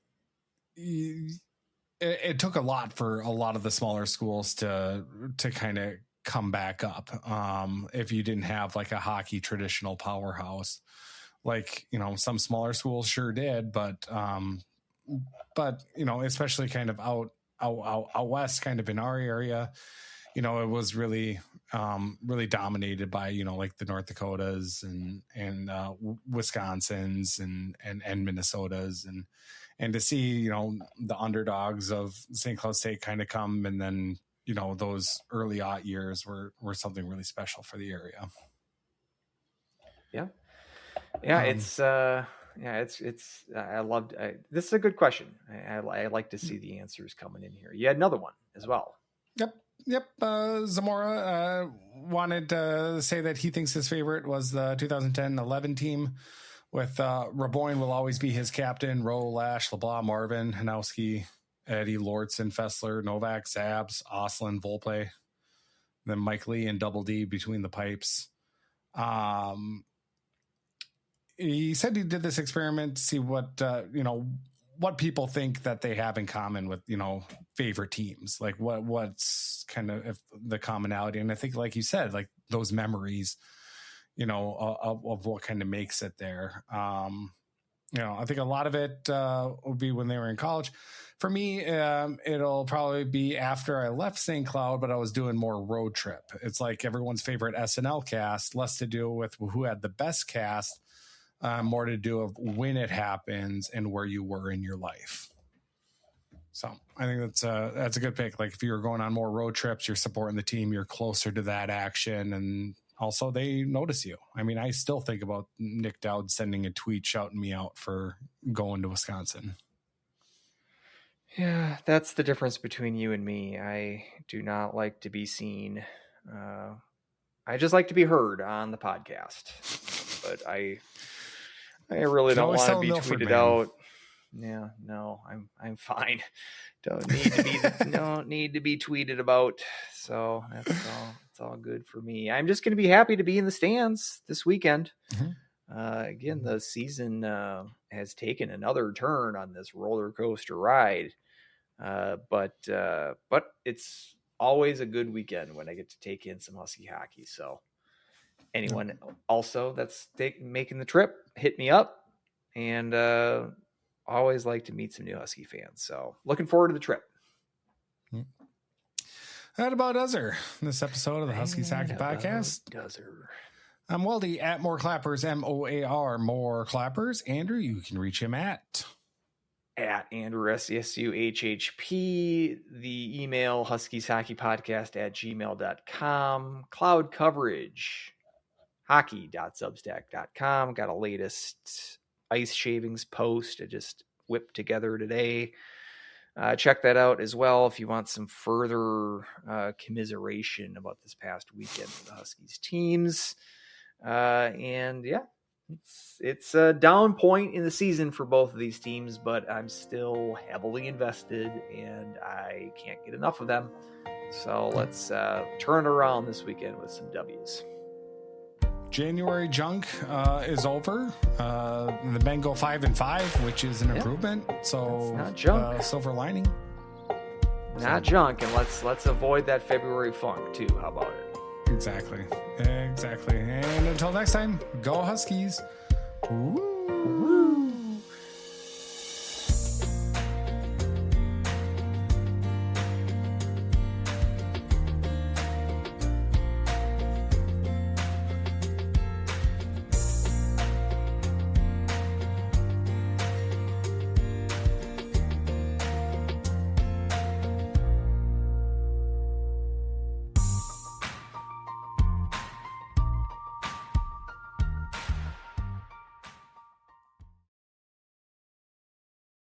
it took a lot for a lot of the smaller schools to kind of come back up. If you didn't have a hockey traditional powerhouse, some smaller schools sure did, but especially kind of out west, kind of in our area, it was really dominated by, the North Dakotas and Wisconsins and Minnesotas and to see, the underdogs of St. Cloud State kind of come. And then, those early years were something really special for the area. Yeah. It's I loved this is a good question. I like to see the answers coming in here. You had another one as well. Yep. Zamora wanted to say that he thinks his favorite was the 2010-11 team with Raboyne will always be his captain. Rowe, Lash, LeBlanc, Marvin, Hanowski, Eddie, Lordson, Fessler, Novak, Zabs, Oslin, Volpe, then Mike Lee and Double D between the pipes. He said he did this experiment to see what people think that they have in common with, favorite teams, what's kind of the commonality. And I think, like you said, those memories, of what kind of makes it there. I think a lot of it will be when they were in college. For me, it'll probably be after I left St. Cloud, but I was doing more road trip. It's like everyone's favorite SNL cast, less to do with who had the best cast, more to do of when it happens and where you were in your life. So I think that's a good pick. If you're going on more road trips, you're supporting the team, you're closer to that action, and also they notice you. I mean, I still think about Nick Dowd sending a tweet shouting me out for going to Wisconsin. Yeah, that's the difference between you and me. I do not like to be seen. I just like to be heard on the podcast. But I really don't want to be tweeted out. Yeah, no, I'm fine. Don't need to be tweeted about. So it's all good for me. I'm just going to be happy to be in the stands this weekend. Again, the season has taken another turn on this roller coaster ride. But it's always a good weekend when I get to take in some Husky hockey. So anyone also that's making the trip, hit me up. And always like to meet some new Husky fans. So looking forward to the trip. That about does her this episode of the Huskies Hockey Podcast. I'm Weldie at More Clappers, MOAR, More Clappers. Andrew, you can reach him at Andrew SCSUHHP, the email huskieshockeypodcast at gmail.com, cloud coverage, hockey.substack.com. Got a latest ice shavings post I just whipped together today. Check that out as well if you want some further commiseration about this past weekend for the Huskies teams. And yeah, it's a down point in the season for both of these teams, but I'm still heavily invested and I can't get enough of them. So let's turn around this weekend with some W's. January junk is over. The men go 5-5, which is an improvement. So that's not junk. Silver lining. Not junk, and let's avoid that February funk too. How about it? Exactly. And until next time, go Huskies. Woo.